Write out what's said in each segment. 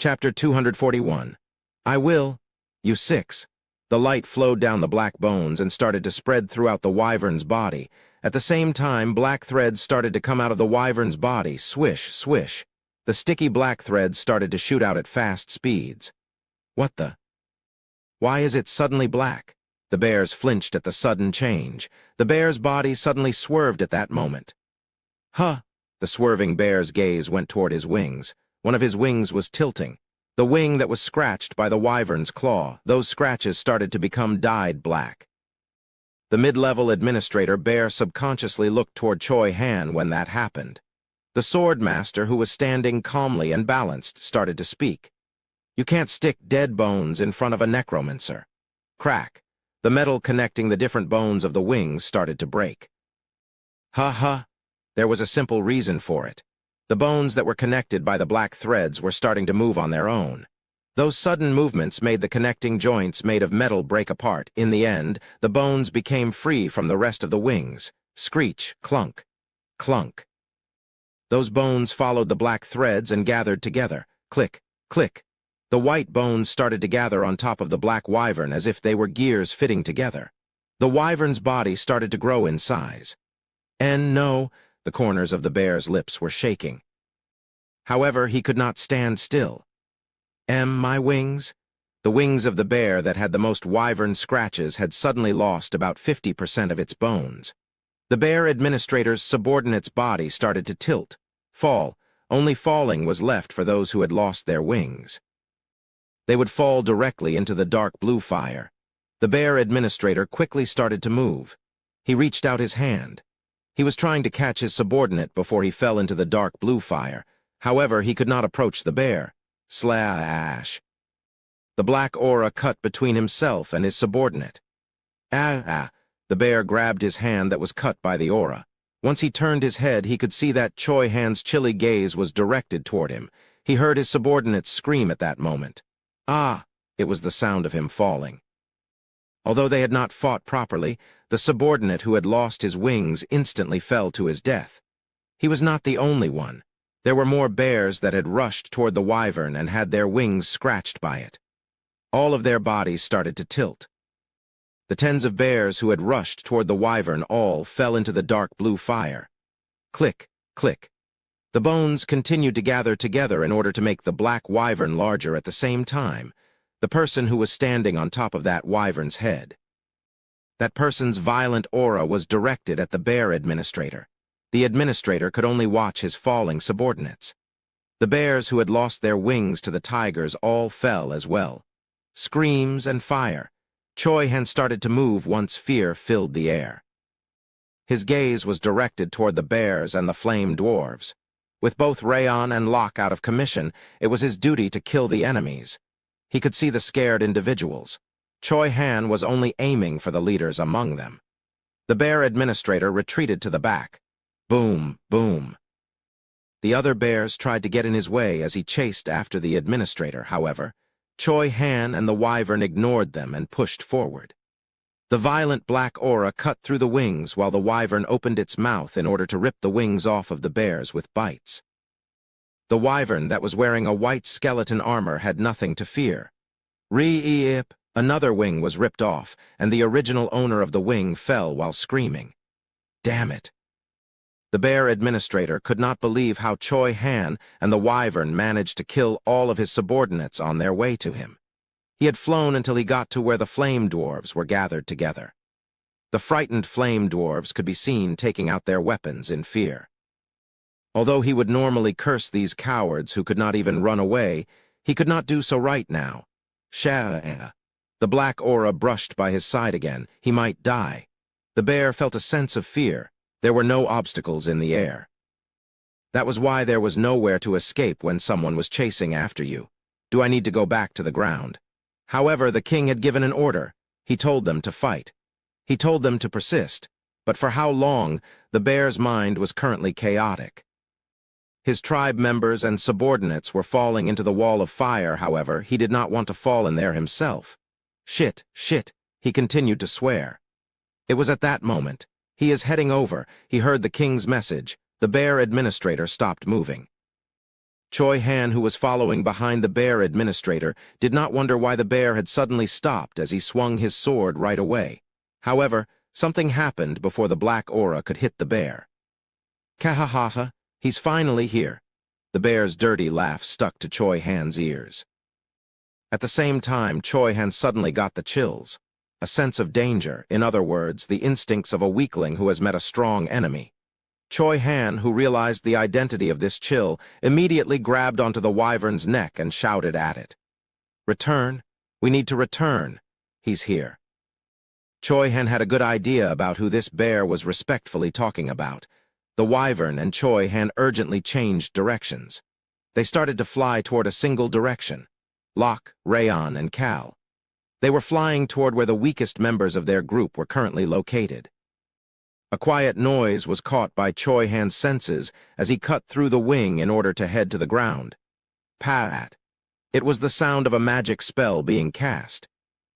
Chapter 241. I will. You 6. The light flowed down the black bones and started to spread throughout the wyvern's body. At the same time, black threads started to come out of the wyvern's body. Swish, swish. The sticky black threads started to shoot out at fast speeds. What the? Why is it suddenly black? The bears flinched at the sudden change. The bear's body suddenly swerved at that moment. Huh! The swerving bear's gaze went toward his wings. One of his wings was tilting. The wing that was scratched by the wyvern's claw. Those scratches started to become dyed black. The mid-level administrator bear subconsciously looked toward Choi Han when that happened. The sword master, who was standing calmly and balanced, started to speak. You can't stick dead bones in front of a necromancer. Crack. The metal connecting the different bones of the wings started to break. Ha. There was a simple reason for it. The bones that were connected by the black threads were starting to move on their own. Those sudden movements made the connecting joints made of metal break apart. In the end, the bones became free from the rest of the wings. Screech, clunk, clunk. Those bones followed the black threads and gathered together. Click, click. The white bones started to gather on top of the black wyvern as if they were gears fitting together. The wyvern's body started to grow in size. No, the corners of the bear's lips were shaking. However, he could not stand still. My wings? The wings of the bear that had the most wyvern scratches had suddenly lost about 50% of its bones. The bear administrator's subordinate's body started to tilt, fall. Only falling was left for those who had lost their wings. They would fall directly into the dark blue fire. The bear administrator quickly started to move. He reached out his hand. He was trying to catch his subordinate before he fell into the dark blue fire. However, he could not approach the bear. Slash. The black aura cut between himself and his subordinate. The bear grabbed his hand that was cut by the aura. Once he turned his head, he could see that Choi Han's chilly gaze was directed toward him. He heard his subordinate scream at that moment. It was the sound of him falling. Although they had not fought properly, the subordinate who had lost his wings instantly fell to his death. He was not the only one. There were more bears that had rushed toward the wyvern and had their wings scratched by it. All of their bodies started to tilt. The tens of bears who had rushed toward the wyvern all fell into the dark blue fire. Click, click. The bones continued to gather together in order to make the black wyvern larger at the same time. The person who was standing on top of that wyvern's head. That person's violent aura was directed at the bear administrator. The administrator could only watch his falling subordinates. The bears who had lost their wings to the tigers all fell as well. Screams and fire. Choi Han started to move once fear filled the air. His gaze was directed toward the bears and the flame dwarves. With both Rayon and Locke out of commission, it was his duty to kill the enemies. He could see the scared individuals. Choi Han was only aiming for the leaders among them. The bear administrator retreated to the back. Boom, boom. The other bears tried to get in his way as he chased after the administrator, however. Choi Han and the wyvern ignored them and pushed forward. The violent black aura cut through the wings while the wyvern opened its mouth in order to rip the wings off of the bears with bites. The wyvern that was wearing a white skeleton armor had nothing to fear. Re-eep, another wing was ripped off, and the original owner of the wing fell while screaming. Damn it. The bear administrator could not believe how Choi Han and the wyvern managed to kill all of his subordinates on their way to him. He had flown until he got to where the flame dwarves were gathered together. The frightened flame dwarves could be seen taking out their weapons in fear. Although he would normally curse these cowards who could not even run away, he could not do so right now. The black aura brushed by his side again. He might die. The bear felt a sense of fear. There were no obstacles in the air. That was why there was nowhere to escape when someone was chasing after you. Do I need to go back to the ground? However, the king had given an order. He told them to fight. He told them to persist. But for how long? The bear's mind was currently chaotic. His tribe members and subordinates were falling into the wall of fire, however, he did not want to fall in there himself. Shit, he continued to swear. It was at that moment. He is heading over. He heard the king's message. The bear administrator stopped moving. Choi Han, who was following behind the bear administrator, did not wonder why the bear had suddenly stopped as he swung his sword right away. However, something happened before the black aura could hit the bear. Kahahaha, he's finally here. The bear's dirty laugh stuck to Choi Han's ears. At the same time, Choi Han suddenly got the chills. A sense of danger, in other words, the instincts of a weakling who has met a strong enemy. Choi Han, who realized the identity of this chill, immediately grabbed onto the wyvern's neck and shouted at it. "Return! We need to return! He's here." Choi Han had a good idea about who this bear was respectfully talking about. The wyvern and Choi Han urgently changed directions. They started to fly toward a single direction. Locke, Rayon, and Cal. They were flying toward where the weakest members of their group were currently located. A quiet noise was caught by Choi Han's senses as he cut through the wing in order to head to the ground. Pat. It was the sound of a magic spell being cast.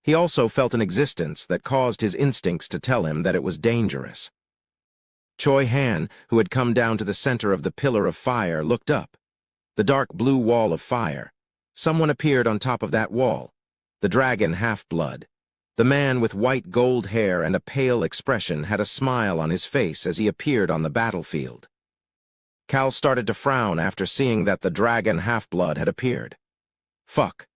He also felt an existence that caused his instincts to tell him that it was dangerous. Choi Han, who had come down to the center of the pillar of fire, looked up. The dark blue wall of fire. Someone appeared on top of that wall. The dragon half-blood. The man with white gold hair and a pale expression had a smile on his face as he appeared on the battlefield. Cal started to frown after seeing that the dragon half-blood had appeared. Fuck.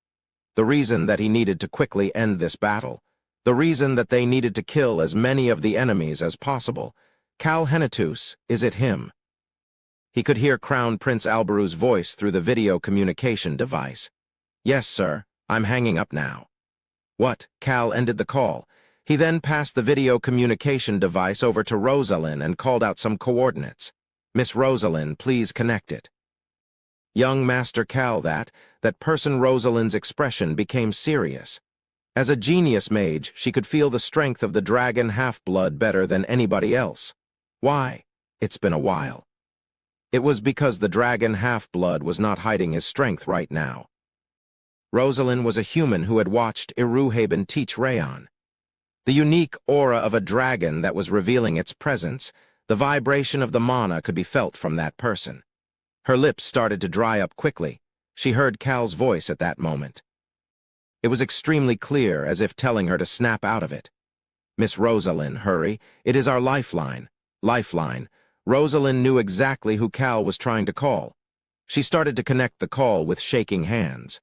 The reason that he needed to quickly end this battle. The reason that they needed to kill as many of the enemies as possible. Cal Henatus, is it him? He could hear Crown Prince Albaru's voice through the video communication device. Yes, sir, I'm hanging up now. What? Cal ended the call. He then passed the video communication device over to Rosalind and called out some coordinates. Miss Rosalind, please connect it. Young Master Cal, that person Rosalind's expression became serious. As a genius mage, she could feel the strength of the dragon half-blood better than anybody else. Why? It's been a while. It was because the dragon half-blood was not hiding his strength right now. Rosalind was a human who had watched Iruhaben teach Rayon. The unique aura of a dragon that was revealing its presence, the vibration of the mana could be felt from that person. Her lips started to dry up quickly. She heard Cal's voice at that moment. It was extremely clear, as if telling her to snap out of it. Miss Rosalind, hurry. It is our lifeline. Lifeline. Rosalind knew exactly who Cal was trying to call. She started to connect the call with shaking hands.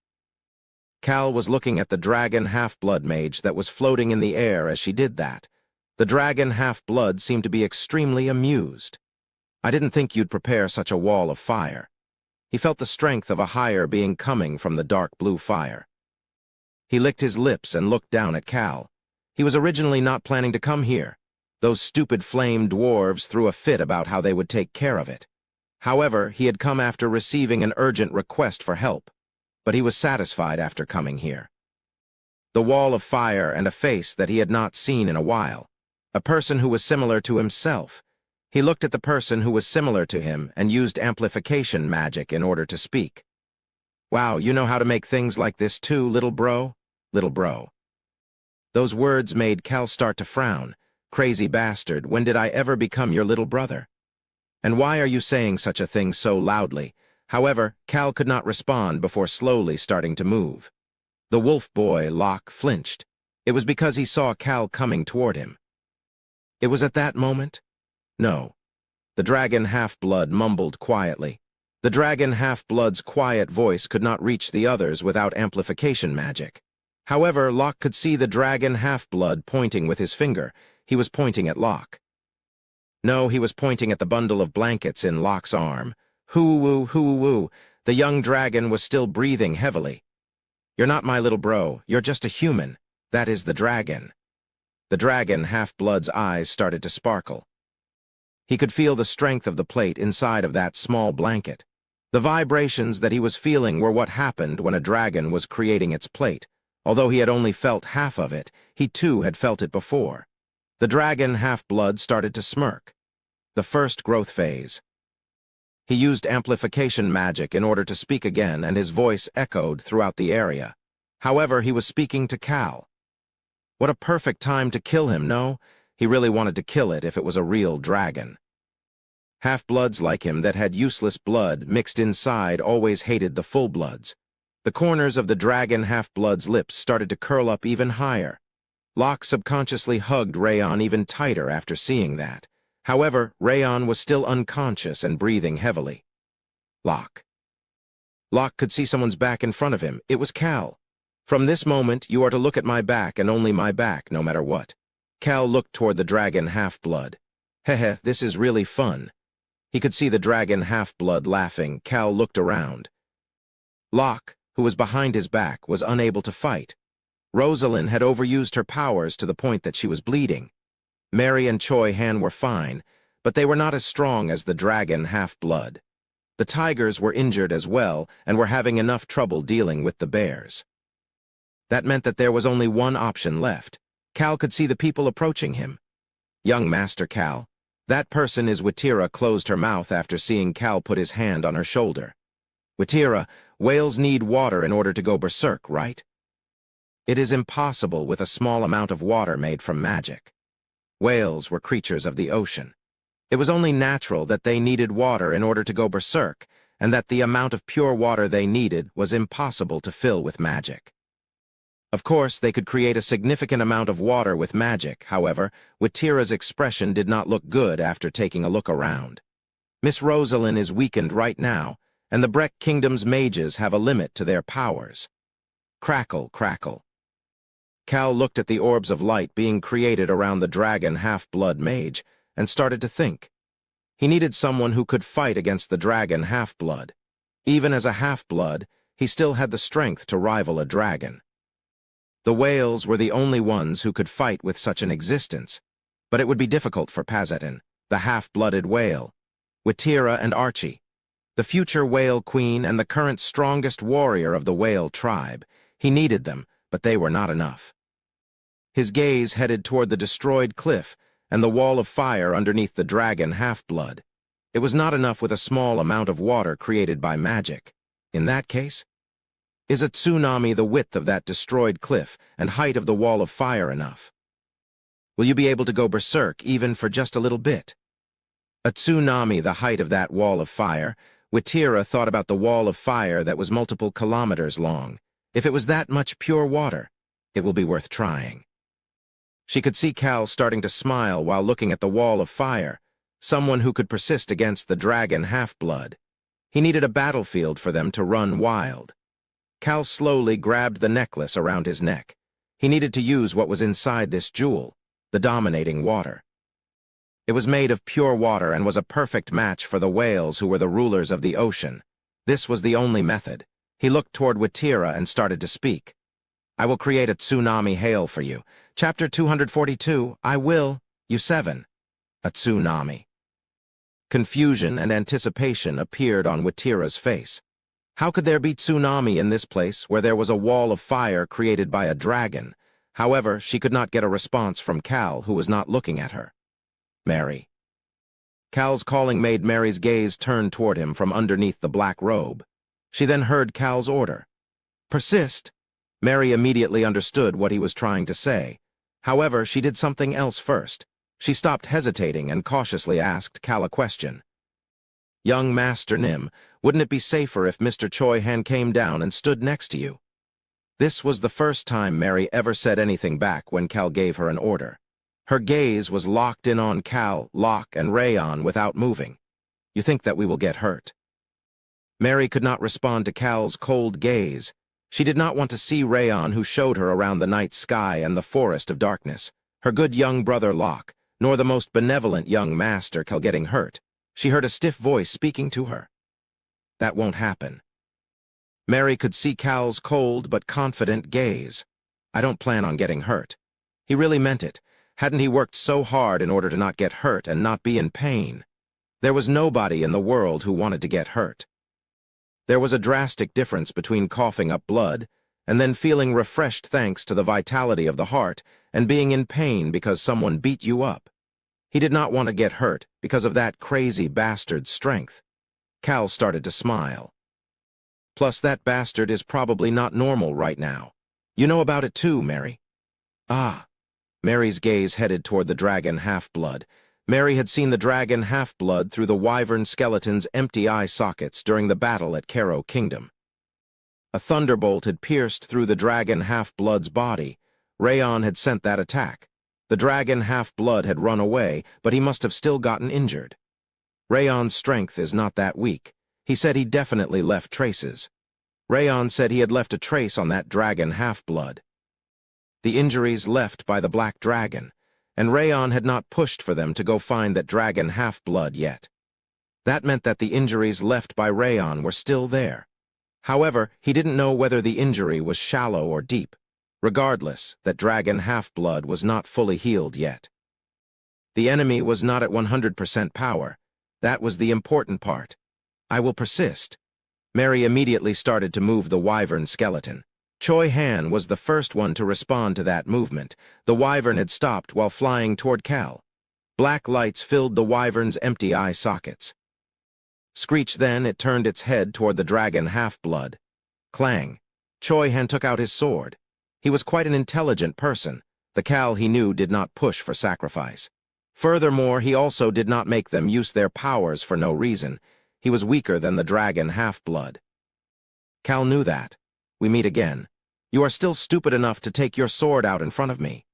Cal was looking at the dragon half-blood mage that was floating in the air as she did that. The dragon half-blood seemed to be extremely amused. I didn't think you'd prepare such a wall of fire. He felt the strength of a higher being coming from the dark blue fire. He licked his lips and looked down at Cal. He was originally not planning to come here. Those stupid flame dwarves threw a fit about how they would take care of it. However, he had come after receiving an urgent request for help. But he was satisfied after coming here. The wall of fire and a face that he had not seen in a while. A person who was similar to himself. He looked at the person who was similar to him and used amplification magic in order to speak. Wow, you know how to make things like this too, little bro? Little bro. Those words made Cal start to frown. Crazy bastard, when did I ever become your little brother? And why are you saying such a thing so loudly? However, Cal could not respond before slowly starting to move. The wolf boy, Locke, flinched. It was because he saw Cal coming toward him. It was at that moment? No. The dragon half-blood mumbled quietly. The dragon half-blood's quiet voice could not reach the others without amplification magic. However, Locke could see the dragon half-blood pointing with his finger. He was pointing at Locke. No, he was pointing at the bundle of blankets in Locke's arm. Hoo-woo, hoo-woo. The young dragon was still breathing heavily. You're not my little bro. You're just a human. That is the dragon. The dragon half-blood's eyes started to sparkle. He could feel the strength of the plate inside of that small blanket. The vibrations that he was feeling were what happened when a dragon was creating its plate. Although he had only felt half of it, he too had felt it before. The dragon half-blood started to smirk. The first growth phase. He used amplification magic in order to speak again, and his voice echoed throughout the area. However, he was speaking to Cal. What a perfect time to kill him, no? He really wanted to kill it if it was a real dragon. Half-bloods like him that had useless blood mixed inside always hated the full-bloods. The corners of the dragon half-blood's lips started to curl up even higher. Locke subconsciously hugged Rayon even tighter after seeing that. However, Rayon was still unconscious and breathing heavily. Locke. Locke could see someone's back in front of him. It was Cal. From this moment, you are to look at my back and only my back, no matter what. Cal looked toward the dragon half-blood. Heh, this is really fun. He could see the dragon half-blood laughing. Cal looked around. Locke, who was behind his back, was unable to fight. Rosalind had overused her powers to the point that she was bleeding. Mary and Choi Han were fine, but they were not as strong as the dragon half-blood. The tigers were injured as well and were having enough trouble dealing with the bears. That meant that there was only one option left. Cal could see the people approaching him. Young Master Cal. That person is Witira closed her mouth after seeing Cal put his hand on her shoulder. Witira, whales need water in order to go berserk, right? It is impossible with a small amount of water made from magic. Whales were creatures of the ocean. It was only natural that they needed water in order to go berserk, and that the amount of pure water they needed was impossible to fill with magic. Of course, they could create a significant amount of water with magic. However, Witira's expression did not look good after taking a look around. Miss Rosalind is weakened right now, and the Breck Kingdom's mages have a limit to their powers. Crackle, crackle. Cal looked at the orbs of light being created around the dragon half-blood mage and started to think. He needed someone who could fight against the dragon half-blood. Even as a half-blood, he still had the strength to rival a dragon. The whales were the only ones who could fight with such an existence, but it would be difficult for Pazetin, the half-blooded whale, Witira and Archie, the future whale queen and the current strongest warrior of the whale tribe. He needed them, but they were not enough. His gaze headed toward the destroyed cliff and the wall of fire underneath the dragon half-blood. It was not enough with a small amount of water created by magic. In that case, is a tsunami the width of that destroyed cliff and height of the wall of fire enough? Will you be able to go berserk even for just a little bit? A tsunami the height of that wall of fire. Witira thought about the wall of fire that was multiple kilometers long. If it was that much pure water, it will be worth trying. She could see Cal starting to smile while looking at the wall of fire, someone who could persist against the dragon half-blood. He needed a battlefield for them to run wild. Cal slowly grabbed the necklace around his neck. He needed to use what was inside this jewel, the dominating water. It was made of pure water and was a perfect match for the whales who were the rulers of the ocean. This was the only method. He looked toward Witira and started to speak. I will create a tsunami hail for you. Chapter 242, I will, you 7. A tsunami. Confusion and anticipation appeared on Witira's face. How could there be tsunami in this place where there was a wall of fire created by a dragon? However, she could not get a response from Cal, who was not looking at her. Mary. Cal's calling made Mary's gaze turn toward him from underneath the black robe. She then heard Cal's order. Persist. Mary immediately understood what he was trying to say. However, she did something else first. She stopped hesitating and cautiously asked Cal a question. Young Master Nim, wouldn't it be safer if Mr. Choi Han came down and stood next to you? This was the first time Mary ever said anything back when Cal gave her an order. Her gaze was locked in on Cal, Locke, and Rayon without moving. You think that we will get hurt? Mary could not respond to Cal's cold gaze. She did not want to see Rayon, who showed her around the night sky and the forest of darkness, her good young brother Locke, nor the most benevolent young Master Cal getting hurt. She heard a stiff voice speaking to her. That won't happen. Mary could see Cal's cold but confident gaze. I don't plan on getting hurt. He really meant it. Hadn't he worked so hard in order to not get hurt and not be in pain? There was nobody in the world who wanted to get hurt. There was a drastic difference between coughing up blood and then feeling refreshed thanks to the vitality of the heart and being in pain because someone beat you up. He did not want to get hurt because of that crazy bastard's strength. Cal started to smile. Plus, that bastard is probably not normal right now. You know about it too, Mary. Ah. Mary's gaze headed toward the dragon half-blood. Mary had seen the dragon half-blood through the wyvern skeleton's empty eye sockets during the battle at Caro Kingdom. A thunderbolt had pierced through the dragon half-blood's body. Rayon had sent that attack. The dragon half-blood had run away, but he must have still gotten injured. Rayon's strength is not that weak. He said he definitely left traces. Rayon said he had left a trace on that dragon half-blood. The injuries left by the black dragon, and Rayon had not pushed for them to go find that dragon half-blood yet. That meant that the injuries left by Rayon were still there. However, he didn't know whether the injury was shallow or deep. Regardless, that dragon half-blood was not fully healed yet. The enemy was not at 100% power. That was the important part. I will persist. Mary immediately started to move the wyvern skeleton. Choi Han was the first one to respond to that movement. The wyvern had stopped while flying toward Cal. Black lights filled the wyvern's empty eye sockets. Screech then, it turned its head toward the dragon half-blood. Clang. Choi Han took out his sword. He was quite an intelligent person. The Cal he knew did not push for sacrifice. Furthermore, he also did not make them use their powers for no reason. He was weaker than the dragon half-blood. Cal knew that. We meet again. You are still stupid enough to take your sword out in front of me.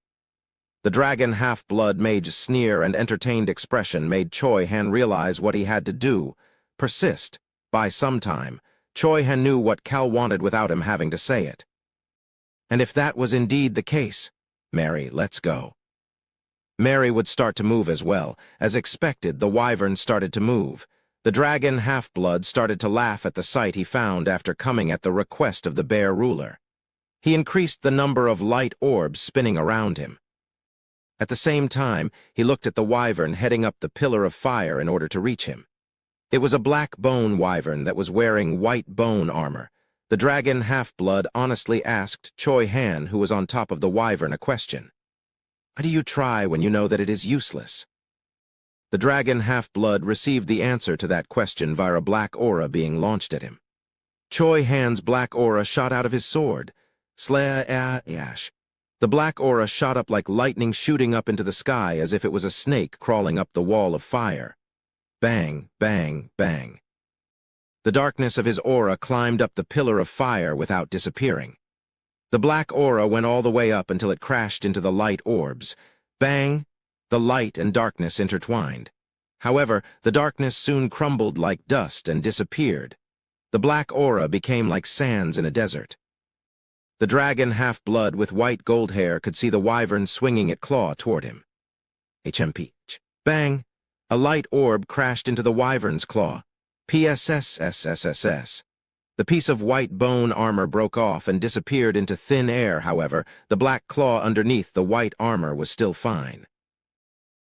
The dragon half-blood mage's sneer and entertained expression made Choi Han realize what he had to do. Persist. By some time, Choi Han knew what Cal wanted without him having to say it. And if that was indeed the case, Mary, let's go. Mary would start to move as well. As expected, the wyvern started to move. The dragon half-blood started to laugh at the sight he found after coming at the request of the bear ruler. He increased the number of light orbs spinning around him. At the same time, he looked at the wyvern heading up the pillar of fire in order to reach him. It was a black bone wyvern that was wearing white bone armor. The dragon half-blood honestly asked Choi Han, who was on top of the wyvern, a question. Why do you try when you know that it is useless? The dragon half-blood received the answer to that question via a black aura being launched at him. Choi Han's black aura shot out of his sword. Slash. The black aura shot up like lightning shooting up into the sky as if it was a snake crawling up the wall of fire. Bang, bang, bang. The darkness of his aura climbed up the pillar of fire without disappearing. The black aura went all the way up until it crashed into the light orbs. Bang! The light and darkness intertwined. However, the darkness soon crumbled like dust and disappeared. The black aura became like sands in a desert. The dragon half-blood with white gold hair could see the wyvern swinging its claw toward him. HMP. Bang! A light orb crashed into the wyvern's claw. PSSSSSS. The piece of white bone armor broke off and disappeared into thin air. However, the black claw underneath the white armor was still fine.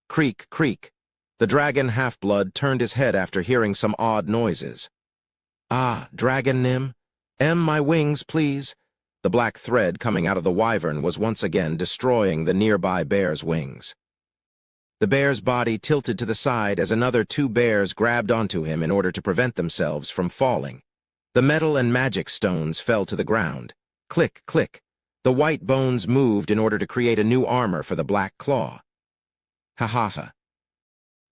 Creak, creak. The dragon half-blood turned his head after hearing some odd noises. Ah, dragon Nim? My wings, please. The black thread coming out of the wyvern was once again destroying the nearby bear's wings. The bear's body tilted to the side as another two bears grabbed onto him in order to prevent themselves from falling. The metal and magic stones fell to the ground. Click, click. The white bones moved in order to create a new armor for the black claw. Ha ha ha.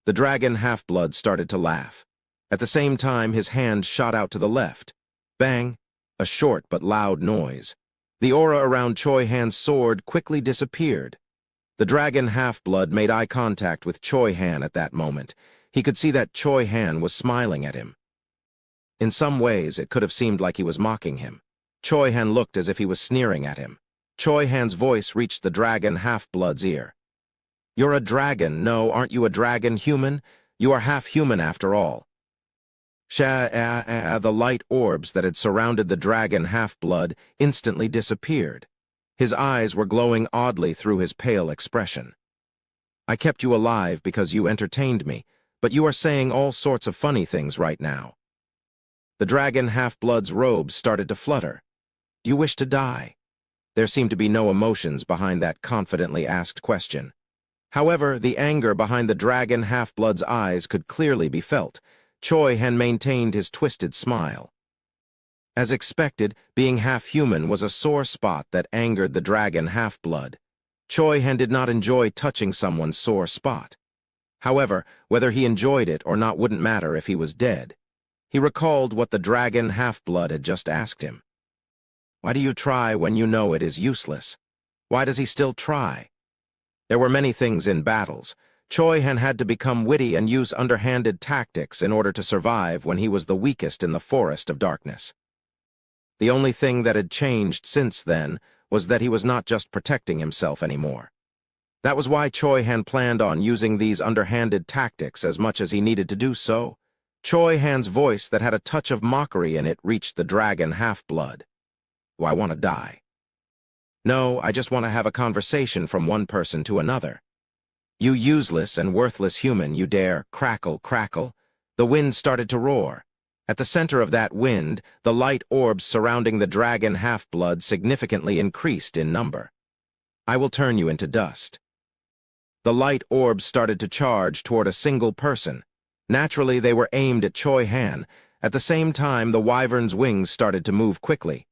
The dragon half-blood started to laugh. At the same time, his hand shot out to the left. Bang! A short but loud noise. The aura around Choi Han's sword quickly disappeared. The dragon half-blood made eye contact with Choi Han at that moment. He could see that Choi Han was smiling at him. In some ways, it could have seemed like he was mocking him. Choi Han looked as if he was sneering at him. Choi Han's voice reached the dragon half-blood's ear. You're a dragon, no, aren't you a dragon human? You are half human after all. The light orbs that had surrounded the dragon half-blood instantly disappeared. His eyes were glowing oddly through his pale expression. I kept you alive because you entertained me, but you are saying all sorts of funny things right now. The dragon half-blood's robes started to flutter. Do you wish to die? There seemed to be no emotions behind that confidently asked question. However, the anger behind the dragon half-blood's eyes could clearly be felt. Choi Han maintained his twisted smile. As expected, being half-human was a sore spot that angered the dragon half-blood. Choi Han did not enjoy touching someone's sore spot. However, whether he enjoyed it or not wouldn't matter if he was dead. He recalled what the dragon half-blood had just asked him. Why do you try when you know it is useless? Why does he still try? There were many things in battles. Choi Han had to become witty and use underhanded tactics in order to survive when he was the weakest in the forest of darkness. The only thing that had changed since then was that he was not just protecting himself anymore. That was why Choi Han planned on using these underhanded tactics as much as he needed to do so. Choi Han's voice that had a touch of mockery in it reached the dragon half-blood. Do I want to die? No, I just want to have a conversation from one person to another. You useless and worthless human, you dare crackle, crackle. The wind started to roar. At the center of that wind, the light orbs surrounding the dragon half-blood significantly increased in number. I will turn you into dust. The light orbs started to charge toward a single person. Naturally, they were aimed at Choi Han. At the same time, the wyvern's wings started to move quickly.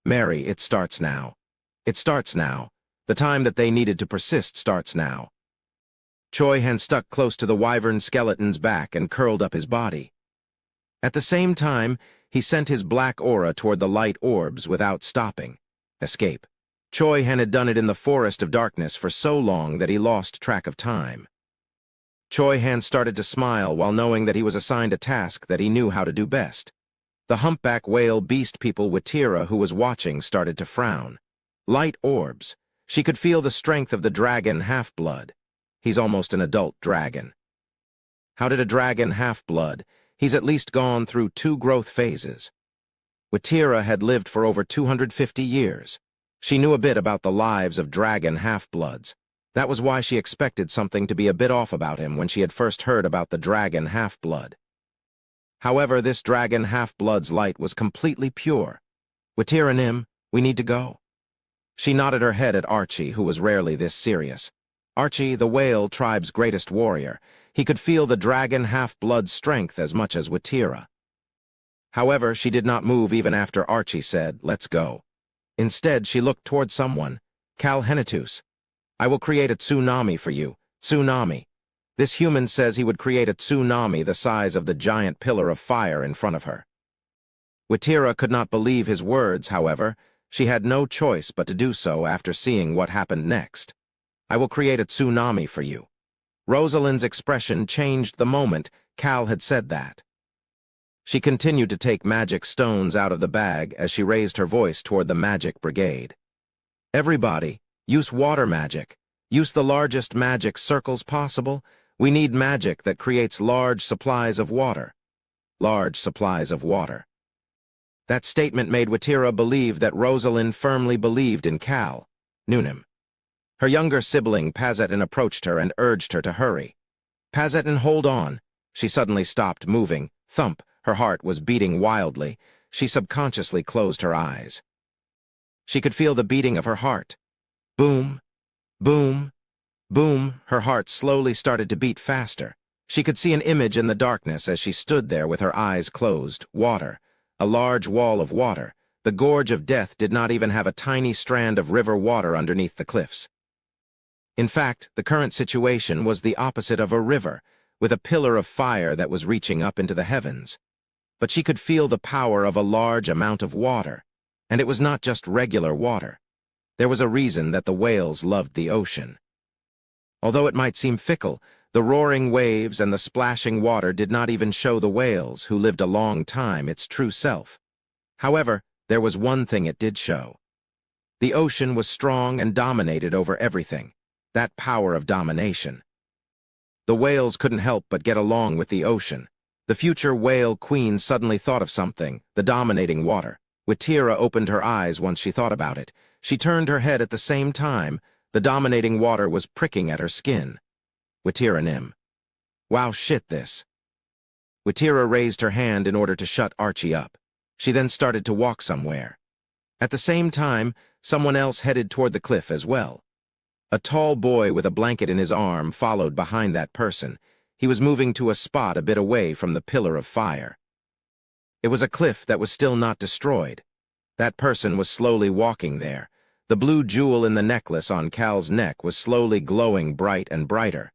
Mary, it starts now. It starts now. The time that they needed to persist starts now. Choi Han stuck close to the wyvern skeleton's back and curled up his body. At the same time, he sent his black aura toward the light orbs without stopping. Escape. Choi Han had done it in the forest of darkness for so long that he lost track of time. Choi Han started to smile while knowing that he was assigned a task that he knew how to do best. The humpback whale beast people Watira, who was watching, started to frown. Light orbs. She could feel the strength of the dragon half-blood. He's almost an adult dragon. How did a dragon half-blood? He's at least gone through 2 growth phases. Watira had lived for over 250 years. She knew a bit about the lives of dragon half-bloods. That was why she expected something to be a bit off about him when she had first heard about the dragon half-blood. However, this dragon half-blood's light was completely pure. Watira Nim, we need to go. She nodded her head at Archie, who was rarely this serious. Archie, the whale tribe's greatest warrior, he could feel the dragon half-blood's strength as much as Watira. However, she did not move even after Archie said, let's go. Instead, she looked toward someone. Cal Henitus. I will create a tsunami for you. Tsunami. This human says he would create a tsunami the size of the giant pillar of fire in front of her. Watira could not believe his words, however. She had no choice but to do so after seeing what happened next. I will create a tsunami for you. Rosalind's expression changed the moment Cal had said that. She continued to take magic stones out of the bag as she raised her voice toward the magic brigade. Everybody, use water magic. Use the largest magic circles possible. We need magic that creates large supplies of water. Large supplies of water. That statement made Watira believe that Rosalind firmly believed in Cal. Nunim. Her younger sibling, Pazetin, approached her and urged her to hurry. Pazetin, hold on. She suddenly stopped moving. Thump. Her heart was beating wildly. She subconsciously closed her eyes. She could feel the beating of her heart. Boom. Boom. Boom. Her heart slowly started to beat faster. She could see an image in the darkness as she stood there with her eyes closed. Water. A large wall of water. The gorge of death did not even have a tiny strand of river water underneath the cliffs. In fact, the current situation was the opposite of a river, with a pillar of fire that was reaching up into the heavens. But she could feel the power of a large amount of water, and it was not just regular water. There was a reason that the whales loved the ocean. Although it might seem fickle, the roaring waves and the splashing water did not even show the whales, who lived a long time, its true self. However, there was one thing it did show. The ocean was strong and dominated over everything. That power of domination. The whales couldn't help but get along with the ocean. The future whale queen suddenly thought of something, the dominating water. Watira opened her eyes once she thought about it. She turned her head at the same time. The dominating water was pricking at her skin. Watira Nim. Wow, shit this. Watira raised her hand in order to shut Archie up. She then started to walk somewhere. At the same time, someone else headed toward the cliff as well. A tall boy with a blanket in his arm followed behind that person. He was moving to a spot a bit away from the pillar of fire. It was a cliff that was still not destroyed. That person was slowly walking there. The blue jewel in the necklace on Cal's neck was slowly glowing bright and brighter.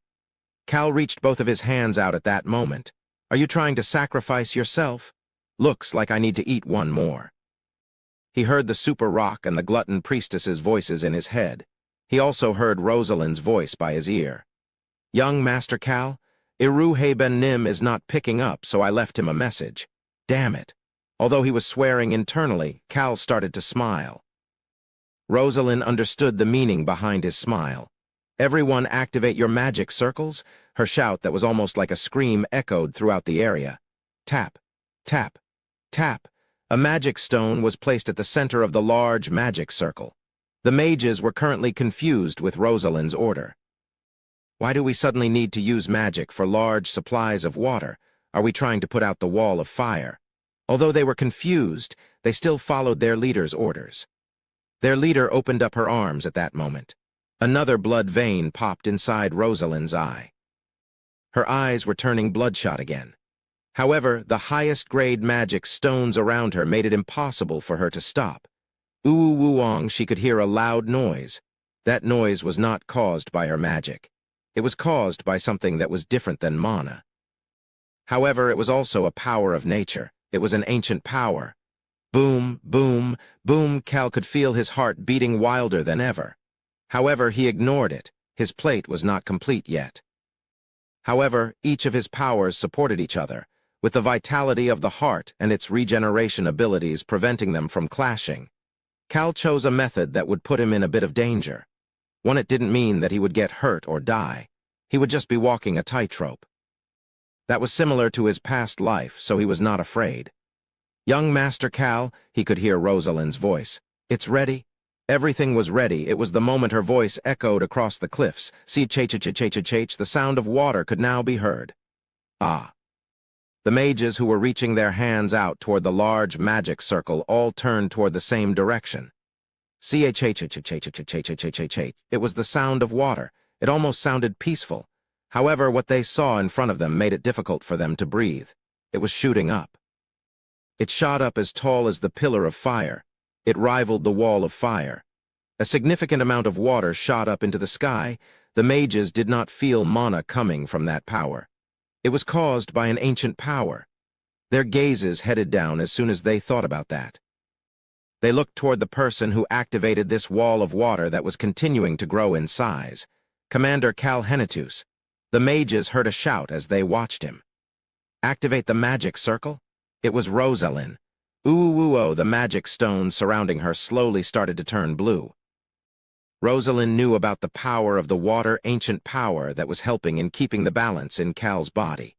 Cal reached both of his hands out at that moment. Are you trying to sacrifice yourself? Looks like I need to eat one more. He heard the super rock and the glutton priestess's voices in his head. He also heard Rosalind's voice by his ear. Young Master Cal, Iruhe Ben Nim is not picking up, so I left him a message. Damn it. Although he was swearing internally, Cal started to smile. Rosalind understood the meaning behind his smile. Everyone activate your magic circles? Her shout that was almost like a scream echoed throughout the area. Tap, tap, tap. A magic stone was placed at the center of the large magic circle. The mages were currently confused with Rosalind's order. Why do we suddenly need to use magic for large supplies of water? Are we trying to put out the wall of fire? Although they were confused, they still followed their leader's orders. Their leader opened up her arms at that moment. Another blood vein popped inside Rosalind's eye. Her eyes were turning bloodshot again. However, the highest-grade magic stones around her made it impossible for her to stop. Uwu-wuong, she could hear a loud noise. That noise was not caused by her magic. It was caused by something that was different than mana. However, it was also a power of nature. It was an ancient power. Boom, boom, boom. Cal could feel his heart beating wilder than ever. However, he ignored it. His plate was not complete yet. However, each of his powers supported each other, with the vitality of the heart and its regeneration abilities preventing them from clashing. Cal chose a method that would put him in a bit of danger. One, it didn't mean that he would get hurt or die. He would just be walking a tightrope. That was similar to his past life, so he was not afraid. Young Master Cal, he could hear Rosalind's voice. It's ready. Everything was ready. It was the moment her voice echoed across the cliffs. See, ch-ch-ch-ch-ch-ch, the sound of water could now be heard. Ah. The mages who were reaching their hands out toward the large magic circle all turned toward the same direction. C-h-h-h-h-h-h-h-h-h-h-h. It was the sound of water. It almost sounded peaceful. However, what they saw in front of them made it difficult for them to breathe. It was shooting up. It shot up as tall as the pillar of fire. It rivaled the wall of fire. A significant amount of water shot up into the sky. The mages did not feel mana coming from that power. It was caused by an ancient power. Their gazes headed down as soon as they thought about that. They looked toward the person who activated this wall of water that was continuing to grow in size. Commander Cal Henitus. The mages heard a shout as they watched him. Activate the magic circle? It was Rosalind. Uwu-wuo, the magic stones surrounding her slowly started to turn blue. Rosalind knew about the power of the water, ancient power that was helping in keeping the balance in Cal's body.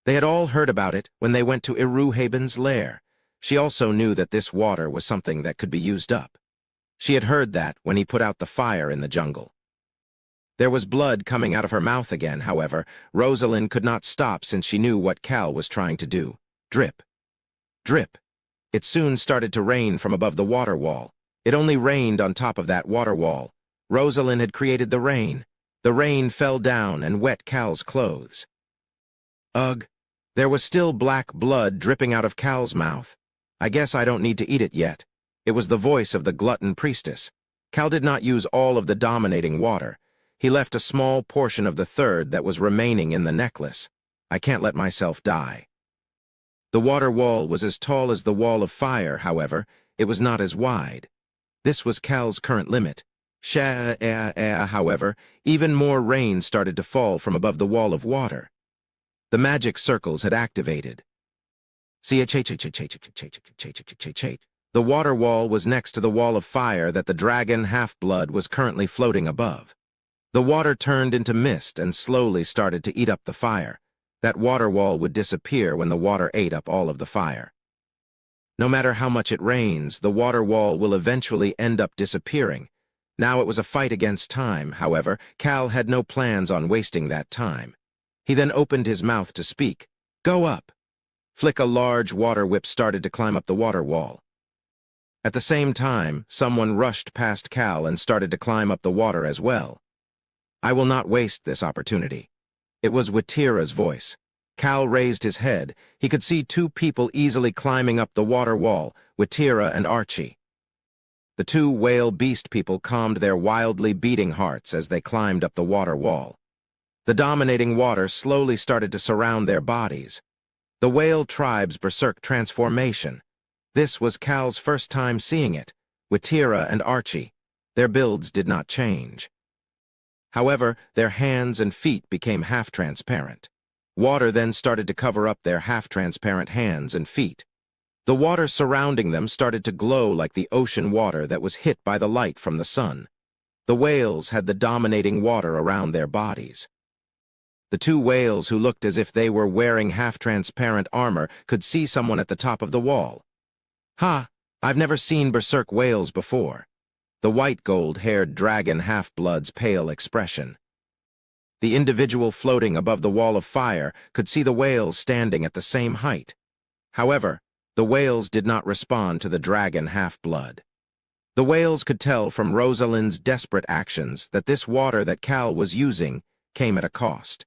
They had all heard about it when they went to Iruheben's lair. She also knew that this water was something that could be used up. She had heard that when he put out the fire in the jungle. There was blood coming out of her mouth again, however. Rosalind could not stop since she knew what Cal was trying to do. Drip. Drip. It soon started to rain from above the water wall. It only rained on top of that water wall. Rosalind had created the rain. The rain fell down and wet Cal's clothes. Ugh. There was still black blood dripping out of Cal's mouth. I guess I don't need to eat it yet. It was the voice of the glutton priestess. Cal did not use all of the dominating water. He left a small portion of the third that was remaining in the necklace. I can't let myself die. The water wall was as tall as the wall of fire, however. It was not as wide. This was Cal's current limit. However, even more rain started to fall from above the wall of water. The magic circles had activated. The water wall was next to the wall of fire that the dragon half-blood was currently floating above. The water turned into mist and slowly started to eat up the fire. That water wall would disappear when the water ate up all of the fire. No matter how much it rains, the water wall will eventually end up disappearing. Now it was a fight against time, however. Cal had no plans on wasting that time. He then opened his mouth to speak. Go up. Flick, a large water whip started to climb up the water wall. At the same time, someone rushed past Cal and started to climb up the water as well. I will not waste this opportunity. It was Watira's voice. Cal raised his head. He could see two people easily climbing up the water wall, Watira and Archie. The two whale beast people calmed their wildly beating hearts as they climbed up the water wall. The dominating water slowly started to surround their bodies. The whale tribe's berserk transformation. This was Cal's first time seeing it, with Tira and Archie. Their builds did not change. However, their hands and feet became half-transparent. Water then started to cover up their half-transparent hands and feet. The water surrounding them started to glow like the ocean water that was hit by the light from the sun. The whales had the dominating water around their bodies. The two whales, who looked as if they were wearing half-transparent armor, could see someone at the top of the wall. "Ha! I've never seen berserk whales before." The white gold-haired dragon half-blood's pale expression. The individual floating above the wall of fire could see the whales standing at the same height. However, the whales did not respond to the dragon half-blood. The whales could tell from Rosalind's desperate actions that this water that Cal was using came at a cost.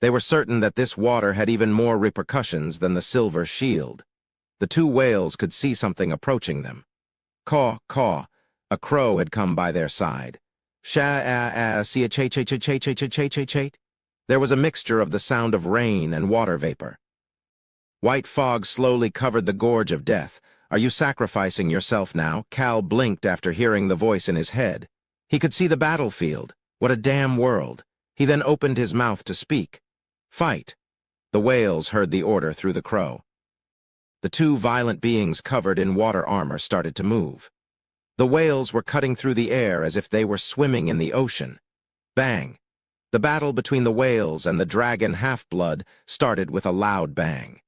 They were certain that this water had even more repercussions than the silver shield. The two whales could see something approaching them. Caw, caw, a crow had come by their side. See a chait. There was a mixture of the sound of rain and water vapor. White fog slowly covered the gorge of death. "Are you sacrificing yourself now?" Cal blinked after hearing the voice in his head. He could see the battlefield. What a damn world. He then opened his mouth to speak. "Fight." The whales heard the order through the crow. The two violent beings covered in water armor started to move. The whales were cutting through the air as if they were swimming in the ocean. Bang! The battle between the whales and the dragon half-blood started with a loud bang.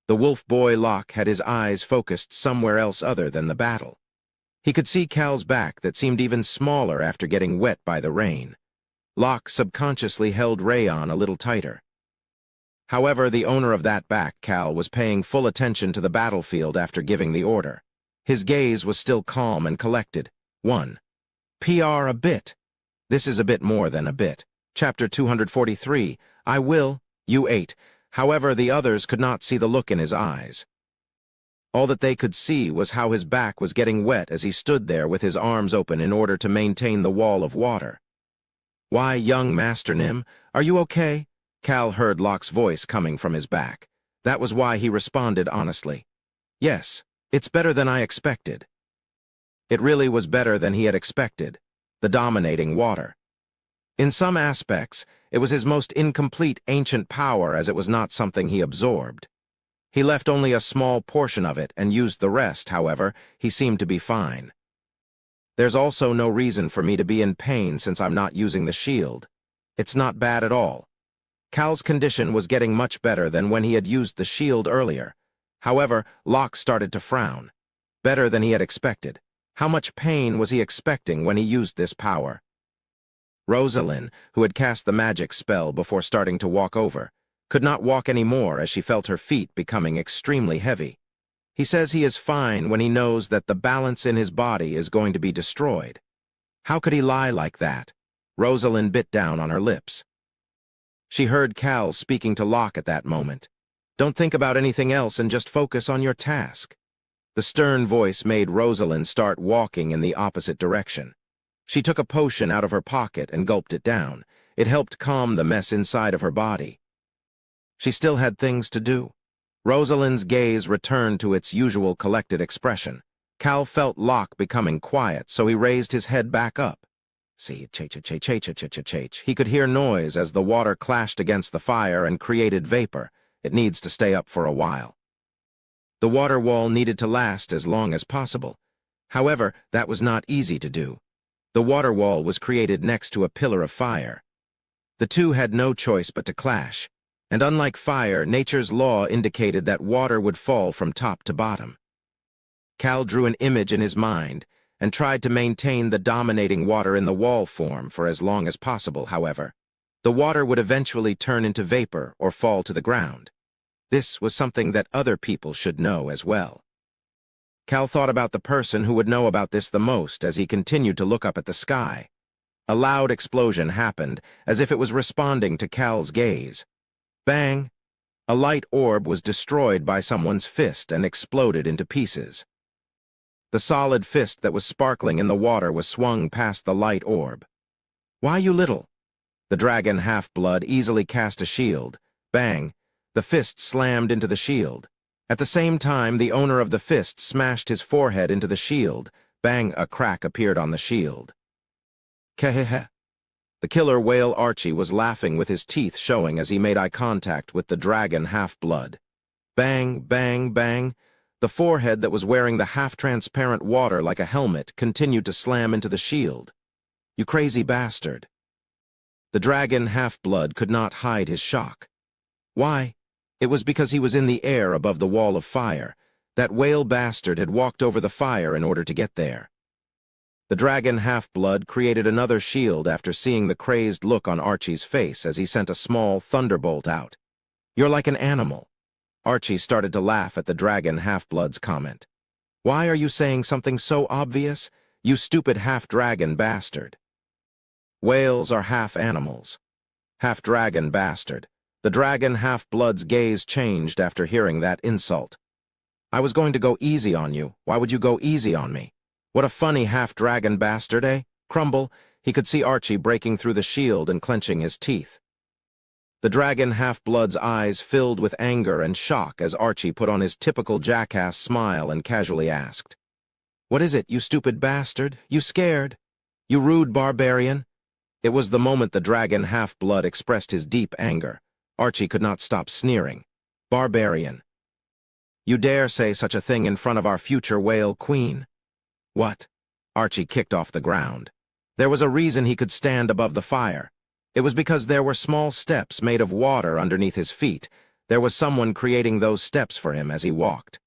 The wolf boy Locke had his eyes focused somewhere else other than the battle. He could see Cal's back that seemed even smaller after getting wet by the rain. Locke subconsciously held Rayon a little tighter. However, the owner of that back, Cal, was paying full attention to the battlefield after giving the order. His gaze was still calm and collected. 1. PR a bit. This is a bit more than a bit. Chapter 243. I will. You 8. However, the others could not see the look in his eyes. All that they could see was how his back was getting wet as he stood there with his arms open in order to maintain the wall of water. "Why, young Master Nim, are you okay?" Cal heard Locke's voice coming from his back. That was why he responded honestly. "Yes, it's better than I expected." It really was better than he had expected. The dominating water. In some aspects, it was his most incomplete ancient power, as it was not something he absorbed. He left only a small portion of it and used the rest. However, he seemed to be fine. "There's also no reason for me to be in pain since I'm not using the shield. It's not bad at all." Cal's condition was getting much better than when he had used the shield earlier. However, Locke started to frown. Better than he had expected. How much pain was he expecting when he used this power? Rosalind, who had cast the magic spell before starting to walk over, could not walk any more as she felt her feet becoming extremely heavy. He says he is fine when he knows that the balance in his body is going to be destroyed. How could he lie like that? Rosalind bit down on her lips. She heard Cal speaking to Locke at that moment. "Don't think about anything else and just focus on your task." The stern voice made Rosalind start walking in the opposite direction. She took a potion out of her pocket and gulped it down. It helped calm the mess inside of her body. She still had things to do. Rosalind's gaze returned to its usual collected expression. Cal felt Locke becoming quiet, so he raised his head back up. See, chach. He could hear noise as the water clashed against the fire and created vapor. It needs to stay up for a while. The water wall needed to last as long as possible. However, that was not easy to do. The water wall was created next to a pillar of fire. The two had no choice but to clash, and unlike fire, nature's law indicated that water would fall from top to bottom. Cal drew an image in his mind and tried to maintain the dominating water in the wall form for as long as possible. However, the water would eventually turn into vapor or fall to the ground. This was something that other people should know as well. Cal thought about the person who would know about this the most as he continued to look up at the sky. A loud explosion happened, as if it was responding to Cal's gaze. Bang! A light orb was destroyed by someone's fist and exploded into pieces. The solid fist that was sparkling in the water was swung past the light orb. "Why, you little?" The dragon half-blood easily cast a shield. Bang! The fist slammed into the shield. At the same time, the owner of the fist smashed his forehead into the shield. Bang! A crack appeared on the shield. Kehehe. The killer whale Archie was laughing with his teeth showing as he made eye contact with the dragon half-blood. Bang, bang, bang. The forehead that was wearing the half-transparent water like a helmet continued to slam into the shield. You crazy bastard. The dragon half-blood could not hide his shock. Why? It was because he was in the air above the wall of fire. That whale bastard had walked over the fire in order to get there. The dragon half-blood created another shield after seeing the crazed look on Archie's face as he sent a small thunderbolt out. You're like an animal. Archie started to laugh at the dragon half-blood's comment. Why are you saying something so obvious? You stupid half-dragon bastard. Whales are half-animals. Half-dragon bastard. The dragon half-blood's gaze changed after hearing that insult. I was going to go easy on you. Why would you go easy on me? What a funny half-dragon bastard, eh? Crumble. He could see Archie breaking through the shield and clenching his teeth. The dragon half-blood's eyes filled with anger and shock as Archie put on his typical jackass smile and casually asked, What is it, you stupid bastard? You scared? You rude barbarian? It was the moment the dragon half-blood expressed his deep anger. Archie could not stop sneering. Barbarian. You dare say such a thing in front of our future whale queen? What? Archie kicked off the ground. There was a reason he could stand above the fire. It was because there were small steps made of water underneath his feet. There was someone creating those steps for him as he walked.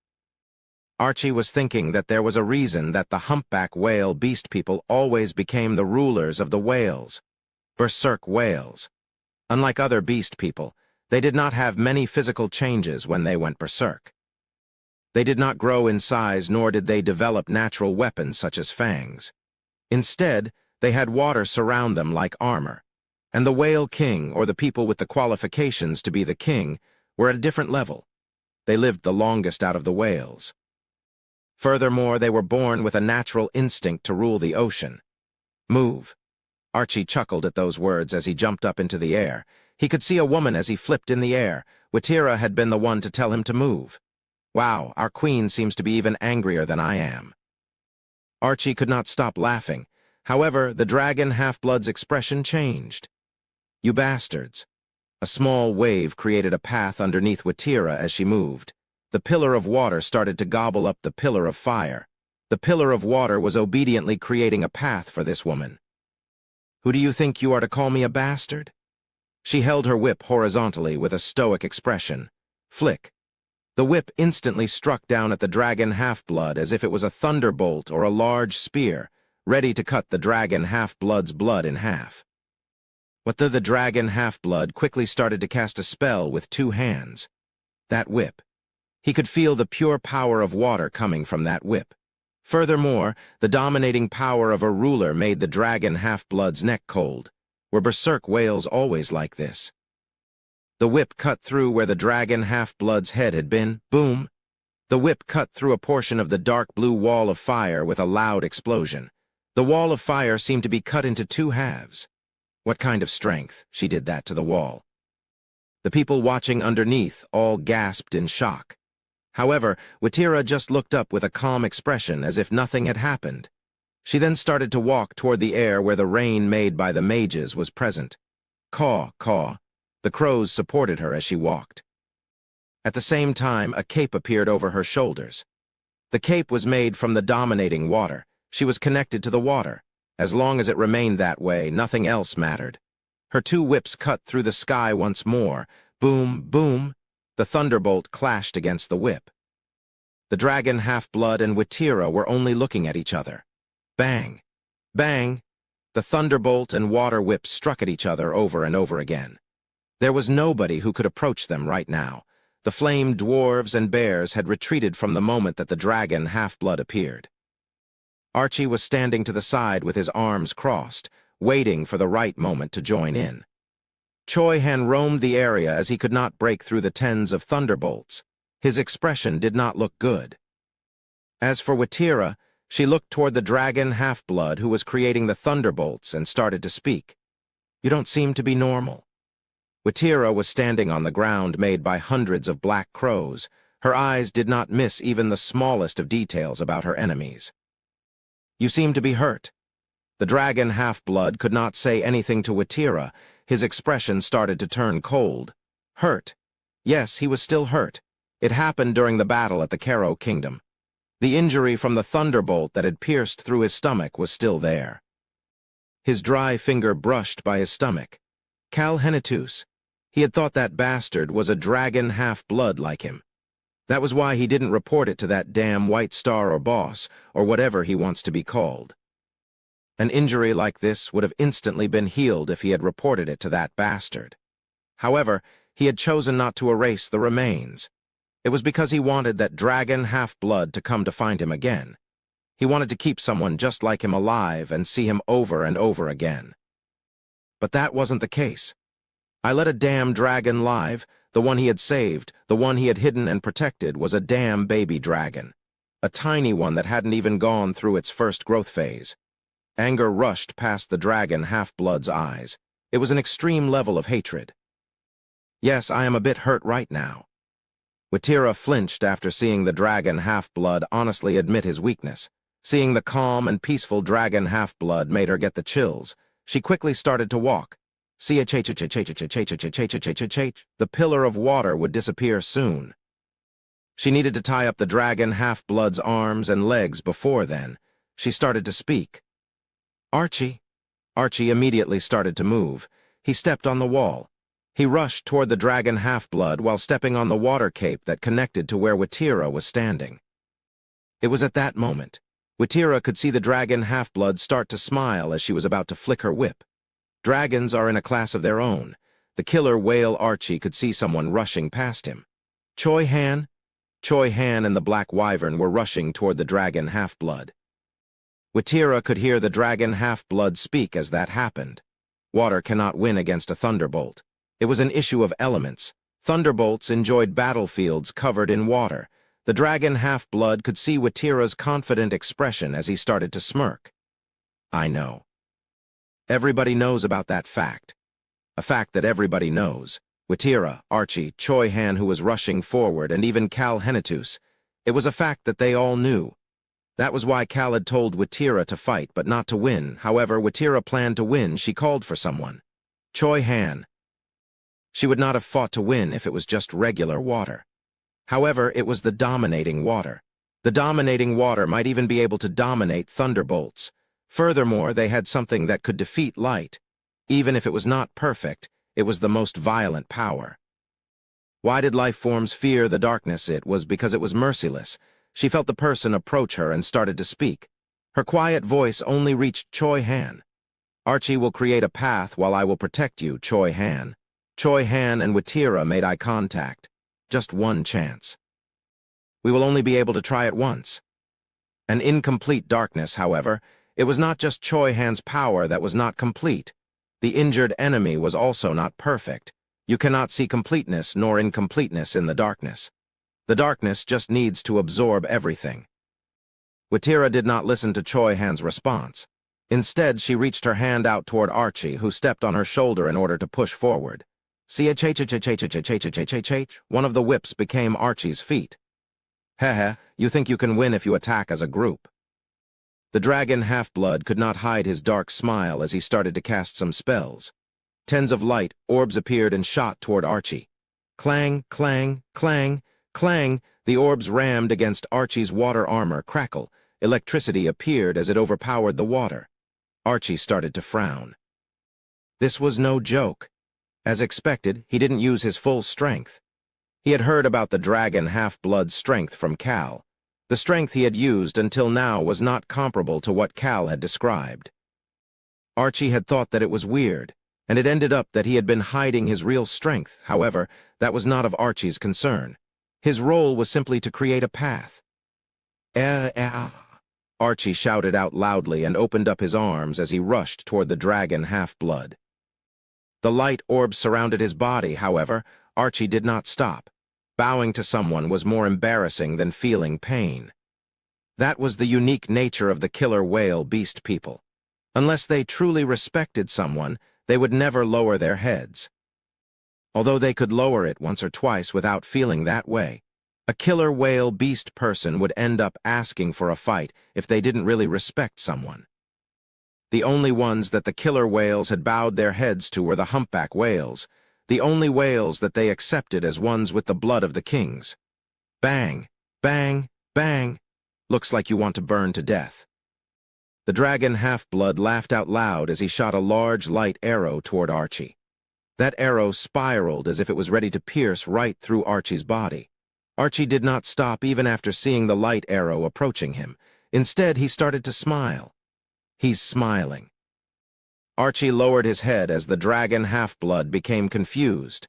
Archie was thinking that there was a reason that the humpback whale beast people always became the rulers of the whales. Berserk whales. Unlike other beast people, they did not have many physical changes when they went berserk. They did not grow in size, nor did they develop natural weapons such as fangs. Instead, they had water surround them like armor. And the whale king, or the people with the qualifications to be the king, were at a different level. They lived the longest out of the whales. Furthermore, they were born with a natural instinct to rule the ocean. Move. Archie chuckled at those words as he jumped up into the air. He could see a woman as he flipped in the air. Watira had been the one to tell him to move. Wow, our queen seems to be even angrier than I am. Archie could not stop laughing. However, the dragon half-blood's expression changed. You bastards. A small wave created a path underneath Watira as she moved. The pillar of water started to gobble up the pillar of fire. The pillar of water was obediently creating a path for this woman. Who do you think you are to call me a bastard? She held her whip horizontally with a stoic expression. Flick. The whip instantly struck down at the dragon half-blood as if it was a thunderbolt or a large spear, ready to cut the dragon half-blood's blood in half. But the dragon half-blood quickly started to cast a spell with two hands. That whip. He could feel the pure power of water coming from that whip. Furthermore, the dominating power of a ruler made the dragon half-blood's neck cold. Were berserk whales always like this? The whip cut through where the dragon half-blood's head had been. Boom! The whip cut through a portion of the dark blue wall of fire with a loud explosion. The wall of fire seemed to be cut into two halves. What kind of strength? She did that to the wall. The people watching underneath all gasped in shock. However, Watira just looked up with a calm expression as if nothing had happened. She then started to walk toward the air where the rain made by the mages was present. Caw, caw. The crows supported her as she walked. At the same time, a cape appeared over her shoulders. The cape was made from the dominating water. She was connected to the water. As long as it remained that way, nothing else mattered. Her two whips cut through the sky once more. Boom, boom. The thunderbolt clashed against the whip. The dragon half-blood and Watira were only looking at each other. Bang! Bang! The thunderbolt and water whips struck at each other over and over again. There was nobody who could approach them right now. The flamed dwarves and bears had retreated from the moment that the dragon half-blood appeared. Archie was standing to the side with his arms crossed, waiting for the right moment to join in. Choi-Han roamed the area as he could not break through the tens of thunderbolts. His expression did not look good. As for Watira, she looked toward the dragon half-blood who was creating the thunderbolts and started to speak. You don't seem to be normal." Witira was standing on the ground made by hundreds of black crows. Her eyes did not miss even the smallest of details about her enemies. "You seem to be hurt." The dragon half-blood could not say anything to Witira. His expression started to turn cold. Hurt. Yes, he was still hurt. It happened during the battle at the Karo Kingdom. The injury from the thunderbolt that had pierced through his stomach was still there. His dry finger brushed by his stomach. Cal Henitus. He had thought that bastard was a dragon half-blood like him. That was why he didn't report it to that damn White Star or boss, or whatever he wants to be called. An injury like this would have instantly been healed if he had reported it to that bastard. However, he had chosen not to erase the remains. It was because he wanted that dragon half-blood to come to find him again. He wanted to keep someone just like him alive and see him over and over again. But that wasn't the case. I let a damn dragon live. The one he had saved, the one he had hidden and protected, was a damn baby dragon. A tiny one that hadn't even gone through its first growth phase. Anger rushed past the dragon half-blood's eyes. It was an extreme level of hatred. "Yes, I am a bit hurt right now." Witira flinched after seeing the dragon half-blood honestly admit his weakness. Seeing the calm and peaceful dragon half-blood made her get the chills. She quickly started to walk. The pillar of water would disappear soon. She needed to tie up the dragon half-blood's arms and legs before then. She started to speak. "Archie." Archie immediately started to move. He stepped on the wall. He rushed toward the dragon half-blood while stepping on the water cape that connected to where Witira was standing. It was at that moment. Witira could see the dragon half-blood start to smile as she was about to flick her whip. Dragons are in a class of their own. The killer whale Archie could see someone rushing past him. Choi Han? Choi Han and the black wyvern were rushing toward the dragon half-blood. Witira could hear the dragon half-blood speak as that happened. Water cannot win against a thunderbolt. It was an issue of elements. Thunderbolts enjoyed battlefields covered in water. The dragon half-blood could see Witira's confident expression as he started to smirk. "I know." Everybody knows about that fact. A fact that everybody knows. Witira, Archie, Choi Han who was rushing forward, and even Cal Henitus. It was a fact that they all knew. That was why Cal had told Witira to fight, but not to win. However, Witira planned to win. She called for someone. Choi Han. She would not have fought to win if it was just regular water. However, it was the dominating water. The dominating water might even be able to dominate thunderbolts. Furthermore, they had something that could defeat light. Even if it was not perfect, it was the most violent power. Why did life forms fear the darkness? It was because it was merciless. She felt the person approach her and started to speak. Her quiet voice only reached Choi Han. "Archie will create a path while I will protect you, Choi Han." Choi Han and Witira made eye contact. Just one chance. "We will only be able to try it once." An incomplete darkness, however. It was not just Choi Han's power that was not complete. The injured enemy was also not perfect. You cannot see completeness nor incompleteness in the darkness. The darkness just needs to absorb everything. Witira did not listen to Choi Han's response. Instead, she reached her hand out toward Archie, who stepped on her shoulder in order to push forward. One of the whips became Archie's feet. "Heh, you think you can win if you attack as a group." The dragon half-blood could not hide his dark smile as he started to cast some spells. Tens of light orbs appeared and shot toward Archie. Clang, clang, clang, clang. The orbs rammed against Archie's water armor. Crackle. Electricity appeared as it overpowered the water. Archie started to frown. This was no joke. As expected, he didn't use his full strength. He had heard about the dragon half-blood's strength from Cal. The strength he had used until now was not comparable to what Cal had described. Archie had thought that it was weird, and it ended up that he had been hiding his real strength. However, that was not of Archie's concern. His role was simply to create a path. Archie shouted out loudly and opened up his arms as he rushed toward the dragon half-blood. The light orbs surrounded his body. However, Archie did not stop. Bowing to someone was more embarrassing than feeling pain. That was the unique nature of the killer whale beast people. Unless they truly respected someone, they would never lower their heads. Although they could lower it once or twice without feeling that way, a killer whale beast person would end up asking for a fight if they didn't really respect someone. The only ones that the killer whales had bowed their heads to were the humpback whales, the only whales that they accepted as ones with the blood of the kings. Bang, bang, bang. Looks like you want to burn to death. The dragon half-blood laughed out loud as he shot a large, light arrow toward Archie. That arrow spiraled as if it was ready to pierce right through Archie's body. Archie did not stop even after seeing the light arrow approaching him. Instead, he started to smile. He's smiling. Archie lowered his head as the dragon half-blood became confused.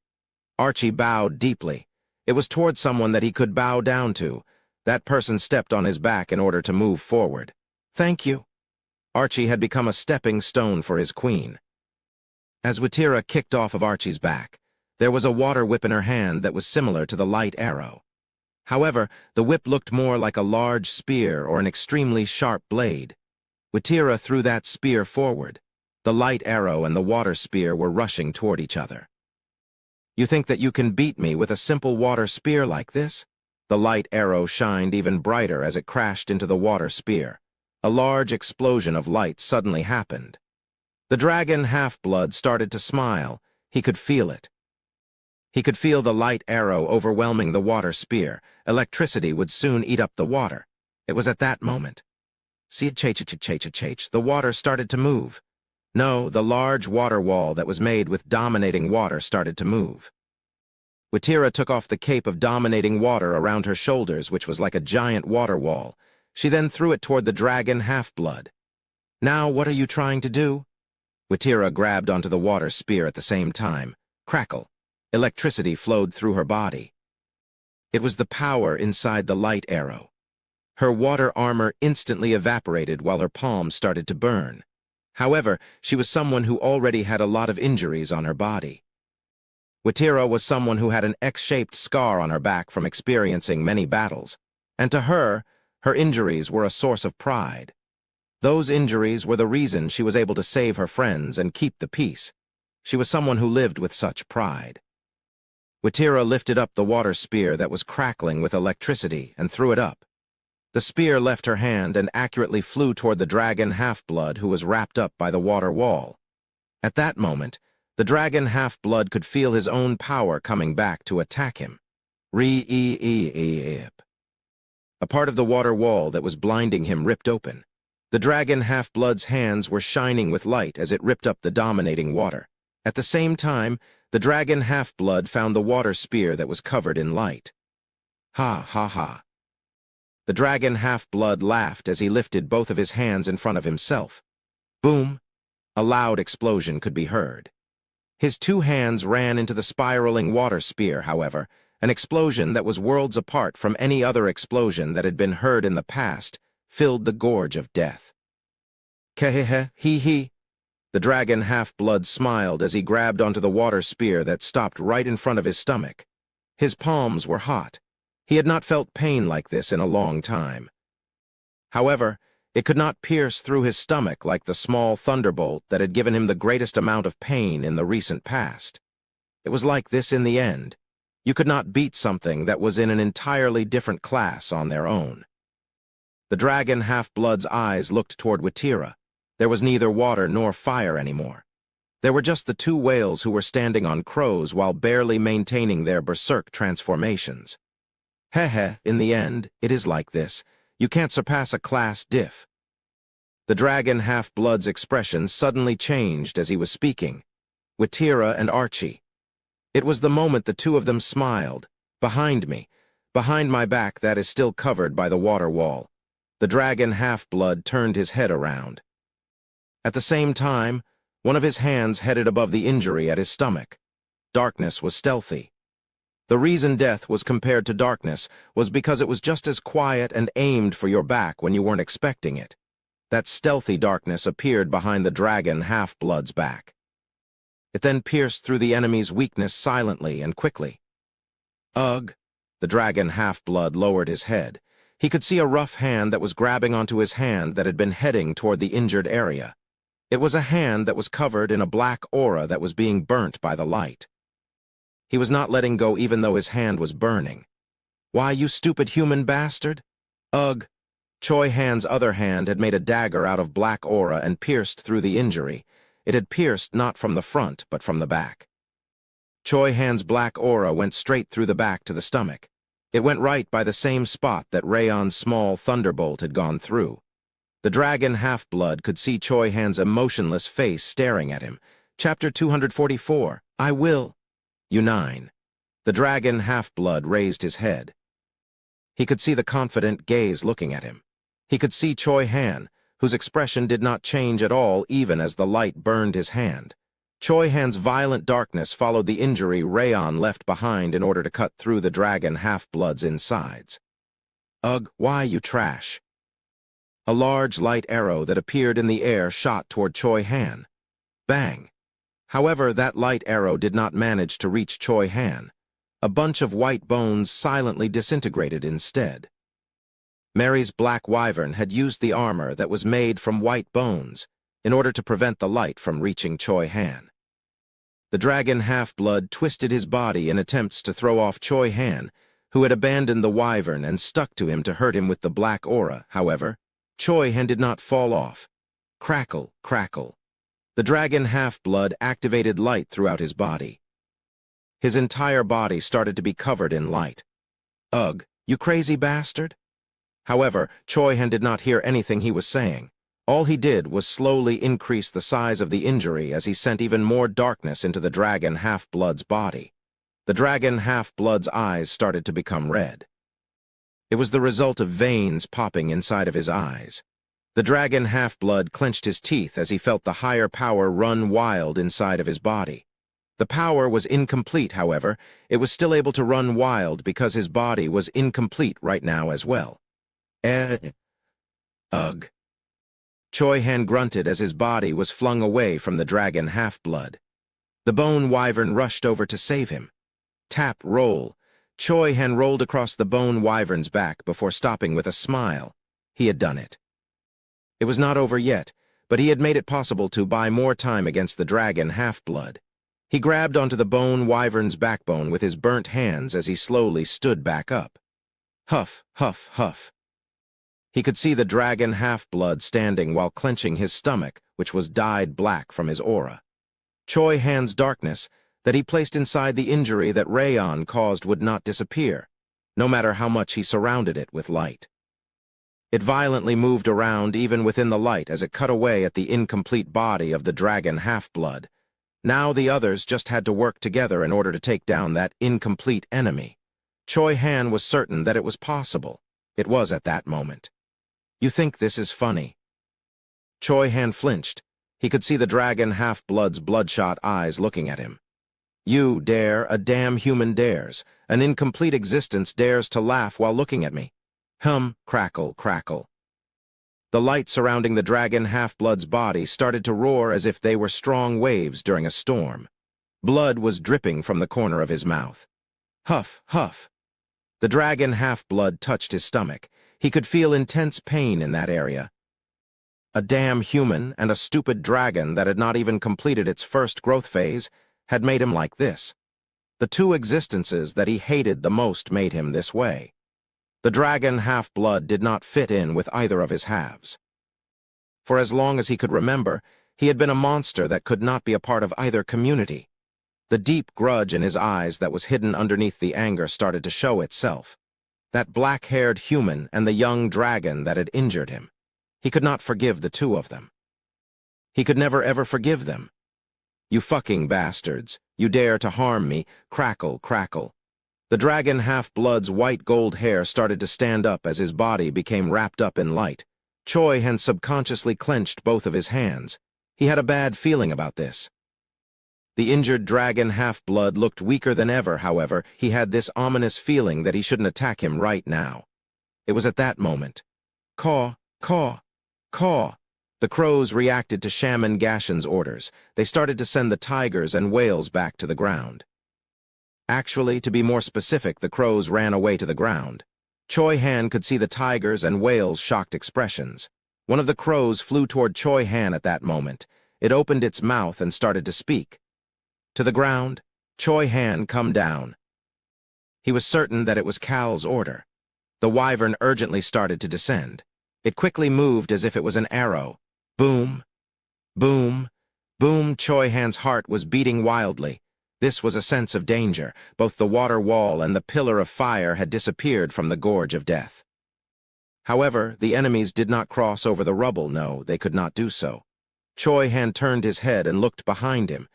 Archie bowed deeply. It was toward someone that he could bow down to. That person stepped on his back in order to move forward. Thank you. Archie had become a stepping stone for his queen. As Witira kicked off of Archie's back, there was a water whip in her hand that was similar to the light arrow. However, the whip looked more like a large spear or an extremely sharp blade. Witira threw that spear forward. The light arrow and the water spear were rushing toward each other. You think that you can beat me with a simple water spear like this? The light arrow shined even brighter as it crashed into the water spear. A large explosion of light suddenly happened. The dragon half-blood started to smile. He could feel it. He could feel the light arrow overwhelming the water spear. Electricity would soon eat up the water. It was at that moment. See it, the water started to move. No, the large water wall that was made with dominating water started to move. Witira took off the cape of dominating water around her shoulders, which was like a giant water wall. She then threw it toward the dragon half-blood. Now, what are you trying to do? Witira grabbed onto the water spear at the same time. Crackle. Electricity flowed through her body. It was the power inside the light arrow. Her water armor instantly evaporated while her palms started to burn. However, she was someone who already had a lot of injuries on her body. Witira was someone who had an X-shaped scar on her back from experiencing many battles, and to her, her injuries were a source of pride. Those injuries were the reason she was able to save her friends and keep the peace. She was someone who lived with such pride. Witira lifted up the water spear that was crackling with electricity and threw it up. The spear left her hand and accurately flew toward the dragon half-blood who was wrapped up by the water wall. At that moment, the dragon half-blood could feel his own power coming back to attack him. A part of the water wall that was blinding him ripped open. The dragon half-blood's hands were shining with light as it ripped up the dominating water. At the same time, the dragon half-blood found the water spear that was covered in light. Ha, ha, ha. The dragon half-blood laughed as he lifted both of his hands in front of himself. Boom! A loud explosion could be heard. His two hands ran into the spiraling water spear, however, an explosion that was worlds apart from any other explosion that had been heard in the past, filled the gorge of death. Kehehe, hee. The dragon half-blood smiled as he grabbed onto the water spear that stopped right in front of his stomach. His palms were hot. He had not felt pain like this in a long time. However, it could not pierce through his stomach like the small thunderbolt that had given him the greatest amount of pain in the recent past. It was like this in the end. You could not beat something that was in an entirely different class on their own. The dragon half-blood's eyes looked toward Witira. There was neither water nor fire anymore. There were just the two whales who were standing on crows while barely maintaining their berserk transformations. Hehe, in the end, it is like this. You can't surpass a class diff. The dragon half-blood's expression suddenly changed as he was speaking. Witira and Archie. It was the moment the two of them smiled. Behind me, behind my back that is still covered by the water wall. The dragon half-blood turned his head around. At the same time, one of his hands headed above the injury at his stomach. Darkness was stealthy. The reason death was compared to darkness was because it was just as quiet and aimed for your back when you weren't expecting it. That stealthy darkness appeared behind the dragon half-blood's back. It then pierced through the enemy's weakness silently and quickly. Ugh! The dragon half-blood lowered his head. He could see a rough hand that was grabbing onto his hand that had been heading toward the injured area. It was a hand that was covered in a black aura that was being burnt by the light. He was not letting go even though his hand was burning. "Why, you stupid human bastard?" "Ugh." Choi Han's other hand had made a dagger out of black aura and pierced through the injury. It had pierced not from the front, but from the back. Choi Han's black aura went straight through the back to the stomach. It went right by the same spot that Rayon's small thunderbolt had gone through. The dragon half-blood could see Choi Han's emotionless face staring at him. Chapter 244, I will. U9. The dragon half-blood raised his head. He could see the confident gaze looking at him. He could see Choi Han, whose expression did not change at all even as the light burned his hand. Choi Han's violent darkness followed the injury Rayon left behind in order to cut through the dragon half-blood's insides. "Ugh, why, you trash." A large light arrow that appeared in the air shot toward Choi Han. Bang! However, that light arrow did not manage to reach Choi Han. A bunch of white bones silently disintegrated instead. Mary's black wyvern had used the armor that was made from white bones in order to prevent the light from reaching Choi Han. The dragon half-blood twisted his body in attempts to throw off Choi Han, who had abandoned the wyvern and stuck to him to hurt him with the black aura. However, Choi Han did not fall off. Crackle, crackle. The dragon half-blood activated light throughout his body. His entire body started to be covered in light. "Ugh, you crazy bastard." However, Choi Han did not hear anything he was saying. All he did was slowly increase the size of the injury as he sent even more darkness into the dragon half-blood's body. The dragon half-blood's eyes started to become red. It was the result of veins popping inside of his eyes. The dragon half-blood clenched his teeth as he felt the higher power run wild inside of his body. The power was incomplete, however. It was still able to run wild because his body was incomplete right now as well. Ugh. Choi Han grunted as his body was flung away from the dragon half-blood. The bone wyvern rushed over to save him. Tap, roll. Choi Han rolled across the bone wyvern's back before stopping with a smile. He had done it. It was not over yet, but he had made it possible to buy more time against the dragon half-blood. He grabbed onto the bone wyvern's backbone with his burnt hands as he slowly stood back up. Huff, huff, huff. He could see the dragon half-blood standing while clenching his stomach, which was dyed black from his aura. Choi Han's darkness, that he placed inside the injury that Rayon caused, would not disappear, no matter how much he surrounded it with light. It violently moved around even within the light as it cut away at the incomplete body of the dragon half-blood. Now the others just had to work together in order to take down that incomplete enemy. Choi Han was certain that it was possible. It was at that moment. "You think this is funny?" Choi Han flinched. He could see the dragon half-blood's bloodshot eyes looking at him. "You dare, a damn human dares. An incomplete existence dares to laugh while looking at me. Crackle, crackle." The light surrounding the dragon half-blood's body started to roar as if they were strong waves during a storm. Blood was dripping from the corner of his mouth. Huff, huff. The dragon half-blood touched his stomach. He could feel intense pain in that area. A damn human and a stupid dragon that had not even completed its first growth phase had made him like this. The two existences that he hated the most made him this way. The dragon half-blood did not fit in with either of his halves. For as long as he could remember, he had been a monster that could not be a part of either community. The deep grudge in his eyes that was hidden underneath the anger started to show itself. That black-haired human and the young dragon that had injured him. He could not forgive the two of them. He could never ever forgive them. "You fucking bastards. You dare to harm me." Crackle, crackle. The dragon half-blood's white gold hair started to stand up as his body became wrapped up in light. Choi had subconsciously clenched both of his hands. He had a bad feeling about this. The injured dragon half-blood looked weaker than ever, however. He had this ominous feeling that he shouldn't attack him right now. It was at that moment. Caw, caw, caw. The crows reacted to Shaman Gashin's orders. They started to send the tigers and whales back to the ground. Actually, to be more specific, the crows ran away to the ground. Choi Han could see the tigers and whales' shocked expressions. One of the crows flew toward Choi Han at that moment. It opened its mouth and started to speak. To the ground, Choi Han, come down. He was certain that it was Cal's order. The wyvern urgently started to descend. It quickly moved as if it was an arrow. Boom, boom, boom. Choi Han's heart was beating wildly. This was a sense of danger. Both the water wall and the pillar of fire had disappeared from the gorge of death. However, the enemies did not cross over the rubble. No, they could not do so. Choi Han turned his head and looked behind him.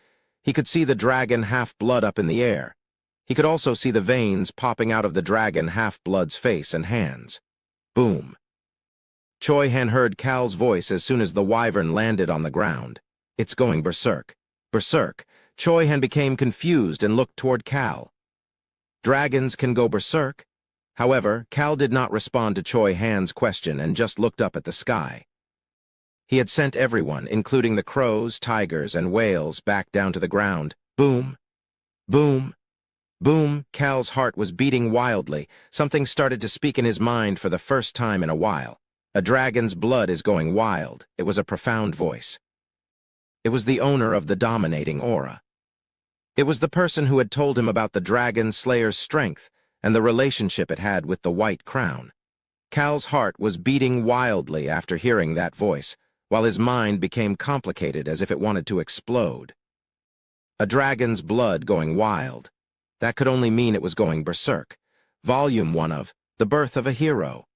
He could see the dragon half-blood up in the air. He could also see the veins popping out of the dragon half-blood's face and hands. Boom. Choi Han heard Cal's voice as soon as the wyvern landed on the ground. It's going berserk. Berserk. Choi Han became confused and looked toward Cal. Dragons can go berserk? However, Cal did not respond to Choi Han's question and just looked up at the sky. He had sent everyone, including the crows, tigers, and whales, back down to the ground. Boom. Boom. Boom. Cal's heart was beating wildly. Something started to speak in his mind for the first time in a while. A dragon's blood is going wild. It was a profound voice. It was the owner of the dominating aura. It was the person who had told him about the dragon slayer's strength and the relationship it had with the white crown. Cal's heart was beating wildly after hearing that voice, while his mind became complicated as if it wanted to explode. A dragon's blood going wild. That could only mean it was going berserk. Volume 1 of The Birth of a Hero.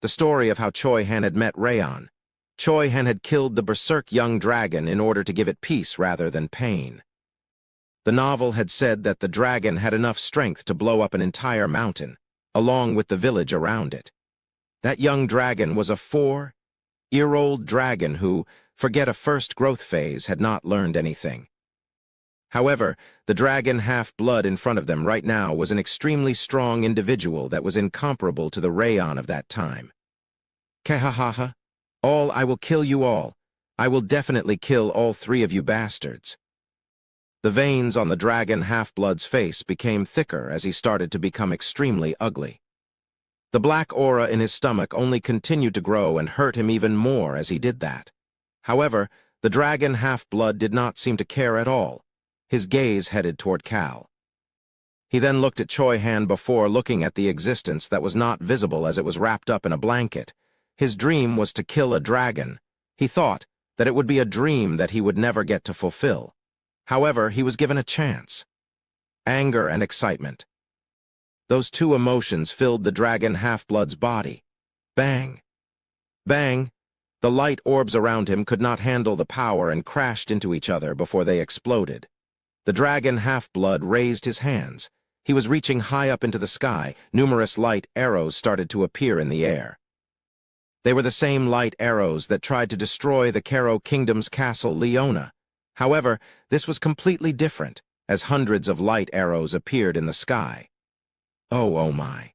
The story of how Choi Han had met Rayon. Choi Han had killed the berserk young dragon in order to give it peace rather than pain. The novel had said that the dragon had enough strength to blow up an entire mountain, along with the village around it. That young dragon was a 4-year-old dragon who, forget a first growth phase, had not learned anything. However, the dragon half-blood in front of them right now was an extremely strong individual that was incomparable to the Rayon of that time. Kahahaha. All, I will kill you all. I will definitely kill all 3 of you bastards. The veins on the dragon half-blood's face became thicker as he started to become extremely ugly. The black aura in his stomach only continued to grow and hurt him even more as he did that. However, the dragon half-blood did not seem to care at all. His gaze headed toward Cal. He then looked at Choi Han before looking at the existence that was not visible as it was wrapped up in a blanket. His dream was to kill a dragon. He thought that it would be a dream that he would never get to fulfill. However, he was given a chance. Anger and excitement. Those 2 emotions filled the dragon half-blood's body. Bang! Bang! The light orbs around him could not handle the power and crashed into each other before they exploded. The dragon half-blood raised his hands. He was reaching high up into the sky. Numerous light arrows started to appear in the air. They were the same light arrows that tried to destroy the Karo Kingdom's castle Leona. However, this was completely different, as hundreds of light arrows appeared in the sky. Oh my.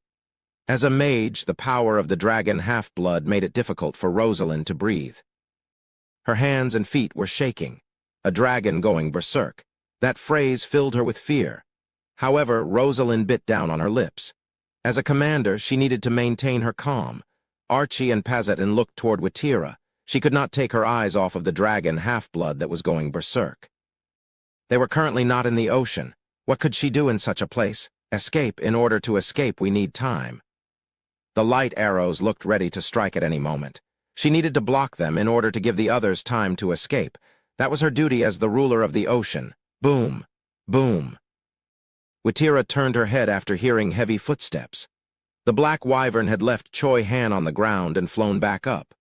As a mage, the power of the dragon half-blood made it difficult for Rosalind to breathe. Her hands and feet were shaking. A dragon going berserk. That phrase filled her with fear. However, Rosalind bit down on her lips. As a commander, she needed to maintain her calm. Archie and Pazetin looked toward Watira. She could not take her eyes off of the dragon half-blood that was going berserk. They were currently not in the ocean. What could she do in such a place? Escape. In order to escape, we need time. The light arrows looked ready to strike at any moment. She needed to block them in order to give the others time to escape. That was her duty as the ruler of the ocean. Boom. Boom. Watira turned her head after hearing heavy footsteps. The black wyvern had left Choi Han on the ground and flown back up.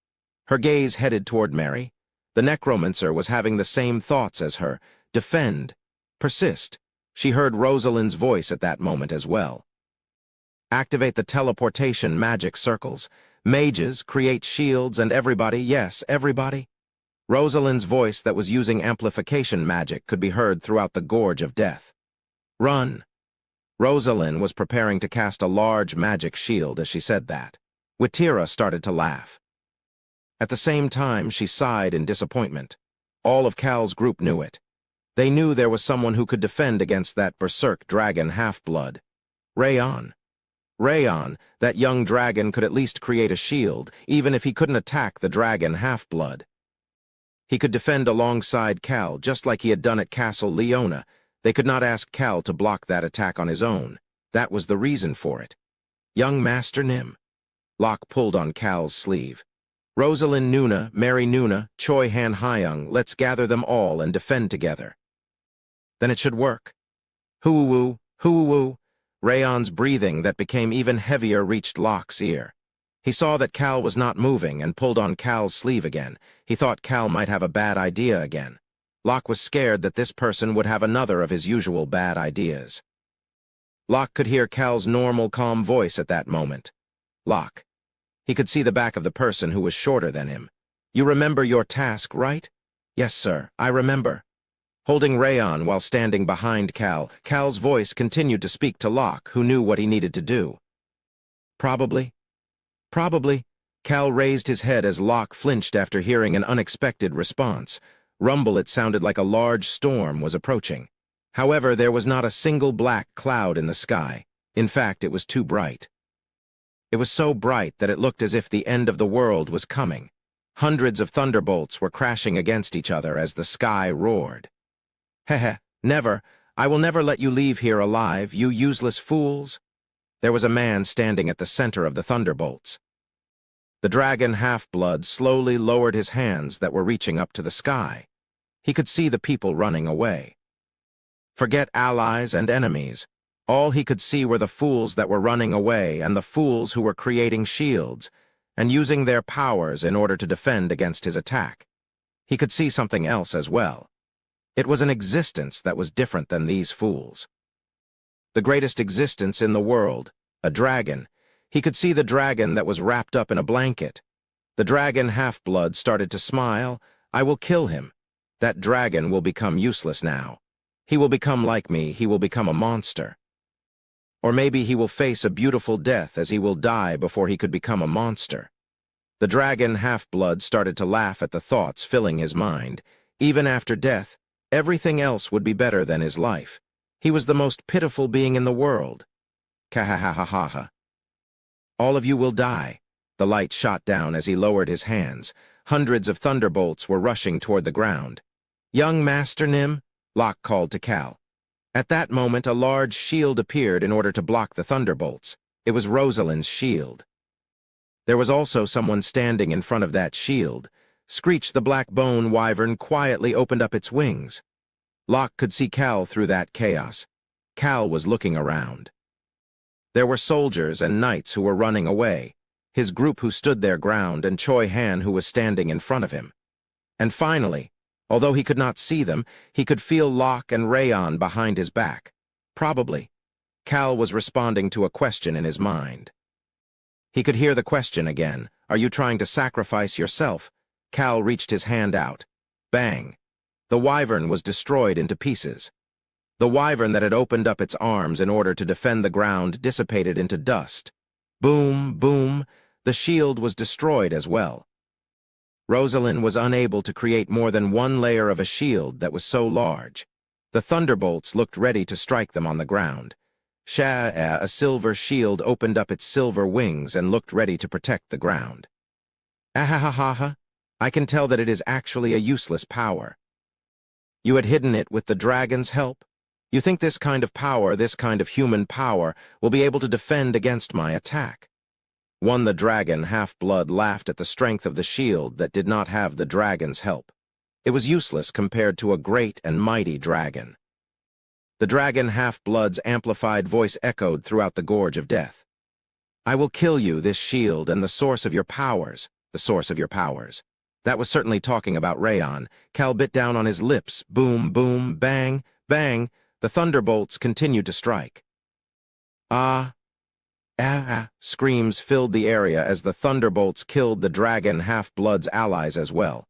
Her gaze headed toward Mary. The necromancer was having the same thoughts as her. Defend. Persist. She heard Rosalind's voice at that moment as well. Activate the teleportation magic circles. Mages, create shields, and everybody, yes, everybody. Rosalind's voice that was using amplification magic could be heard throughout the gorge of death. Run. Rosalind was preparing to cast a large magic shield as she said that. Watira started to laugh. At the same time, she sighed in disappointment. All of Cal's group knew it. They knew there was someone who could defend against that berserk dragon half-blood. Rayon. Rayon, that young dragon, could at least create a shield, even if he couldn't attack the dragon half-blood. He could defend alongside Cal, just like he had done at Castle Leona. They could not ask Cal to block that attack on his own. That was the reason for it. Young Master Nim. Locke pulled on Cal's sleeve. Rosalind Nuna, Mary Nuna, Choi Han Hyung, let's gather them all and defend together. Then it should work. Hoo-woo, hoo-woo. Rayon's breathing that became even heavier reached Locke's ear. He saw that Cal was not moving and pulled on Cal's sleeve again. He thought Cal might have a bad idea again. Locke was scared that this person would have another of his usual bad ideas. Locke could hear Cal's normal, calm voice at that moment. Locke. He could see the back of the person who was shorter than him. You remember your task, right? Yes, sir, I remember. Holding Rayon while standing behind Cal, Cal's voice continued to speak to Locke, who knew what he needed to do. Probably. Probably. Cal raised his head as Locke flinched after hearing an unexpected response. Rumble, it sounded like a large storm was approaching. However, there was not a single black cloud in the sky. In fact, it was too bright. It was so bright that it looked as if the end of the world was coming. Hundreds of thunderbolts were crashing against each other as the sky roared. Heh, never. I will never let you leave here alive, you useless fools. There was a man standing at the center of the thunderbolts. The dragon half-blood slowly lowered his hands that were reaching up to the sky. He could see the people running away. Forget allies and enemies. All he could see were the fools that were running away and the fools who were creating shields and using their powers in order to defend against his attack. He could see something else as well. It was an existence that was different than these fools. The greatest existence in the world, a dragon. He could see the dragon that was wrapped up in a blanket. The dragon half-blood started to smile. I will kill him. That dragon will become useless now. He will become like me. He will become a monster. Or maybe he will face a beautiful death as he will die before he could become a monster. The dragon half-blood started to laugh at the thoughts filling his mind. Even after death, everything else would be better than his life. He was the most pitiful being in the world. Ka-ha-ha-ha-ha-ha. All of you will die. The light shot down as he lowered his hands. Hundreds of thunderbolts were rushing toward the ground. Young Master Nim, Locke called to Cal. At that moment, a large shield appeared in order to block the thunderbolts. It was Rosalind's shield. There was also someone standing in front of that shield. Screech the black bone wyvern quietly opened up its wings. Locke could see Cal through that chaos. Cal was looking around. There were soldiers and knights who were running away, his group who stood their ground, and Choi Han who was standing in front of him. And finally, although he could not see them, he could feel Locke and Rayon behind his back. Probably. Cal was responding to a question in his mind. He could hear the question again. Are you trying to sacrifice yourself? Cal reached his hand out. Bang! The wyvern was destroyed into pieces. The wyvern that had opened up its arms in order to defend the ground dissipated into dust. Boom, boom, the shield was destroyed as well. Rosalind was unable to create more than one layer of a shield that was so large. The thunderbolts looked ready to strike them on the ground. A silver shield opened up its silver wings and looked ready to protect the ground. Ahahaha, I can tell that it is actually a useless power. You had hidden it with the dragon's help? You think this kind of power, this kind of human power, will be able to defend against my attack? The dragon half-blood laughed at the strength of the shield that did not have the dragon's help. It was useless compared to a great and mighty dragon. The dragon half-blood's amplified voice echoed throughout the gorge of death. I will kill you, this shield, and the source of your powers, the source of your powers. That was certainly talking about Rayon. Cal bit down on his lips. Boom, boom, bang, bang. The thunderbolts continued to strike. Screams filled the area as the thunderbolts killed the dragon half-blood's allies as well.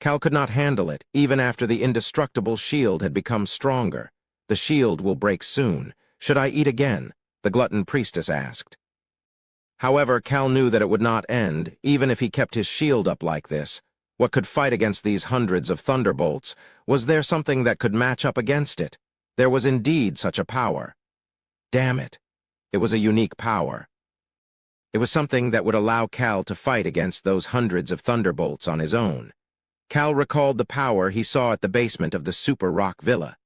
Cal could not handle it, even after the indestructible shield had become stronger. The shield will break soon. Should I eat again? The glutton priestess asked. However, Cal knew that it would not end, even if he kept his shield up like this. What could fight against these hundreds of thunderbolts? Was there something that could match up against it? There was indeed such a power. Damn it. It was a unique power. It was something that would allow Cal to fight against those hundreds of thunderbolts on his own. Cal recalled the power he saw at the basement of the Super Rock Villa.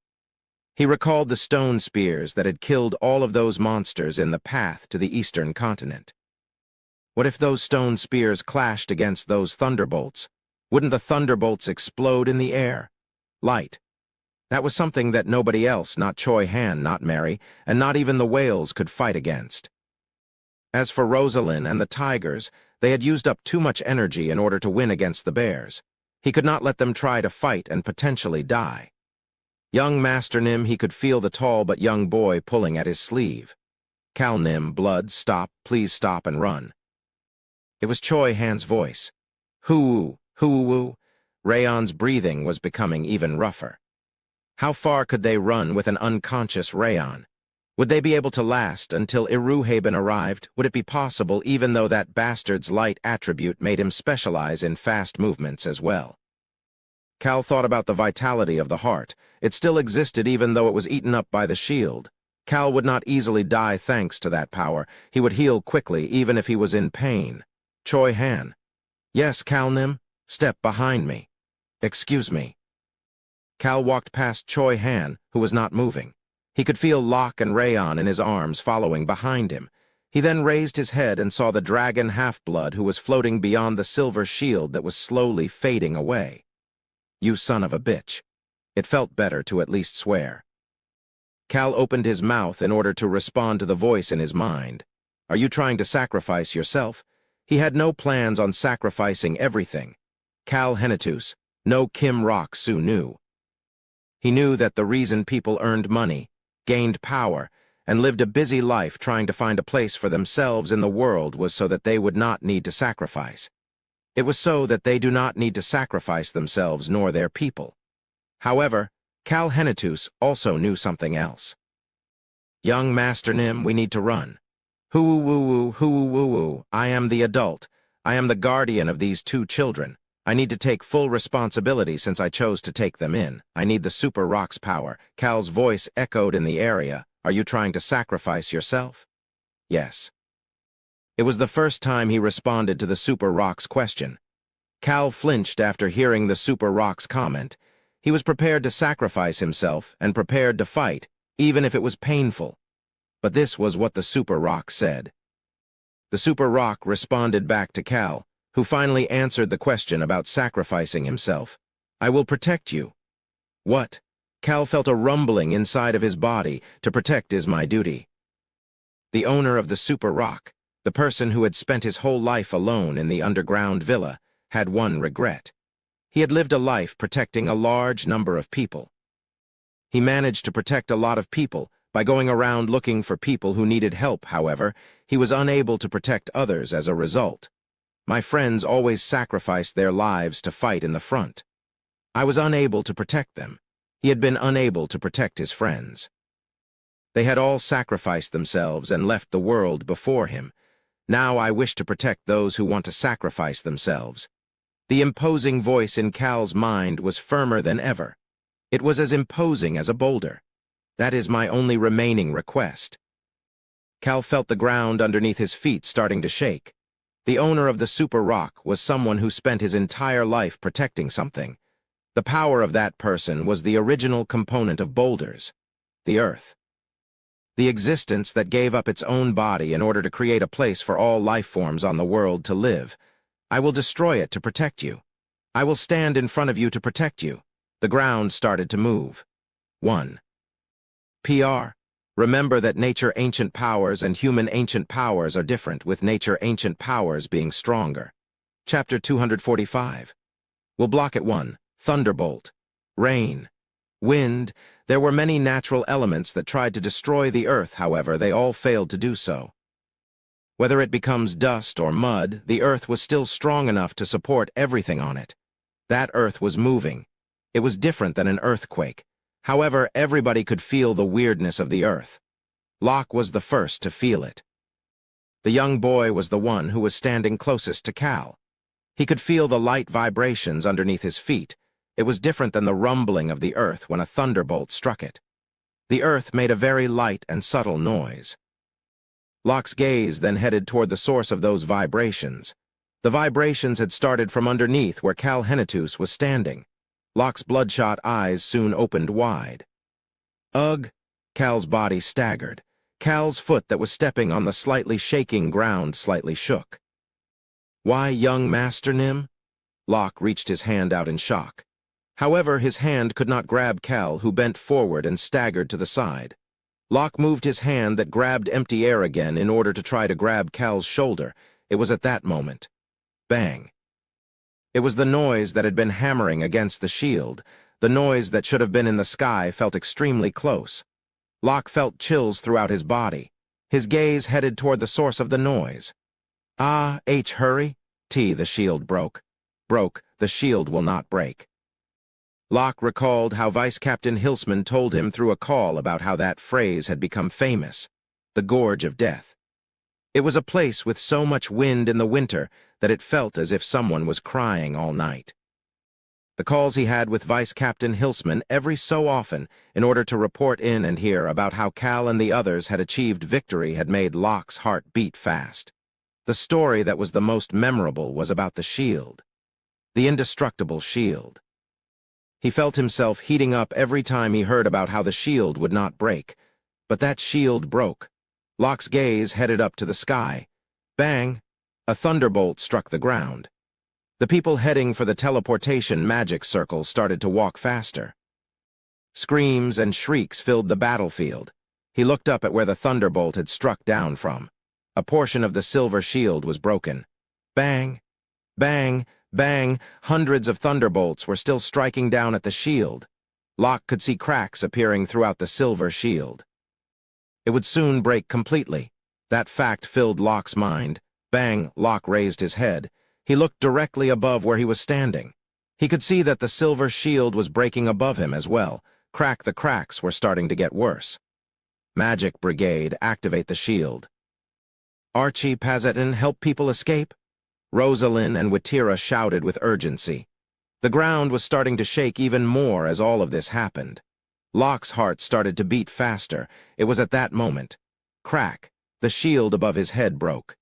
He recalled the stone spears that had killed all of those monsters in the path to the eastern continent. What if those stone spears clashed against those thunderbolts? Wouldn't the thunderbolts explode in the air? Light. That was something that nobody else, not Choi Han, not Mary, and not even the whales could fight against. As for Rosalind and the tigers, they had used up too much energy in order to win against the bears. He could not let them try to fight and potentially die. Young Master Nim, he could feel the tall but young boy pulling at his sleeve. Cal Nim, blood, stop, please stop and run. It was Choi Han's voice. Hoo-woo, hoo-woo. Rayon's breathing was becoming even rougher. How far could they run with an unconscious Rayon? Would they be able to last until Iruhaben arrived? Would it be possible, even though that bastard's light attribute made him specialize in fast movements as well? Cal thought about the vitality of the heart. It still existed even though it was eaten up by the shield. Cal would not easily die thanks to that power. He would heal quickly even if he was in pain. Choi Han. Yes, Cal Nim? Step behind me. Excuse me. Cal walked past Choi Han, who was not moving. He could feel Locke and Rayon in his arms following behind him. He then raised his head and saw the dragon half-blood who was floating beyond the silver shield that was slowly fading away. You son of a bitch. It felt better to at least swear. Cal opened his mouth in order to respond to the voice in his mind. Are you trying to sacrifice yourself? He had no plans on sacrificing everything. Cal Henitus, no Kim Rock Soo knew. He knew that the reason people earned money, gained power, and lived a busy life trying to find a place for themselves in the world was so that they would not need to sacrifice. It was so that they do not need to sacrifice themselves nor their people. However, Cal Henitus also knew something else. Young Master Nim, we need to run. Hoo-woo-woo, hoo-woo-woo, I am the adult. I am the guardian of these two children. I need to take full responsibility since I chose to take them in. I need the Super Rock's power. Cal's voice echoed in the area. Are you trying to sacrifice yourself? Yes. It was the first time he responded to the Super Rock's question. Cal flinched after hearing the Super Rock's comment. He was prepared to sacrifice himself and prepared to fight, even if it was painful. But this was what the Super Rock said. The Super Rock responded back to Cal, who finally answered the question about sacrificing himself. I will protect you. What? Cal felt a rumbling inside of his body. To protect is my duty. The owner of the Super Rock, the person who had spent his whole life alone in the underground villa, had one regret. He had lived a life protecting a large number of people. He managed to protect a lot of people by going around looking for people who needed help. However, he was unable to protect others as a result. My friends always sacrificed their lives to fight in the front. I was unable to protect them. He had been unable to protect his friends. They had all sacrificed themselves and left the world before him. Now I wish to protect those who want to sacrifice themselves. The imposing voice in Cal's mind was firmer than ever. It was as imposing as a boulder. That is my only remaining request. Cal felt the ground underneath his feet starting to shake. The owner of the Super Rock was someone who spent his entire life protecting something. The power of that person was the original component of boulders, the earth. The existence that gave up its own body in order to create a place for all life forms on the world to live. I will destroy it to protect you. I will stand in front of you to protect you. The ground started to move. 1. PR. Remember that nature ancient powers and human ancient powers are different, with nature ancient powers being stronger. Chapter 245. We'll block it. 1. Thunderbolt. Rain. Wind. There were many natural elements that tried to destroy the earth, however, they all failed to do so. Whether it becomes dust or mud, the earth was still strong enough to support everything on it. That earth was moving. It was different than an earthquake. However, everybody could feel the weirdness of the earth. Locke was the first to feel it. The young boy was the one who was standing closest to Cal. He could feel the light vibrations underneath his feet. It was different than the rumbling of the earth when a thunderbolt struck it. The earth made a very light and subtle noise. Locke's gaze then headed toward the source of those vibrations. The vibrations had started from underneath where Cal Hennetus was standing. Locke's bloodshot eyes soon opened wide. Ugh! Cal's body staggered. Cal's foot that was stepping on the slightly shaking ground slightly shook. Why, young Master Nim? Locke reached his hand out in shock. However, his hand could not grab Cal, who bent forward and staggered to the side. Locke moved his hand that grabbed empty air again in order to try to grab Cal's shoulder. It was at that moment. Bang! It was the noise that had been hammering against the shield. The noise that should have been in the sky felt extremely close. Locke felt chills throughout his body. His gaze headed toward the source of the noise. Ah, hurry. The shield broke. Broke, the shield will not break. Locke recalled how Vice Captain Hilsman told him through a call about how that phrase had become famous, the Gorge of Death. It was a place with so much wind in the winter that it felt as if someone was crying all night. The calls he had with Vice Captain Hilsman every so often in order to report in and hear about how Cal and the others had achieved victory had made Locke's heart beat fast. The story that was the most memorable was about the shield. The indestructible shield. He felt himself heating up every time he heard about how the shield would not break. But that shield broke. Locke's gaze headed up to the sky. Bang! A thunderbolt struck the ground. The people heading for the teleportation magic circle started to walk faster. Screams and shrieks filled the battlefield. He looked up at where the thunderbolt had struck down from. A portion of the silver shield was broken. Bang! Bang! Bang! Hundreds of thunderbolts were still striking down at the shield. Locke could see cracks appearing throughout the silver shield. It would soon break completely. That fact filled Locke's mind. Bang! Locke raised his head. He looked directly above where he was standing. He could see that the silver shield was breaking above him as well. The cracks were starting to get worse. Magic Brigade, activate the shield. Archie Pazetin, help people escape? Rosalind and Watira shouted with urgency. The ground was starting to shake even more as all of this happened. Locke's heart started to beat faster. It was at that moment. Crack! The shield above his head broke.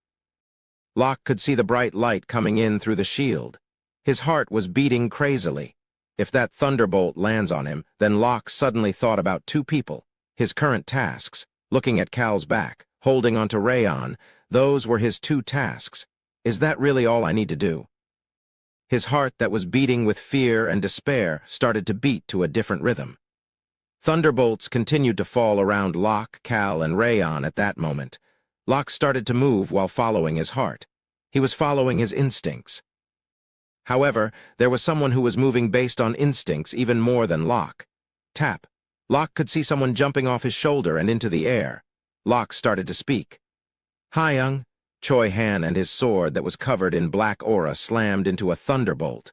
Locke could see the bright light coming in through the shield. His heart was beating crazily. If that thunderbolt lands on him, then Locke suddenly thought about two people, his current tasks, looking at Cal's back, holding onto Rayon. Those were his two tasks. Is that really all I need to do? His heart that was beating with fear and despair started to beat to a different rhythm. Thunderbolts continued to fall around Locke, Cal, and Rayon at that moment. Locke started to move while following his heart. He was following his instincts. However, there was someone who was moving based on instincts even more than Locke. Tap. Locke could see someone jumping off his shoulder and into the air. Locke started to speak. Hi, young. Choi Han and his sword that was covered in black aura slammed into a thunderbolt.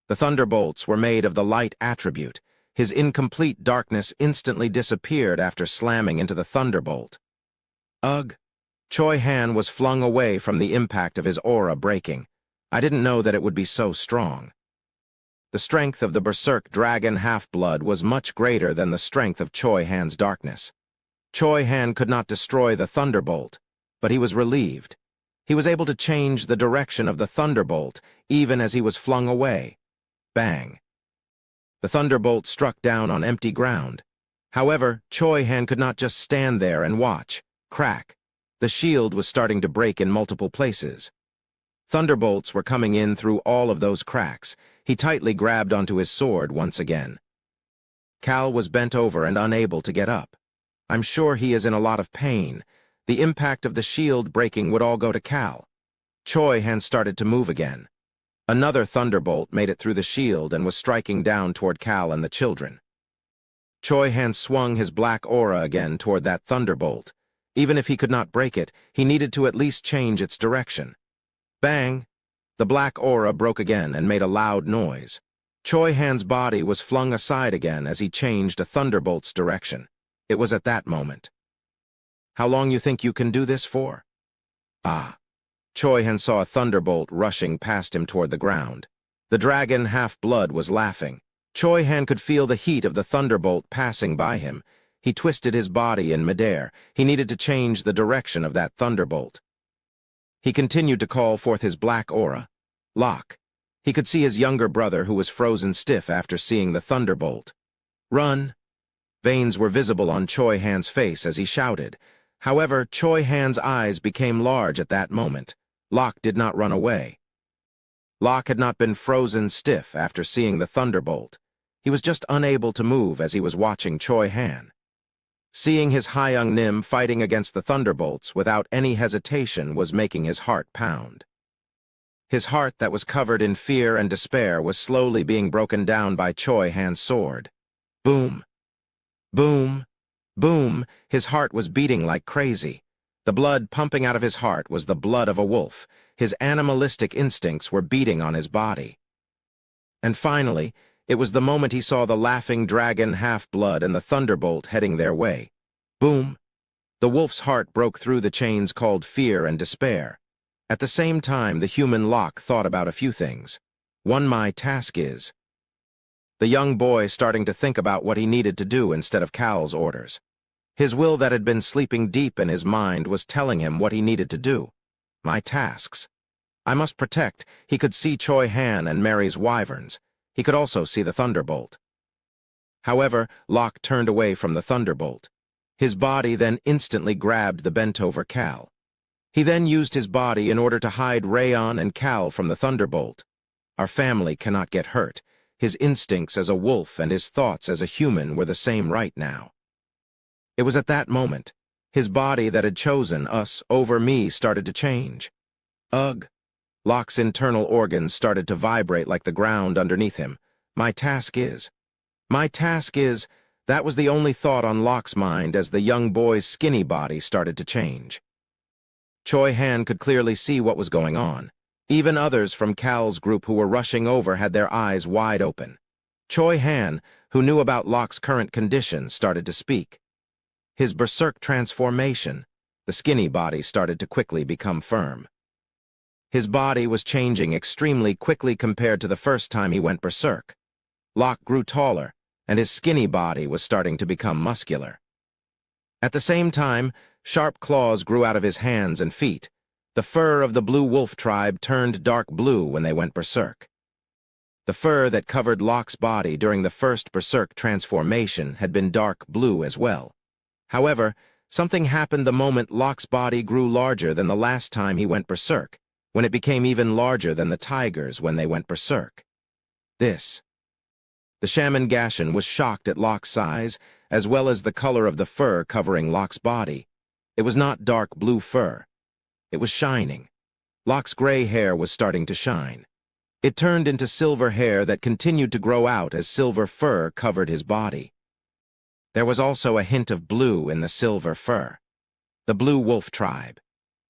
The thunderbolts were made of the light attribute. His incomplete darkness instantly disappeared after slamming into the thunderbolt. Ugh! Choi Han was flung away from the impact of his aura breaking. I didn't know that it would be so strong. The strength of the Berserk Dragon Half-Blood was much greater than the strength of Choi Han's darkness. Choi Han could not destroy the thunderbolt, but he was relieved. He was able to change the direction of the thunderbolt even as he was flung away. Bang! The thunderbolt struck down on empty ground. However, Choi Han could not just stand there and watch. Crack! The shield was starting to break in multiple places. Thunderbolts were coming in through all of those cracks. He tightly grabbed onto his sword once again. Cal was bent over and unable to get up. I'm sure he is in a lot of pain. The impact of the shield breaking would all go to Cal. Choi Han started to move again. Another thunderbolt made it through the shield and was striking down toward Cal and the children. Choi Han swung his black aura again toward that thunderbolt. Even if he could not break it, he needed to at least change its direction. Bang! The black aura broke again and made a loud noise. Choi Han's body was flung aside again as he changed a thunderbolt's direction. It was at that moment. How long you think you can do this for? Ah. Choi Han saw a thunderbolt rushing past him toward the ground. The dragon Half-Blood was laughing. Choi Han could feel the heat of the thunderbolt passing by him. He twisted his body in midair. He needed to change the direction of that thunderbolt. He continued to call forth his black aura. Locke. He could see his younger brother, who was frozen stiff after seeing the thunderbolt. Run! Veins were visible on Choi Han's face as he shouted. However, Choi Han's eyes became large at that moment. Locke did not run away. Locke had not been frozen stiff after seeing the thunderbolt. He was just unable to move as he was watching Choi Han. Seeing his Hyung Nim fighting against the thunderbolts without any hesitation was making his heart pound. His heart that was covered in fear and despair was slowly being broken down by Choi Han's sword. Boom! Boom! Boom! His heart was beating like crazy. The blood pumping out of his heart was the blood of a wolf. His animalistic instincts were beating on his body. And finally, it was the moment he saw the laughing dragon half-blood and the thunderbolt heading their way. Boom! The wolf's heart broke through the chains called fear and despair. At the same time, the human Locke thought about a few things. One, my task is. The young boy starting to think about what he needed to do instead of Cal's orders. His will that had been sleeping deep in his mind was telling him what he needed to do. My tasks. I must protect. He could see Choi Han and Mary's wyverns. He could also see the thunderbolt. However, Locke turned away from the thunderbolt. His body then instantly grabbed the bent-over Cal. He then used his body in order to hide Rayon and Cal from the thunderbolt. Our family cannot get hurt. His instincts as a wolf and his thoughts as a human were the same right now. It was at that moment, his body that had chosen us over me started to change. Ugh! Locke's internal organs started to vibrate like the ground underneath him. My task is. That was the only thought on Locke's mind as the young boy's skinny body started to change. Choi Han could clearly see what was going on. Even others from Cal's group who were rushing over had their eyes wide open. Choi Han, who knew about Locke's current condition, started to speak. His berserk transformation, the skinny body started to quickly become firm. His body was changing extremely quickly compared to the first time he went berserk. Locke grew taller, and his skinny body was starting to become muscular. At the same time, sharp claws grew out of his hands and feet. The fur of the blue wolf tribe turned dark blue when they went berserk. The fur that covered Locke's body during the first berserk transformation had been dark blue as well. However, something happened the moment Locke's body grew larger than the last time he went berserk, when it became even larger than the tigers when they went berserk. This. The shaman Gashan was shocked at Locke's size, as well as the color of the fur covering Locke's body. It was not dark blue fur. It was shining. Locke's gray hair was starting to shine. It turned into silver hair that continued to grow out as silver fur covered his body. There was also a hint of blue in the silver fur. The blue wolf tribe.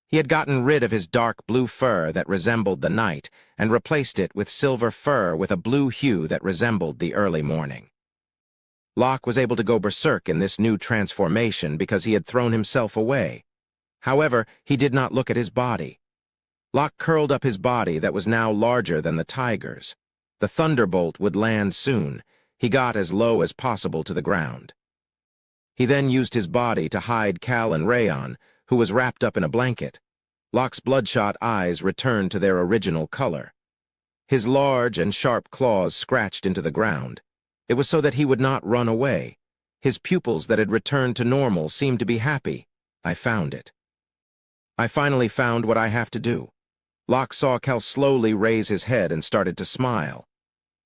He had gotten rid of his dark blue fur that resembled the night and replaced it with silver fur with a blue hue that resembled the early morning. Locke was able to go berserk in this new transformation because he had thrown himself away. However, he did not look at his body. Locke curled up his body that was now larger than the tiger's. The thunderbolt would land soon. He got as low as possible to the ground. He then used his body to hide Cal and Rayon, who was wrapped up in a blanket. Locke's bloodshot eyes returned to their original color. His large and sharp claws scratched into the ground. It was so that he would not run away. His pupils that had returned to normal seemed to be happy. I found it. I finally found what I have to do. Locke saw Cal slowly raise his head and started to smile.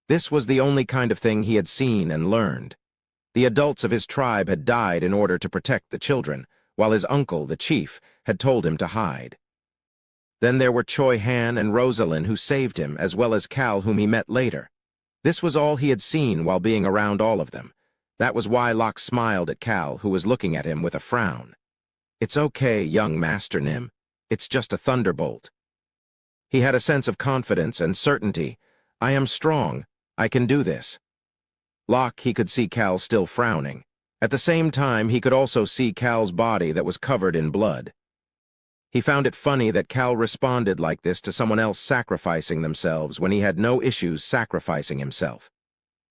This was the only kind of thing he had seen and learned. The adults of his tribe had died in order to protect the children, while his uncle, the chief, had told him to hide. Then there were Choi Han and Rosalind who saved him, as well as Cal, whom he met later. This was all he had seen while being around all of them. That was why Locke smiled at Cal, who was looking at him with a frown. It's okay, young Master Nim. It's just a thunderbolt. He had a sense of confidence and certainty. I am strong. I can do this. Locke, he could see Cal still frowning. At the same time, he could also see Cal's body that was covered in blood. He found it funny that Cal responded like this to someone else sacrificing themselves when he had no issues sacrificing himself.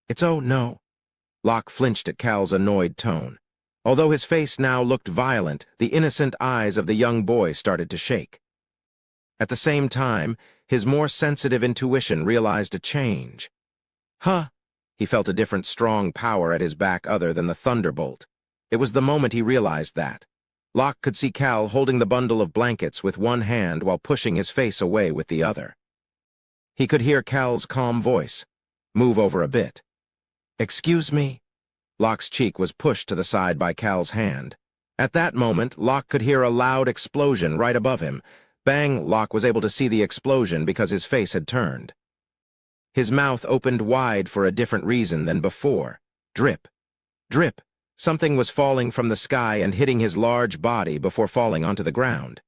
It's oh no. Locke flinched at Cal's annoyed tone. Although his face now looked violent, the innocent eyes of the young boy started to shake. At the same time, his more sensitive intuition realized a change. Huh! He felt a different strong power at his back other than the thunderbolt. It was the moment he realized that. Locke could see Cal holding the bundle of blankets with one hand while pushing his face away with the other. He could hear Cal's calm voice. Move over a bit. Excuse me? Locke's cheek was pushed to the side by Cal's hand. At that moment, Locke could hear a loud explosion right above him. Bang! Locke was able to see the explosion because his face had turned. His mouth opened wide for a different reason than before. Drip. Drip. Something was falling from the sky and hitting his large body before falling onto the ground.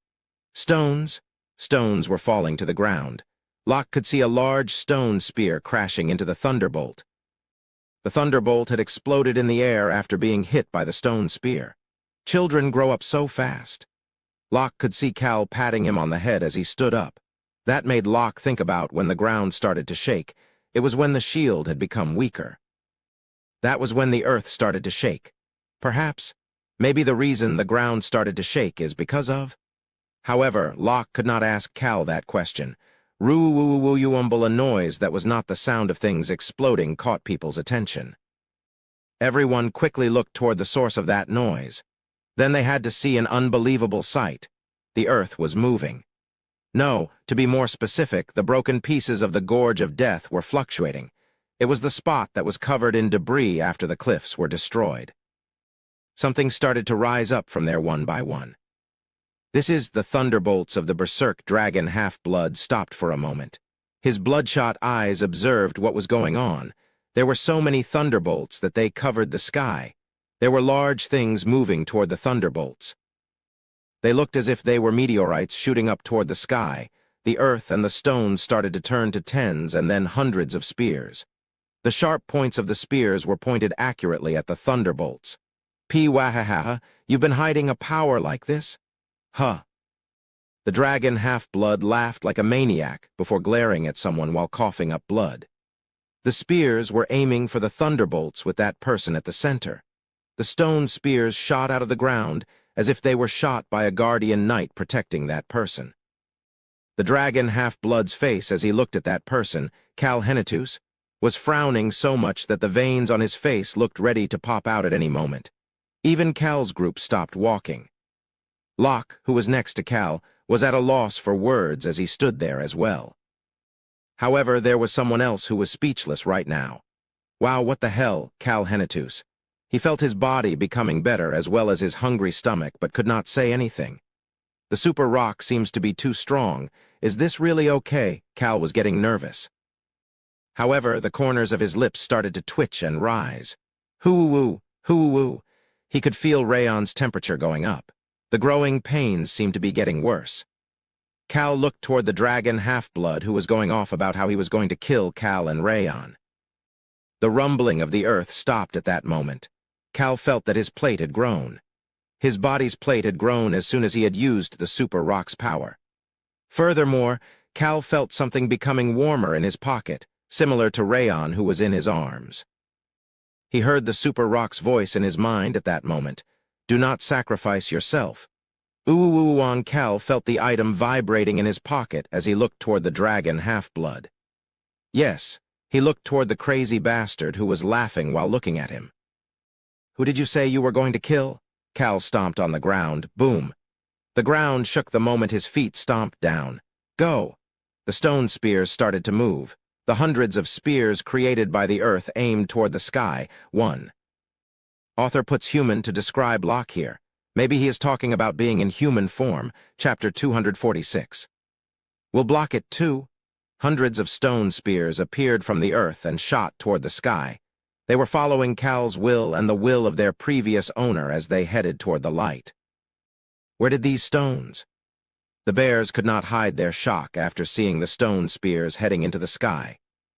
Stones. Stones were falling to the ground. Locke could see a large stone spear crashing into the thunderbolt. The thunderbolt had exploded in the air after being hit by the stone spear. Children grow up so fast. Locke could see Cal patting him on the head as he stood up. That made Locke think about when the ground started to shake. It was when the shield had become weaker. That was when the earth started to shake. Perhaps, maybe the reason the ground started to shake is because of... However, Locke could not ask Cal that question. A noise that was not the sound of things exploding caught people's attention. Everyone quickly looked toward the source of that noise. Then they had to see an unbelievable sight. The earth was moving. No, to be more specific, the broken pieces of the Gorge of Death were fluctuating. It was the spot that was covered in debris after the cliffs were destroyed. Something started to rise up from there one by one. This is the thunderbolts of the berserk dragon half-blood stopped for a moment. His bloodshot eyes observed what was going on. There were so many thunderbolts that they covered the sky. There were large things moving toward the thunderbolts. They looked as if they were meteorites shooting up toward the sky. The earth and the stones started to turn to tens and then hundreds of spears. The sharp points of the spears were pointed accurately at the thunderbolts. P-wahaha, you've been hiding a power like this? Huh. The dragon half-blood laughed like a maniac before glaring at someone while coughing up blood. The spears were aiming for the thunderbolts with that person at the center. The stone spears shot out of the ground as if they were shot by a guardian knight protecting that person. The dragon half-blood's face as he looked at that person, Cal Henitus, was frowning so much that the veins on his face looked ready to pop out at any moment. Even Cal's group stopped walking. Locke, who was next to Cal, was at a loss for words as he stood there as well. However, there was someone else who was speechless right now. Wow, what the hell, Cal Henitus. He felt his body becoming better as well as his hungry stomach but could not say anything. The super rock seems to be too strong. Is this really okay? Cal was getting nervous. However, the corners of his lips started to twitch and rise. Hoo-woo, hoo-woo. He could feel Rayon's temperature going up. The growing pains seemed to be getting worse. Cal looked toward the dragon half-blood who was going off about how he was going to kill Cal and Rayon. The rumbling of the earth stopped at that moment. Cal felt that his plate had grown. His body's plate had grown as soon as he had used the super rock's power. Furthermore, Cal felt something becoming warmer in his pocket, similar to Rayon who was in his arms. He heard the super rock's voice in his mind at that moment. Do not sacrifice yourself. Uwuwuwang Cal felt the item vibrating in his pocket as he looked toward the dragon half-blood. Yes, he looked toward the crazy bastard who was laughing while looking at him. Who did you say you were going to kill? Cal stomped on the ground. Boom. The ground shook the moment his feet stomped down. Go! The stone spears started to move. The hundreds of spears created by the earth aimed toward the sky. 1. Author puts human to describe Locke here. Maybe he is talking about being in human form. Chapter 246. We'll block it too. Hundreds of stone spears appeared from the earth and shot toward the sky. They were following Cal's will and the will of their previous owner as they headed toward the light. Where did these stones? The bears could not hide their shock after seeing the stone spears heading into the sky.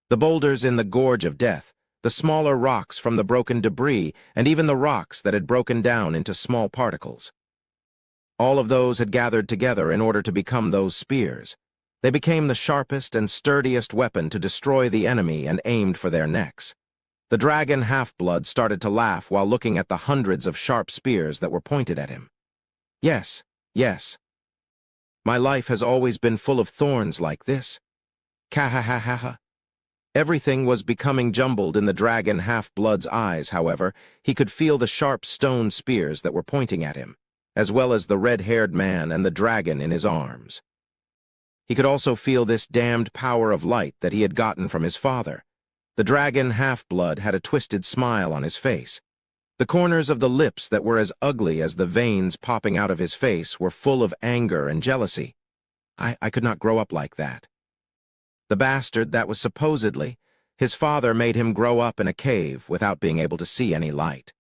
The boulders in the Gorge of Death, the smaller rocks from the broken debris, and even the rocks that had broken down into small particles. All of those had gathered together in order to become those spears. They became the sharpest and sturdiest weapon to destroy the enemy and aimed for their necks. The dragon half-blood started to laugh while looking at the hundreds of sharp spears that were pointed at him. Yes, yes. My life has always been full of thorns like this. Ka-ha-ha-ha-ha. Everything was becoming jumbled in the dragon half-blood's eyes, however. He could feel the sharp stone spears that were pointing at him, as well as the red-haired man and the dragon in his arms. He could also feel this damned power of light that he had gotten from his father. The dragon half-blood had a twisted smile on his face. The corners of the lips that were as ugly as the veins popping out of his face were full of anger and jealousy. I could not grow up like that. The bastard that was supposedly his father made him grow up in a cave without being able to see any light.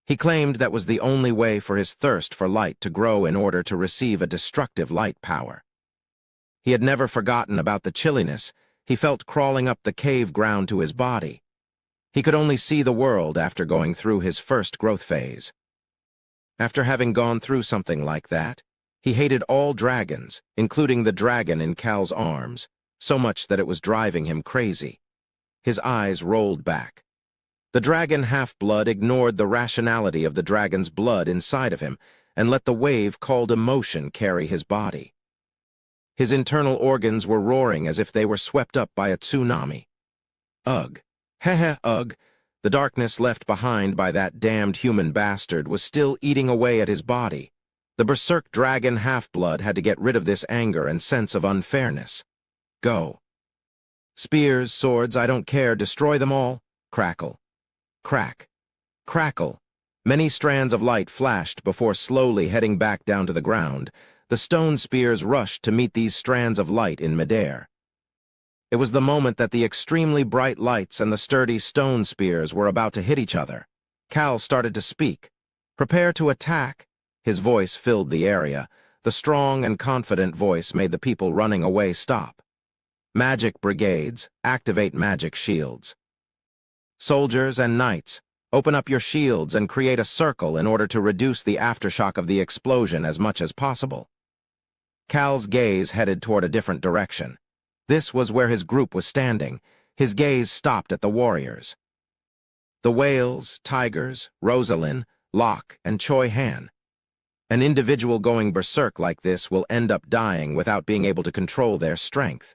He claimed that was the only way for his thirst for light to grow in order to receive a destructive light power. He had never forgotten about the chilliness he felt crawling up the cave ground to his body. He could only see the world after going through his first growth phase. After having gone through something like that, he hated all dragons, including the dragon in Cal's arms, so much that it was driving him crazy. His eyes rolled back. The dragon half-blood ignored the rationality of the dragon's blood inside of him and let the wave called emotion carry his body. His internal organs were roaring as if they were swept up by a tsunami. Ugh. Heh, ugh. The darkness left behind by that damned human bastard was still eating away at his body. The berserk dragon half-blood had to get rid of this anger and sense of unfairness. Go. Spears, swords, I don't care, destroy them all. Crackle. Crack. Crackle. Many strands of light flashed before slowly heading back down to the ground. The stone spears rushed to meet these strands of light in midair. It was the moment that the extremely bright lights and the sturdy stone spears were about to hit each other. Cal started to speak. Prepare to attack. His voice filled the area. The strong and confident voice made the people running away stop. Magic brigades, activate magic shields. Soldiers and knights, open up your shields and create a circle in order to reduce the aftershock of the explosion as much as possible. Cal's gaze headed toward a different direction. This was where his group was standing. His gaze stopped at the warriors. The whales, tigers, Rosalind, Locke, and Choi Han. An individual going berserk like this will end up dying without being able to control their strength.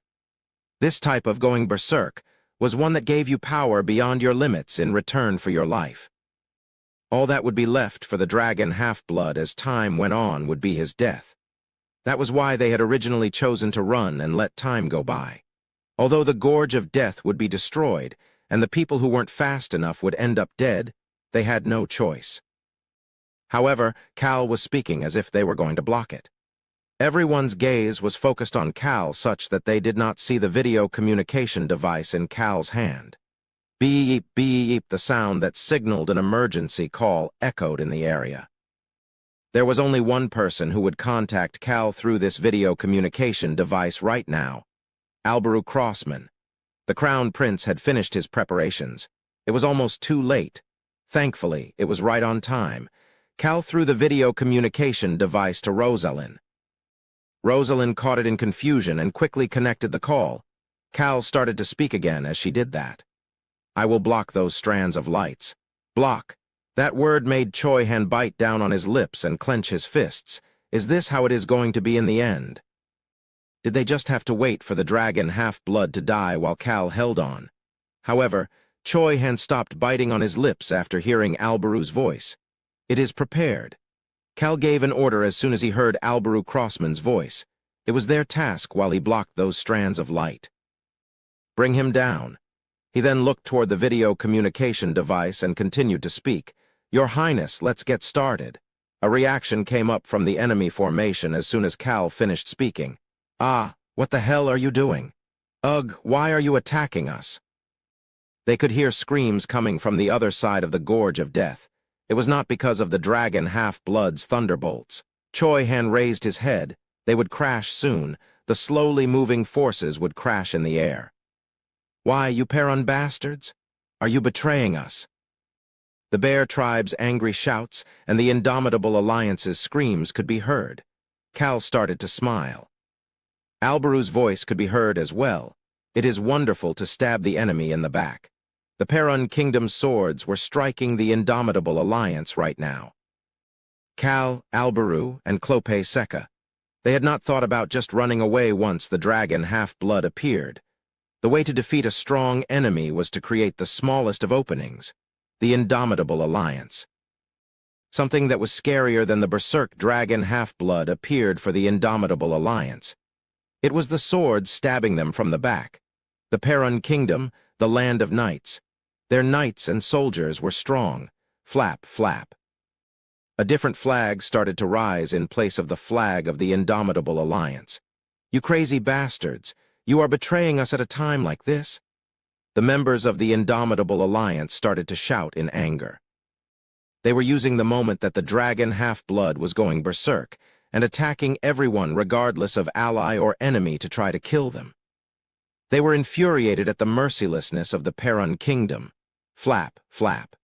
This type of going berserk was one that gave you power beyond your limits in return for your life. All that would be left for the dragon half-blood as time went on would be his death. That was why they had originally chosen to run and let time go by. Although the Gorge of Death would be destroyed, and the people who weren't fast enough would end up dead, they had no choice. However, Cal was speaking as if they were going to block it. Everyone's gaze was focused on Cal such that they did not see the video communication device in Cal's hand. Beep, beep, the sound that signaled an emergency call echoed in the area. There was only one person who would contact Cal through this video communication device right now. Alberu Crossman. The Crown Prince had finished his preparations. It was almost too late. Thankfully, it was right on time. Cal threw the video communication device to Rosalind. Rosalind caught it in confusion and quickly connected the call. Cal started to speak again as she did that. I will block those strands of lights. Block. That word made Choi Han bite down on his lips and clench his fists. Is this how it is going to be in the end? Did they just have to wait for the dragon half-blood to die while Cal held on? However, Choi Han stopped biting on his lips after hearing Alberu's voice. It is prepared. Cal gave an order as soon as he heard Alberu Crossman's voice. It was their task while he blocked those strands of light. Bring him down. He then looked toward the video communication device and continued to speak. Your Highness, let's get started. A reaction came up from the enemy formation as soon as Cal finished speaking. Ah, what the hell are you doing? Ugh, why are you attacking us? They could hear screams coming from the other side of the Gorge of Death. It was not because of the dragon half-blood's thunderbolts. Choi Han raised his head. They would crash soon. The slowly moving forces would crash in the air. Why, you Perun bastards? Are you betraying us? The Bear Tribe's angry shouts and the Indomitable Alliance's screams could be heard. Cal started to smile. Alberu's voice could be heard as well. It is wonderful to stab the enemy in the back. The Perun Kingdom's swords were striking the Indomitable Alliance right now. Cal, Alberu, and Clope Seca. They had not thought about just running away once the dragon half-blood appeared. The way to defeat a strong enemy was to create the smallest of openings, the indomitable alliance. Something that was scarier than the berserk dragon half-blood appeared for the indomitable alliance. It was the sword stabbing them from the back. The Perun Kingdom, the land of knights. Their knights and soldiers were strong. Flap, flap. A different flag started to rise in place of the flag of the indomitable alliance. "You crazy bastards! You are betraying us at a time like this?" The members of the indomitable alliance started to shout in anger. They were using the moment that the dragon half-blood was going berserk and attacking everyone regardless of ally or enemy to try to kill them. They were infuriated at the mercilessness of the Perun Kingdom. Flap, flap.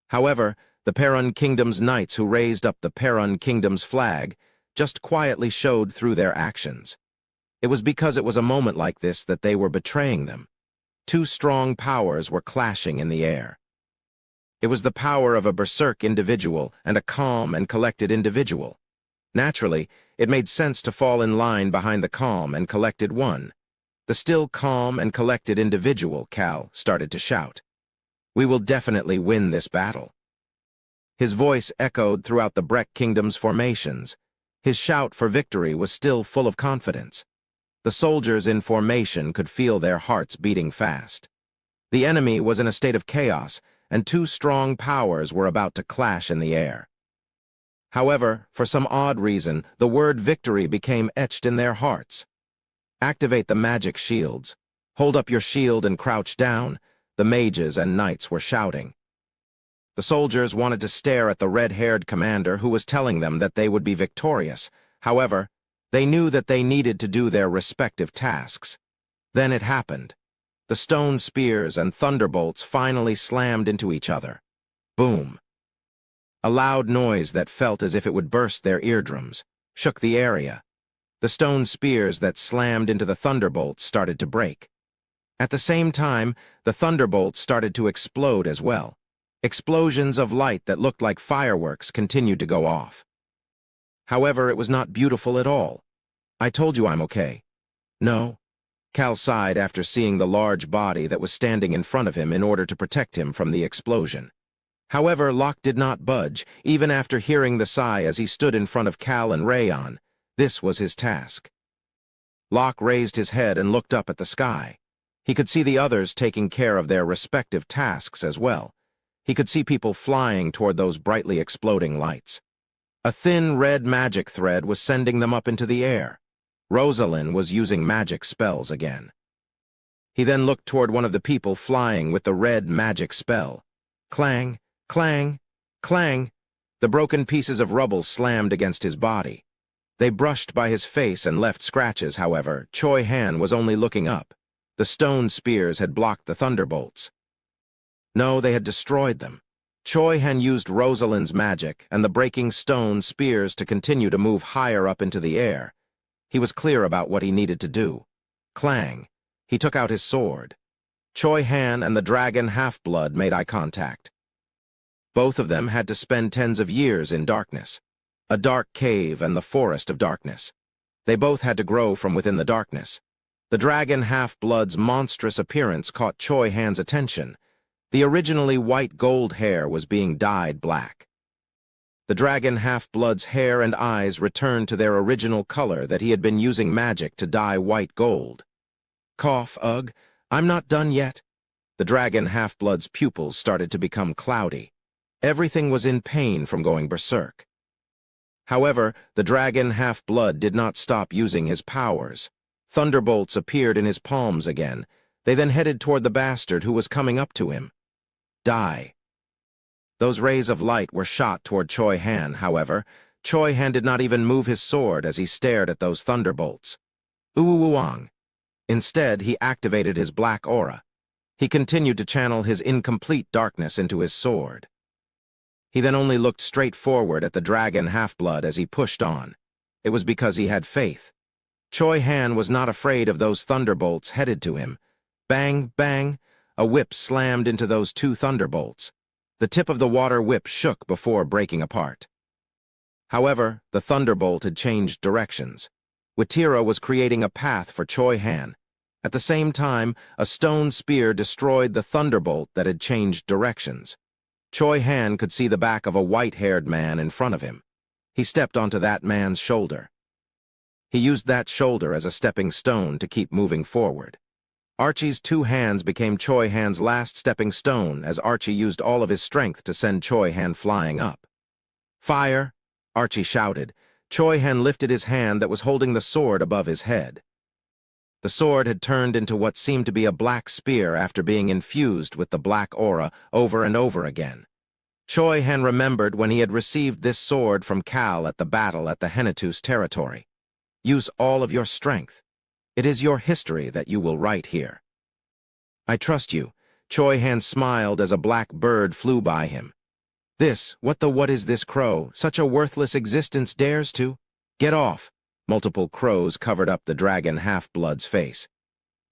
However, the Perun Kingdom's knights who raised up the Perun Kingdom's flag just quietly showed through their actions. It was because it was a moment like this that they were betraying them. Two strong powers were clashing in the air. It was the power of a berserk individual and a calm and collected individual. Naturally, it made sense to fall in line behind the calm and collected one. The still calm and collected individual, Cal, started to shout. "We will definitely win this battle." His voice echoed throughout the Breck Kingdom's formations. His shout for victory was still full of confidence. The soldiers in formation could feel their hearts beating fast. The enemy was in a state of chaos, and two strong powers were about to clash in the air. However, for some odd reason, the word victory became etched in their hearts. "Activate the magic shields. Hold up your shield and crouch down," the mages and knights were shouting. The soldiers wanted to stare at the red-haired commander who was telling them that they would be victorious. However, they knew that they needed to do their respective tasks. Then it happened. The stone spears and thunderbolts finally slammed into each other. Boom. A loud noise that felt as if it would burst their eardrums shook the area. The stone spears that slammed into the thunderbolts started to break. At the same time, the thunderbolts started to explode as well. Explosions of light that looked like fireworks continued to go off. However, it was not beautiful at all. "I told you I'm okay." "No." Cal sighed after seeing the large body that was standing in front of him in order to protect him from the explosion. However, Locke did not budge, even after hearing the sigh as he stood in front of Cal and Rayon. This was his task. Locke raised his head and looked up at the sky. He could see the others taking care of their respective tasks as well. He could see people flying toward those brightly exploding lights. A thin red magic thread was sending them up into the air. Rosalind was using magic spells again. He then looked toward one of the people flying with the red magic spell. Clang, clang, clang. The broken pieces of rubble slammed against his body. They brushed by his face and left scratches, however. Choi Han was only looking up. The stone spears had blocked the thunderbolts. No, they had destroyed them. Choi Han used Rosalind's magic and the breaking stone spears to continue to move higher up into the air. He was clear about what he needed to do. Clang. He took out his sword. Choi Han and the dragon half-blood made eye contact. Both of them had to spend tens of years in darkness. A dark cave and the forest of darkness. They both had to grow from within the darkness. The dragon half-blood's monstrous appearance caught Choi Han's attention. The originally white gold hair was being dyed black. The dragon half-blood's hair and eyes returned to their original color that he had been using magic to dye white gold. Cough, ugh, I'm not done yet. The dragon half-blood's pupils started to become cloudy. Everything was in pain from going berserk. However, the dragon half-blood did not stop using his powers. Thunderbolts appeared in his palms again. They then headed toward the bastard who was coming up to him. Die. Those rays of light were shot toward Choi Han, however. Choi Han did not even move his sword as he stared at those thunderbolts. Uwuwang. Instead, he activated his black aura. He continued to channel his incomplete darkness into his sword. He then only looked straight forward at the dragon half-blood as he pushed on. It was because he had faith. Choi Han was not afraid of those thunderbolts headed to him. Bang, bang, a whip slammed into those two thunderbolts. The tip of the water whip shook before breaking apart. However, the thunderbolt had changed directions. Witira was creating a path for Choi Han. At the same time, a stone spear destroyed the thunderbolt that had changed directions. Choi Han could see the back of a white-haired man in front of him. He stepped onto that man's shoulder. He used that shoulder as a stepping stone to keep moving forward. Archie's two hands became Choi Han's last stepping stone as Archie used all of his strength to send Choi Han flying up. "Fire!" Archie shouted. Choi Han lifted his hand that was holding the sword above his head. The sword had turned into what seemed to be a black spear after being infused with the black aura over and over again. Choi Han remembered when he had received this sword from Cal at the battle at the Hennetus territory. "Use all of your strength. It is your history that you will write here." "I trust you." Choi Han smiled as a black bird flew by him. What is this crow? Such a worthless existence dares to? Get off." Multiple crows covered up the dragon half-blood's face.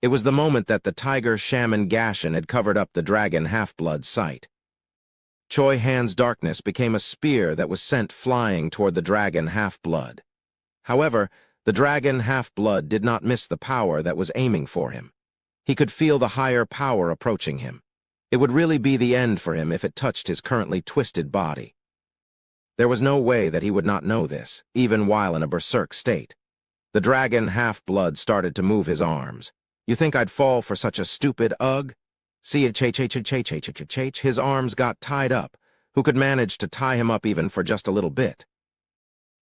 It was the moment that the tiger shaman Gashan had covered up the dragon half-blood's sight. Choi Han's darkness became a spear that was sent flying toward the dragon half-blood. However, the dragon half-blood did not miss the power that was aiming for him. He could feel the higher power approaching him. It would really be the end for him if it touched his currently twisted body. There was no way that he would not know this, even while in a berserk state. The dragon half-blood started to move his arms. "You think I'd fall for such a stupid ugh? See it, his arms got tied up. Who could manage to tie him up even for just a little bit?"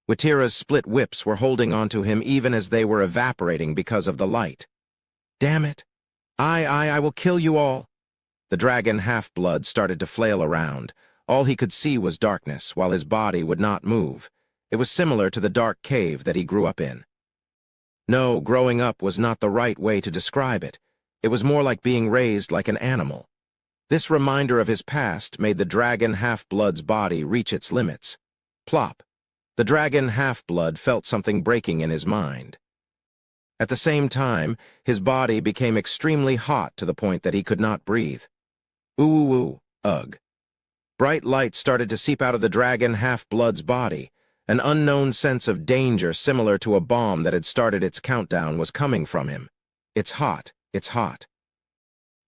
Witira's split whips were holding onto him even as they were evaporating because of the light. "Damn it! I will kill you all!" The dragon half-blood started to flail around. All he could see was darkness, while his body would not move. It was similar to the dark cave that he grew up in. No, growing up was not the right way to describe it. It was more like being raised like an animal. This reminder of his past made the dragon half-blood's body reach its limits. Plop. The dragon half-blood felt something breaking in his mind. At the same time, his body became extremely hot to the point that he could not breathe. Ooh, ugh. Bright light started to seep out of the dragon half-blood's body. An unknown sense of danger similar to a bomb that had started its countdown was coming from him. "It's hot, it's hot."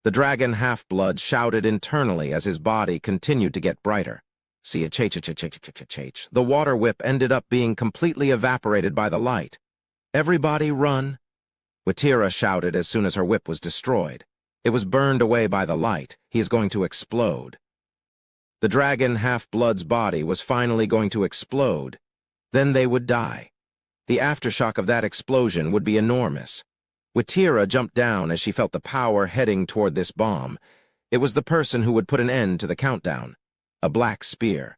The dragon half-blood shouted internally as his body continued to get brighter. See a chach. The water whip ended up being completely evaporated by the light. "Everybody run!" Witira shouted as soon as her whip was destroyed. It was burned away by the light. He is going to explode. The dragon half-blood's body was finally going to explode. Then they would die. The aftershock of that explosion would be enormous. Witira jumped down as she felt the power heading toward this bomb. It was the person who would put an end to the countdown. A black spear.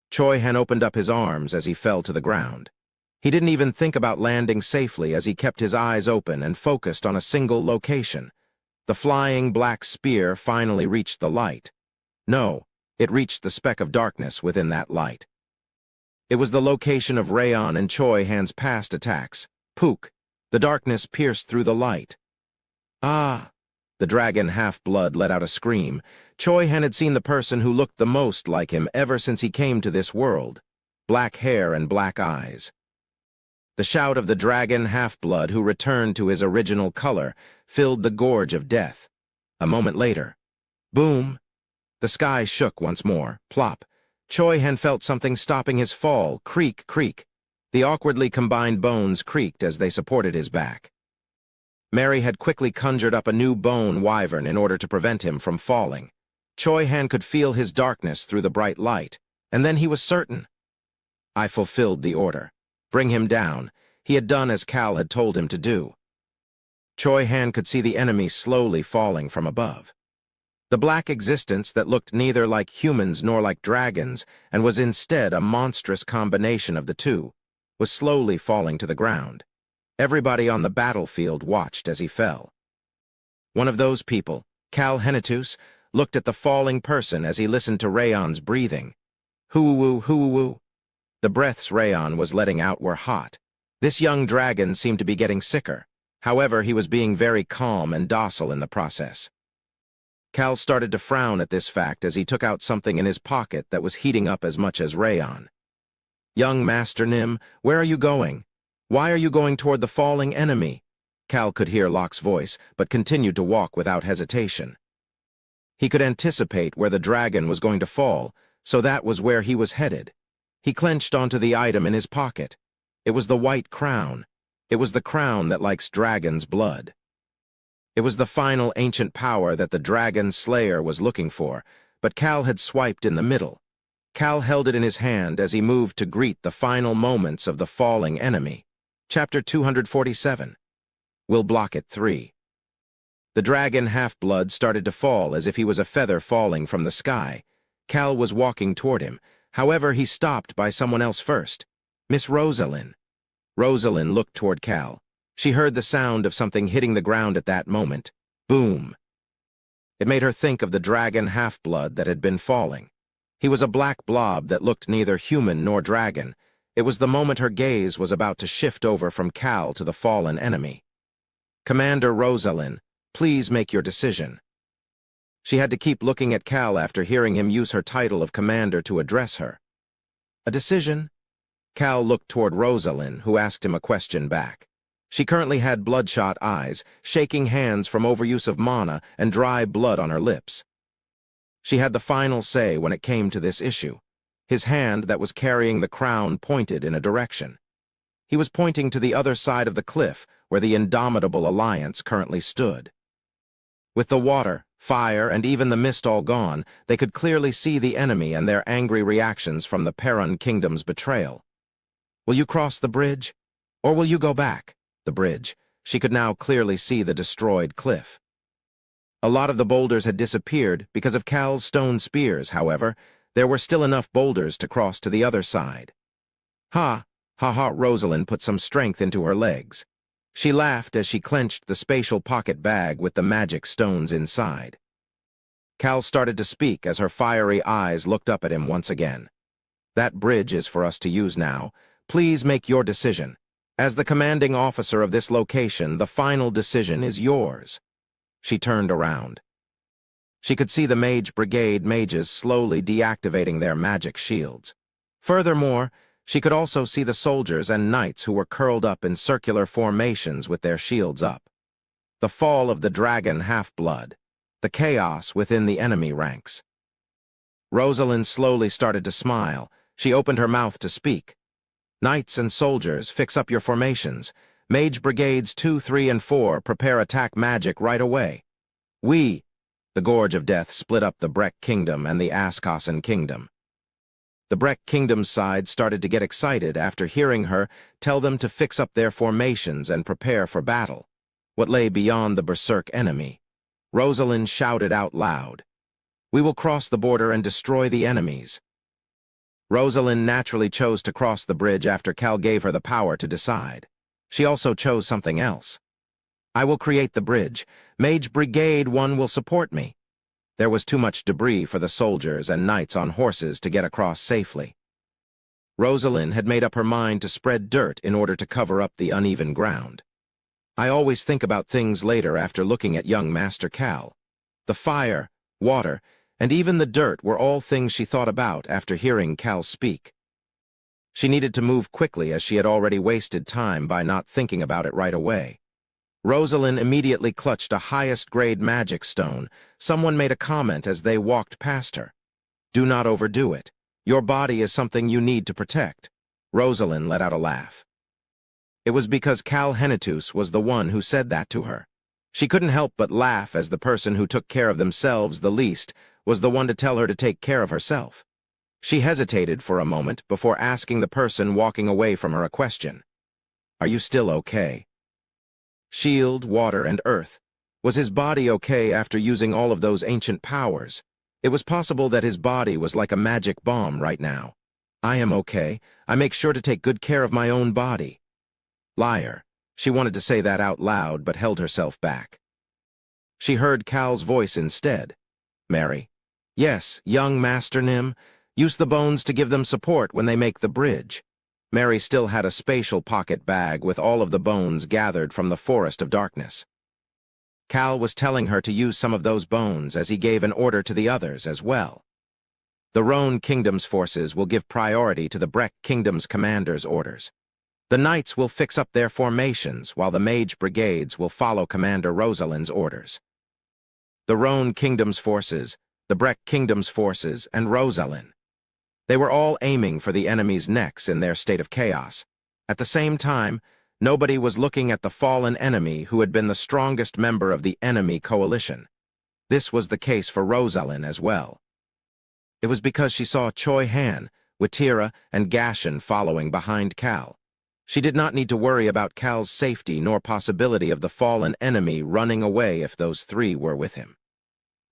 Choi Han opened up his arms as he fell to the ground. He didn't even think about landing safely as he kept his eyes open and focused on a single location. The flying black spear finally reached the light. No, it reached the speck of darkness within that light. It was the location of Rayon and Choi Han's past attacks. Pook. The darkness pierced through the light. "Ah!" The dragon half-blood let out a scream. Choi Han had seen the person who looked the most like him ever since he came to this world. Black hair and black eyes. The shout of the dragon half-blood who returned to his original color filled the gorge of death. A moment later. Boom! The sky shook once more. Plop! Choi Han felt something stopping his fall. Creak, creak. The awkwardly combined bones creaked as they supported his back. Mary had quickly conjured up a new bone wyvern in order to prevent him from falling. Choi Han could feel his darkness through the bright light, and then he was certain. I fulfilled the order. Bring him down. He had done as Cal had told him to do. Choi Han could see the enemy slowly falling from above. The black existence that looked neither like humans nor like dragons, and was instead a monstrous combination of the two, was slowly falling to the ground. Everybody on the battlefield watched as he fell. One of those people, Cal Hennetus, looked at the falling person as he listened to Rayon's breathing. Hoo-woo, hoo-woo. The breaths Rayon was letting out were hot. This young dragon seemed to be getting sicker. However, he was being very calm and docile in the process. Cal started to frown at this fact as he took out something in his pocket that was heating up as much as Rayon. Young Master Nim, where are you going? Why are you going toward the falling enemy? Cal could hear Locke's voice, but continued to walk without hesitation. He could anticipate where the dragon was going to fall, so that was where he was headed. He clenched onto the item in his pocket. It was the white crown. It was the crown that likes dragon's blood. It was the final ancient power that the dragon slayer was looking for, but Cal had swiped in the middle. Cal held it in his hand as he moved to greet the final moments of the falling enemy. Chapter 247. We'll block it 3. The dragon half-blood started to fall as if he was a feather falling from the sky. Cal was walking toward him. However, he stopped by someone else first. Miss Rosalind. Rosalind looked toward Cal. She heard the sound of something hitting the ground at that moment. Boom. It made her think of the dragon half-blood that had been falling. He was a black blob that looked neither human nor dragon. It was the moment her gaze was about to shift over from Cal to the fallen enemy. Commander Rosalind, please make your decision. She had to keep looking at Cal after hearing him use her title of commander to address her. A decision? Cal looked toward Rosalind, who asked him a question back. She currently had bloodshot eyes, shaking hands from overuse of mana, and dry blood on her lips. She had the final say when it came to this issue. His hand that was carrying the crown pointed in a direction. He was pointing to the other side of the cliff, where the indomitable alliance currently stood. With the water, fire, and even the mist all gone, they could clearly see the enemy and their angry reactions from the Perun Kingdom's betrayal. Will you cross the bridge? Or will you go back? The bridge. She could now clearly see the destroyed cliff. A lot of the boulders had disappeared because of Cal's stone spears, however. There were still enough boulders to cross to the other side. Ha! Ha ha! Rosalind put some strength into her legs. She laughed as she clenched the spatial pocket bag with the magic stones inside. Cal started to speak as her fiery eyes looked up at him once again. That bridge is for us to use now. Please make your decision. As the commanding officer of this location, the final decision is yours. She turned around. She could see the Mage Brigade mages slowly deactivating their magic shields. Furthermore, she could also see the soldiers and knights who were curled up in circular formations with their shields up. The fall of the dragon half-blood. The chaos within the enemy ranks. Rosalind slowly started to smile. She opened her mouth to speak. Knights and soldiers, fix up your formations. Mage Brigades 2, 3, and 4 prepare attack magic right away. The Gorge of Death split up the Breck Kingdom and the Askasen Kingdom. The Breck Kingdom's side started to get excited after hearing her tell them to fix up their formations and prepare for battle. What lay beyond the berserk enemy? Rosalind shouted out loud. We will cross the border and destroy the enemies. Rosalind naturally chose to cross the bridge after Cal gave her the power to decide. She also chose something else. I will create the bridge. Mage Brigade 1 will support me. There was too much debris for the soldiers and knights on horses to get across safely. Rosalind had made up her mind to spread dirt in order to cover up the uneven ground. I always think about things later after looking at young Master Cal. The fire, water, and even the dirt were all things she thought about after hearing Cal speak. She needed to move quickly as she had already wasted time by not thinking about it right away. Rosalind immediately clutched a highest-grade magic stone. Someone made a comment as they walked past her. Do not overdo it. Your body is something you need to protect. Rosalind let out a laugh. It was because Cal Henitus was the one who said that to her. She couldn't help but laugh as the person who took care of themselves the least was the one to tell her to take care of herself. She hesitated for a moment before asking the person walking away from her a question. Are you still okay? Shield, water, and earth. Was his body okay after using all of those ancient powers? It was possible that his body was like a magic bomb right now. I am okay. I make sure to take good care of my own body. Liar. She wanted to say that out loud, but held herself back. She heard Cal's voice instead. Mary. Yes, young Master Nim. Use the bones to give them support when they make the bridge. Mary still had a spatial pocket bag with all of the bones gathered from the Forest of Darkness. Cal was telling her to use some of those bones as he gave an order to the others as well. The Roan Kingdom's forces will give priority to the Breck Kingdom's commander's orders. The knights will fix up their formations, while the mage brigades will follow Commander Rosalind's orders. The Roan Kingdom's forces, the Breck Kingdom's forces, and Rosalind. They were all aiming for the enemy's necks in their state of chaos. At the same time, nobody was looking at the fallen enemy who had been the strongest member of the enemy coalition. This was the case for Rosalind as well. It was because she saw Choi Han, Watira, and Gashin following behind Cal. She did not need to worry about Cal's safety nor possibility of the fallen enemy running away if those three were with him.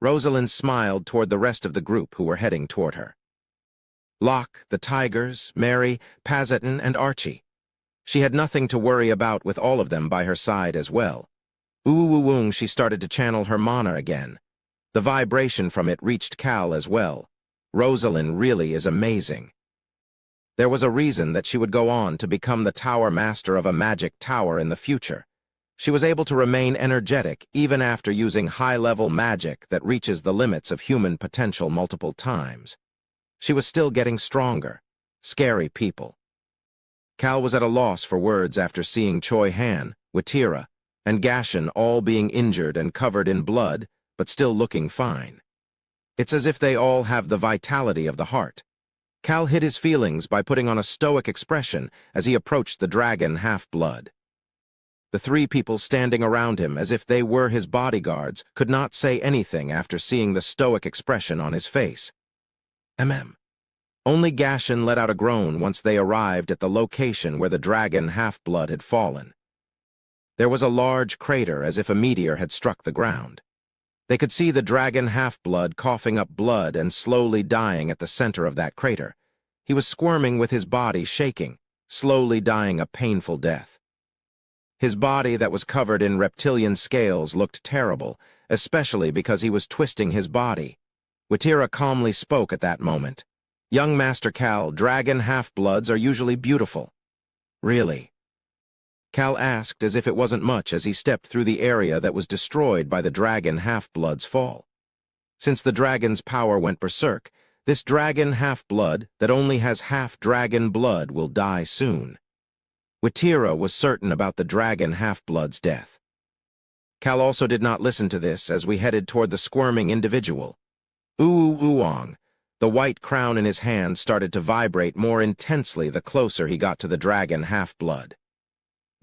Rosalind smiled toward the rest of the group who were heading toward her. Locke, the Tigers, Mary, Pazetin, and Archie. She had nothing to worry about with all of them by her side as well. Ooh, she started to channel her mana again. The vibration from it reached Cal as well. Rosalind really is amazing. There was a reason that she would go on to become the tower master of a magic tower in the future. She was able to remain energetic even after using high-level magic that reaches the limits of human potential multiple times. She was still getting stronger. Scary people. Cal was at a loss for words after seeing Choi Han, Watira, and Gashin all being injured and covered in blood, but still looking fine. It's as if they all have the vitality of the heart. Cal hid his feelings by putting on a stoic expression as he approached the dragon half-blood. The three people standing around him as if they were his bodyguards could not say anything after seeing the stoic expression on his face. Only Gashin let out a groan once they arrived at the location where the dragon half-blood had fallen. There was a large crater as if a meteor had struck the ground. They could see the dragon half-blood coughing up blood and slowly dying at the center of that crater. He was squirming with his body shaking, slowly dying a painful death. His body that was covered in reptilian scales looked terrible, especially because he was twisting his body. Watira calmly spoke at that moment. "Young Master Cal, dragon half-bloods are usually beautiful." "Really?" Cal asked as if it wasn't much as he stepped through the area that was destroyed by the dragon half-blood's fall. Since the dragon's power went berserk, this dragon half-blood that only has half-dragon blood will die soon. Watira was certain about the dragon half-blood's death. Cal also did not listen to this as we headed toward the squirming individual. Ooong. The white crown in his hand started to vibrate more intensely the closer he got to the dragon half-blood.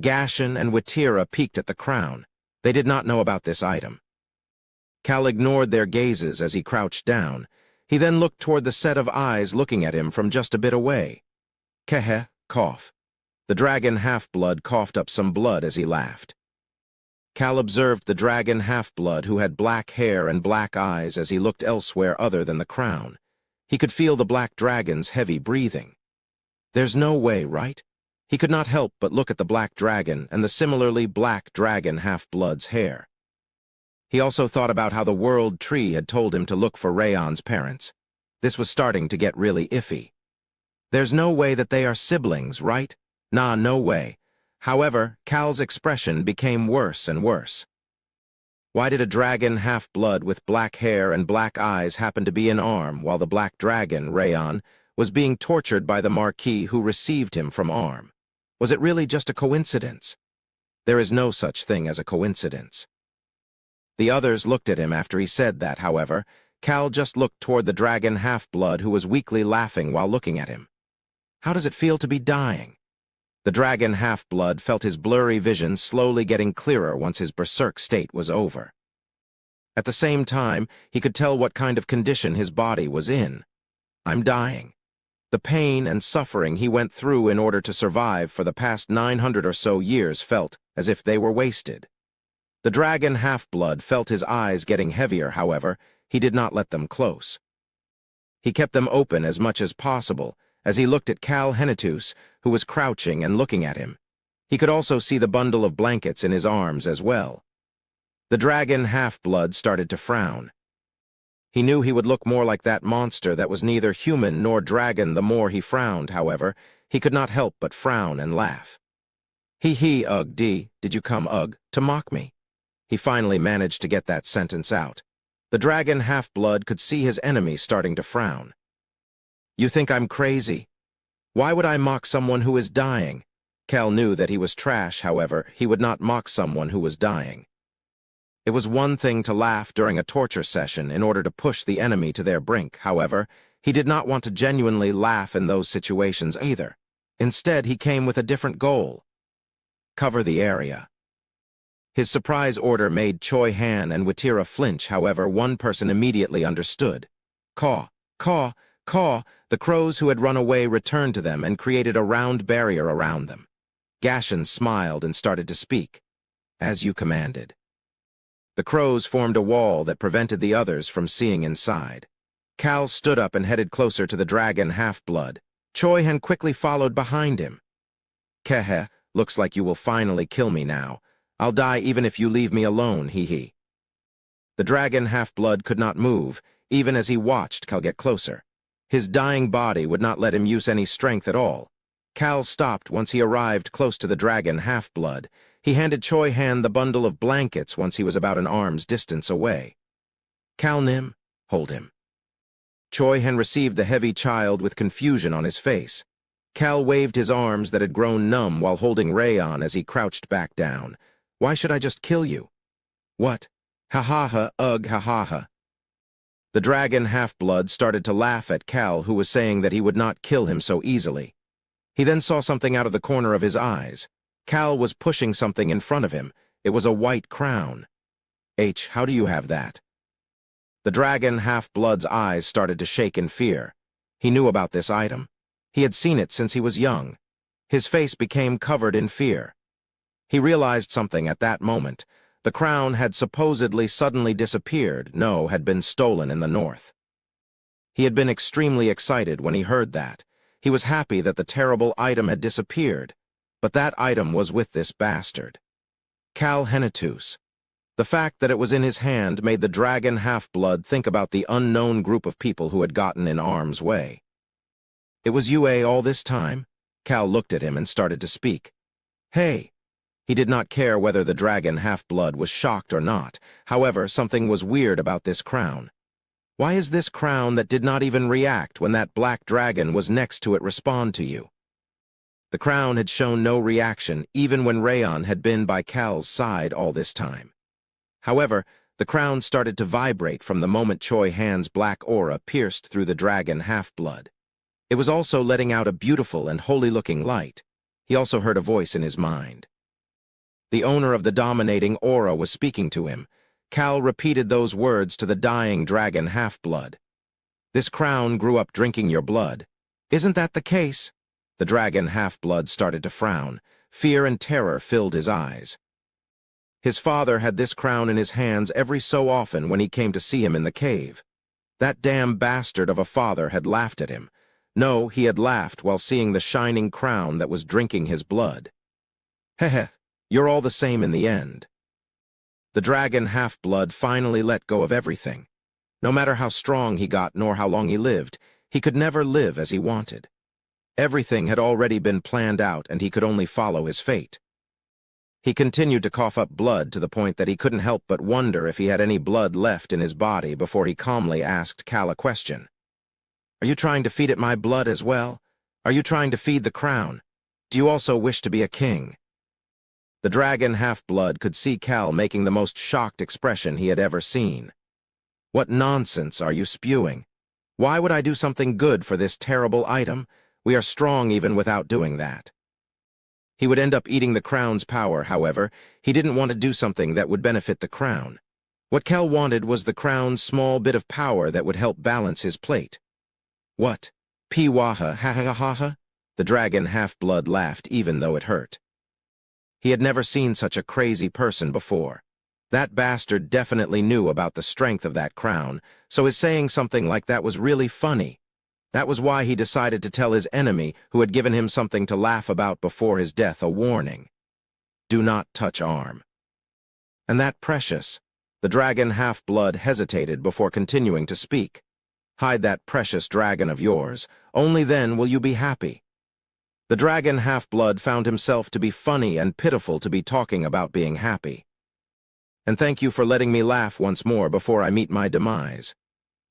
Gashin and Watira peeked at the crown. They did not know about this item. Cal ignored their gazes as he crouched down. He then looked toward the set of eyes looking at him from just a bit away. Kehe, cough. The dragon half-blood coughed up some blood as he laughed. Cal observed the dragon half-blood who had black hair and black eyes as he looked elsewhere other than the crown. He could feel the black dragon's heavy breathing. There's no way, right? He could not help but look at the black dragon and the similarly black dragon half-blood's hair. He also thought about how the World Tree had told him to look for Rayon's parents. This was starting to get really iffy. There's no way that they are siblings, right? Nah, no way. However, Cal's expression became worse and worse. Why did a dragon half-blood with black hair and black eyes happen to be in Arm while the black dragon, Rayon, was being tortured by the Marquis who received him from Arm? Was it really just a coincidence? There is no such thing as a coincidence. The others looked at him after he said that, however. Cal just looked toward the dragon half-blood who was weakly laughing while looking at him. How does it feel to be dying? The dragon half-blood felt his blurry vision slowly getting clearer once his berserk state was over. At the same time, he could tell what kind of condition his body was in. I'm dying. The pain and suffering he went through in order to survive for the past 900 or so years felt as if they were wasted. The dragon half-blood felt his eyes getting heavier, however. He did not let them close. He kept them open as much as possible as he looked at Cal Henitus, who was crouching and looking at him. He could also see the bundle of blankets in his arms as well. The dragon half-blood started to frown. He knew he would look more like that monster that was neither human nor dragon the more he frowned, however. He could not help but frown and laugh. He, ugh, did you come, ugh, to mock me? He finally managed to get that sentence out. The dragon half-blood could see his enemy starting to frown. You think I'm crazy? Why would I mock someone who is dying? Cal knew that he was trash, however, he would not mock someone who was dying. It was one thing to laugh during a torture session in order to push the enemy to their brink, however, he did not want to genuinely laugh in those situations either. Instead, he came with a different goal. Cover the area. His surprise order made Choi Han and Watira flinch, however, one person immediately understood. Caw, caw, caw, the crows who had run away returned to them and created a round barrier around them. Gashan smiled and started to speak. As you commanded. The crows formed a wall that prevented the others from seeing inside. Cal stood up and headed closer to the dragon half-blood. Choi Han quickly followed behind him. Kehe, looks like you will finally kill me now. I'll die even if you leave me alone, hee. The dragon half-blood could not move, even as he watched Cal get closer. His dying body would not let him use any strength at all. Cal stopped once he arrived close to the dragon half-blood. He handed Choi Han the bundle of blankets once he was about an arm's distance away. Cal Nim, hold him. Choi Han received the heavy child with confusion on his face. Cal waved his arms that had grown numb while holding Rayon as he crouched back down. Why should I just kill you? What? Ha-ha-ha, ugh, ha-ha-ha. The dragon half-blood started to laugh at Cal, who was saying that he would not kill him so easily. He then saw something out of the corner of his eyes. Cal was pushing something in front of him. It was a white crown. How do you have that? The dragon half-blood's eyes started to shake in fear. He knew about this item. He had seen it since he was young. His face became covered in fear. He realized something at that moment. The crown had supposedly suddenly disappeared, had been stolen in the north. He had been extremely excited when he heard that. He was happy that the terrible item had disappeared, but that item was with this bastard. Cal Henitus. The fact that it was in his hand made the dragon half-blood think about the unknown group of people who had gotten in harm's way. It was Yue all this time? Cal looked at him and started to speak. Hey! He did not care whether the dragon half-blood was shocked or not. However, something was weird about this crown. Why is this crown that did not even react when that black dragon was next to it respond to you? The crown had shown no reaction even when Rayon had been by Cal's side all this time. However, the crown started to vibrate from the moment Choi Han's black aura pierced through the dragon half-blood. It was also letting out a beautiful and holy-looking light. He also heard a voice in his mind. The owner of the dominating aura was speaking to him. Cal repeated those words to the dying dragon half-blood. This crown grew up drinking your blood. Isn't that the case? The dragon half-blood started to frown. Fear and terror filled his eyes. His father had this crown in his hands every so often when he came to see him in the cave. That damn bastard of a father had laughed at him. No, he had laughed while seeing the shining crown that was drinking his blood. Heh, you're all the same in the end. The dragon half-blood finally let go of everything. No matter how strong he got nor how long he lived, he could never live as he wanted. Everything had already been planned out and he could only follow his fate. He continued to cough up blood to the point that he couldn't help but wonder if he had any blood left in his body before he calmly asked Cal a question. Are you trying to feed it my blood as well? Are you trying to feed the crown? Do you also wish to be a king? The dragon half-blood could see Cal making the most shocked expression he had ever seen. What nonsense are you spewing? Why would I do something good for this terrible item? We are strong even without doing that. He would end up eating the crown's power, however. He didn't want to do something that would benefit the crown. What Cal wanted was the crown's small bit of power that would help balance his plate. What? Piwaha, ha-ha-ha-ha? The dragon half-blood laughed even though it hurt. He had never seen such a crazy person before. That bastard definitely knew about the strength of that crown, so his saying something like that was really funny. That was why he decided to tell his enemy, who had given him something to laugh about before his death, a warning. Do not touch arm. And that precious. The dragon half-blood hesitated before continuing to speak. Hide that precious dragon of yours. Only then will you be happy. The dragon half-blood found himself to be funny and pitiful to be talking about being happy. And thank you for letting me laugh once more before I meet my demise.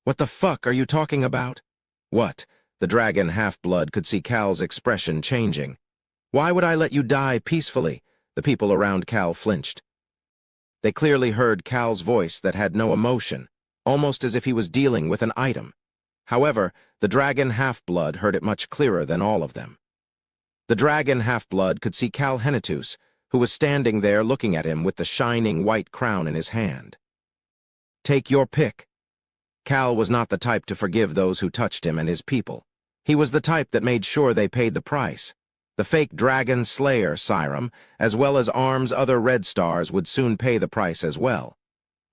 What the fuck are you talking about? What? The dragon half-blood could see Cal's expression changing. "Why would I let you die peacefully?" The people around Cal flinched. They clearly heard Cal's voice that had no emotion, almost as if he was dealing with an item. However, the dragon half-blood heard it much clearer than all of them. The dragon half-blood could see Cal Henitus, who was standing there looking at him with the shining white crown in his hand. "Take your pick." Cal was not the type to forgive those who touched him and his people. He was the type that made sure they paid the price. The fake dragon slayer, Siram, as well as Arm's other red stars, would soon pay the price as well.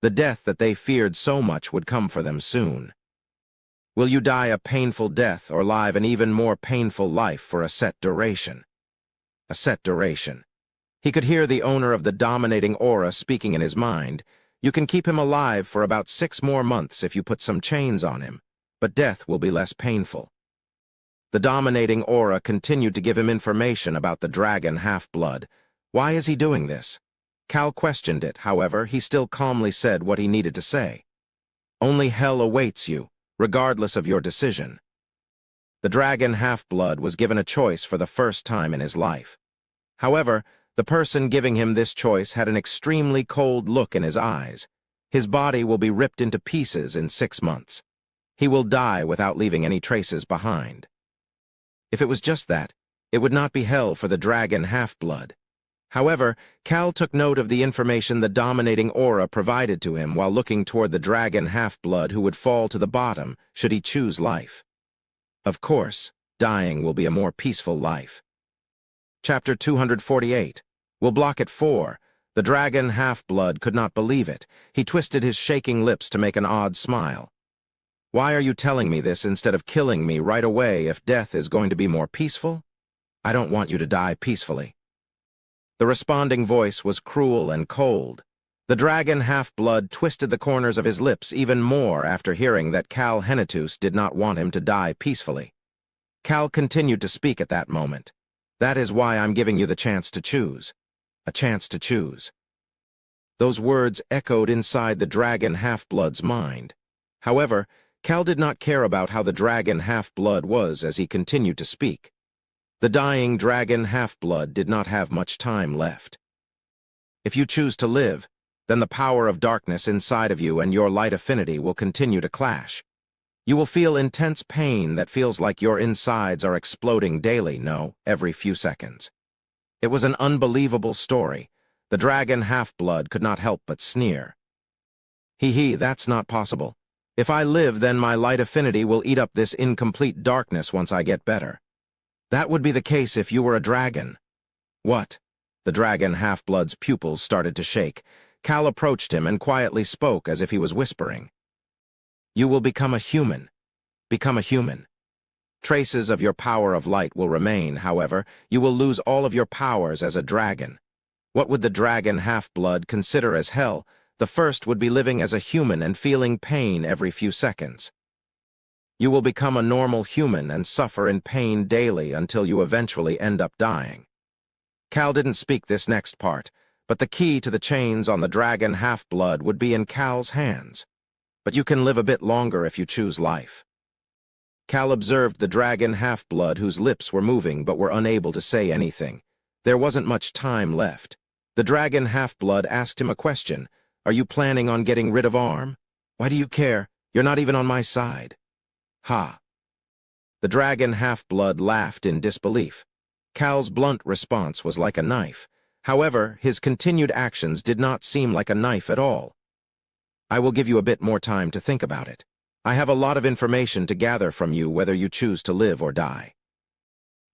The death that they feared so much would come for them soon. Will you die a painful death or live an even more painful life for a set duration? A set duration. He could hear the owner of the dominating aura speaking in his mind. "You can keep him alive for about 6 more months if you put some chains on him, but death will be less painful." The dominating aura continued to give him information about the dragon half-blood. Why is he doing this? Cal questioned it, however, he still calmly said what he needed to say. "Only hell awaits you, regardless of your decision." The dragon half-blood was given a choice for the first time in his life. However, the person giving him this choice had an extremely cold look in his eyes. His body will be ripped into pieces in 6 months. He will die without leaving any traces behind. If it was just that, it would not be hell for the dragon half-blood. However, Cal took note of the information the dominating aura provided to him while looking toward the dragon half-blood who would fall to the bottom should he choose life. Of course, dying will be a more peaceful life. Chapter 248. We'll block at 4. The dragon half-blood could not believe it. He twisted his shaking lips to make an odd smile. "Why are you telling me this instead of killing me right away if death is going to be more peaceful? I don't want you to die peacefully." The responding voice was cruel and cold. The dragon half-blood twisted the corners of his lips even more after hearing that Cal Henitus did not want him to die peacefully. Cal continued to speak at that moment. "That is why I'm giving you the chance to choose. A chance to choose." Those words echoed inside the dragon half-blood's mind. However, Cal did not care about how the dragon half-blood was as he continued to speak. The dying dragon half-blood did not have much time left. "If you choose to live, then the power of darkness inside of you and your light affinity will continue to clash. You will feel intense pain that feels like your insides are exploding daily, no, every few seconds." It was an unbelievable story. The dragon half-blood could not help but sneer. "Hee, that's not possible. If I live, then my light affinity will eat up this incomplete darkness once I get better. That would be the case if you were a dragon." "What?" The dragon half-blood's pupils started to shake. Cal approached him and quietly spoke as if he was whispering. "You will become a human. Become a human. Traces of your power of light will remain, however, you will lose all of your powers as a dragon. What would the dragon half-blood consider as hell? The first would be living as a human and feeling pain every few seconds. You will become a normal human and suffer in pain daily until you eventually end up dying." Cal didn't speak this next part, but the key to the chains on the dragon half-blood would be in Cal's hands. "But you can live a bit longer if you choose life." Cal observed the dragon half-blood whose lips were moving but were unable to say anything. There wasn't much time left. The dragon half-blood asked him a question. "Are you planning on getting rid of Arm? Why do you care? You're not even on my side." "Ha." The dragon half-blood laughed in disbelief. Cal's blunt response was like a knife. However, his continued actions did not seem like a knife at all. "I will give you a bit more time to think about it. I have a lot of information to gather from you whether you choose to live or die.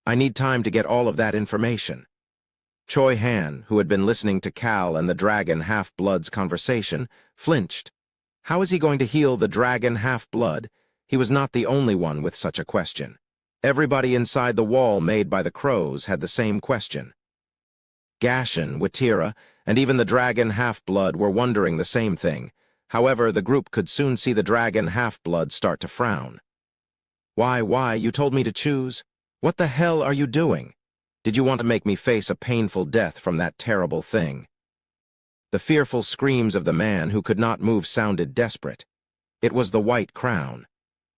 I need time to get all of that information." Choi Han, who had been listening to Cal and the dragon half-blood's conversation, flinched. How is he going to heal the dragon half-blood? He was not the only one with such a question. Everybody inside the wall made by the crows had the same question. Gashan, Watira, and even the dragon half-blood were wondering the same thing. However, the group could soon see the dragon half-blood start to frown. Why, you told me to choose? What the hell are you doing? Did you want to make me face a painful death from that terrible thing?" The fearful screams of the man who could not move sounded desperate. It was the white crown.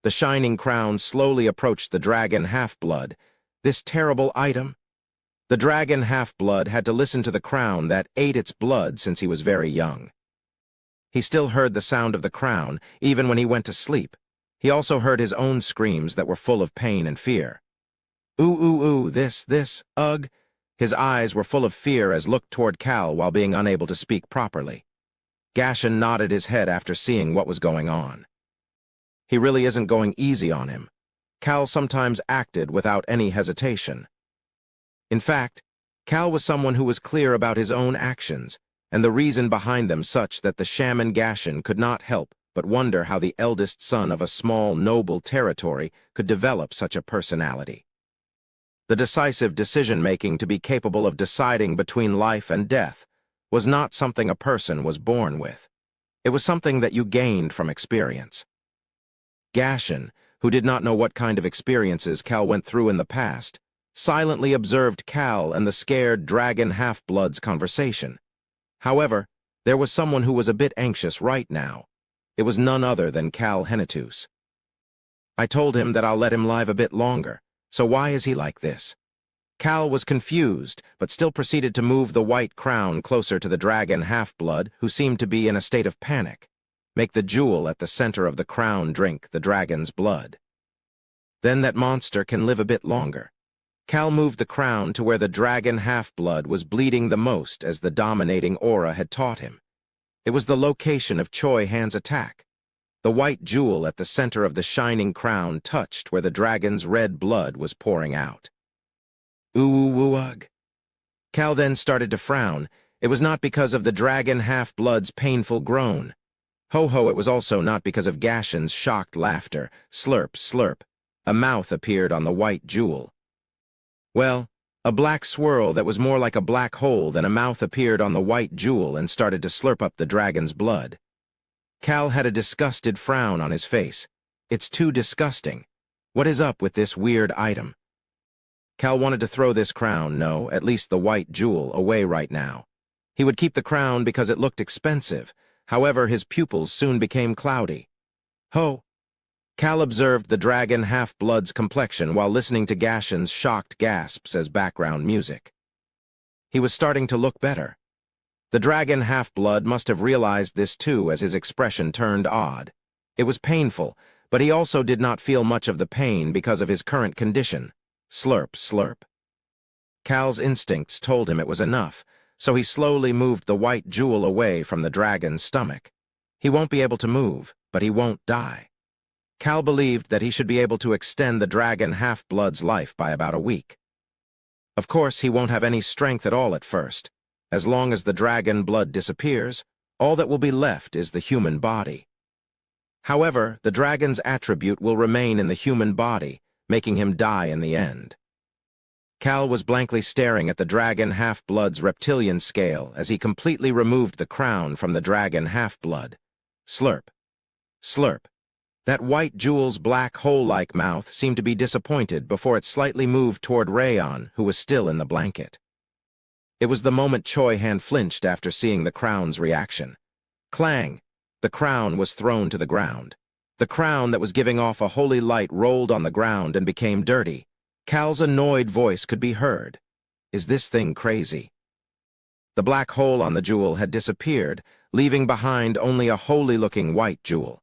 The shining crown slowly approached the dragon half-blood. This terrible item? The dragon half-blood had to listen to the crown that ate its blood since he was very young. He still heard the sound of the crown, even when he went to sleep. He also heard his own screams that were full of pain and fear. Ooh, ooh, ooh, this, ugh. His eyes were full of fear as looked toward Cal while being unable to speak properly. Gashen nodded his head after seeing what was going on. He really isn't going easy on him. Cal sometimes acted without any hesitation. In fact, Cal was someone who was clear about his own actions, and the reason behind them such that the shaman Gashen could not help but wonder how the eldest son of a small, noble territory could develop such a personality. The decisive decision-making to be capable of deciding between life and death was not something a person was born with. It was something that you gained from experience. Gashen, who did not know what kind of experiences Cal went through in the past, silently observed Cal and the scared dragon half-blood's conversation. However, there was someone who was a bit anxious right now. It was none other than Cal Henitus. I told him that I'll let him live a bit longer, so why is he like this? Cal was confused, but still proceeded to move the white crown closer to the dragon half-blood, who seemed to be in a state of panic. Make the jewel at the center of the crown drink the dragon's blood. Then that monster can live a bit longer. Cal moved the crown to where the dragon half-blood was bleeding the most as the dominating aura had taught him. It was the location of Choi Han's attack. The white jewel at the center of the shining crown touched where the dragon's red blood was pouring out. Ooh-woo-ugh. Cal then started to frown. It was not because of the dragon half-blood's painful groan. Ho-ho, it was also not because of Gashen's shocked laughter. Slurp, slurp. A mouth appeared on the white jewel. Well, a black swirl that was more like a black hole than a mouth appeared on the white jewel and started to slurp up the dragon's blood. Cal had a disgusted frown on his face. It's too disgusting. What is up with this weird item? Cal wanted to throw this crown, no, at least the white jewel, away right now. He would keep the crown because it looked expensive. However, his pupils soon became cloudy. Ho! Cal observed the dragon half-blood's complexion while listening to Gashen's shocked gasps as background music. He was starting to look better. The dragon half-blood must have realized this too as his expression turned odd. It was painful, but he also did not feel much of the pain because of his current condition. Slurp, slurp. Cal's instincts told him it was enough, so he slowly moved the white jewel away from the dragon's stomach. He won't be able to move, but he won't die. Cal believed that he should be able to extend the dragon half-blood's life by about a week. Of course, he won't have any strength at all at first. As long as the dragon blood disappears, all that will be left is the human body. However, the dragon's attribute will remain in the human body, making him die in the end. Cal was blankly staring at the dragon half-blood's reptilian scale as he completely removed the crown from the dragon half-blood. Slurp. Slurp. That white jewel's black hole-like mouth seemed to be disappointed before it slightly moved toward Rayon, who was still in the blanket. It was the moment Choi Han flinched after seeing the crown's reaction. Clang! The crown was thrown to the ground. The crown that was giving off a holy light rolled on the ground and became dirty. Cal's annoyed voice could be heard. Is this thing crazy? The black hole on the jewel had disappeared, leaving behind only a holy-looking white jewel.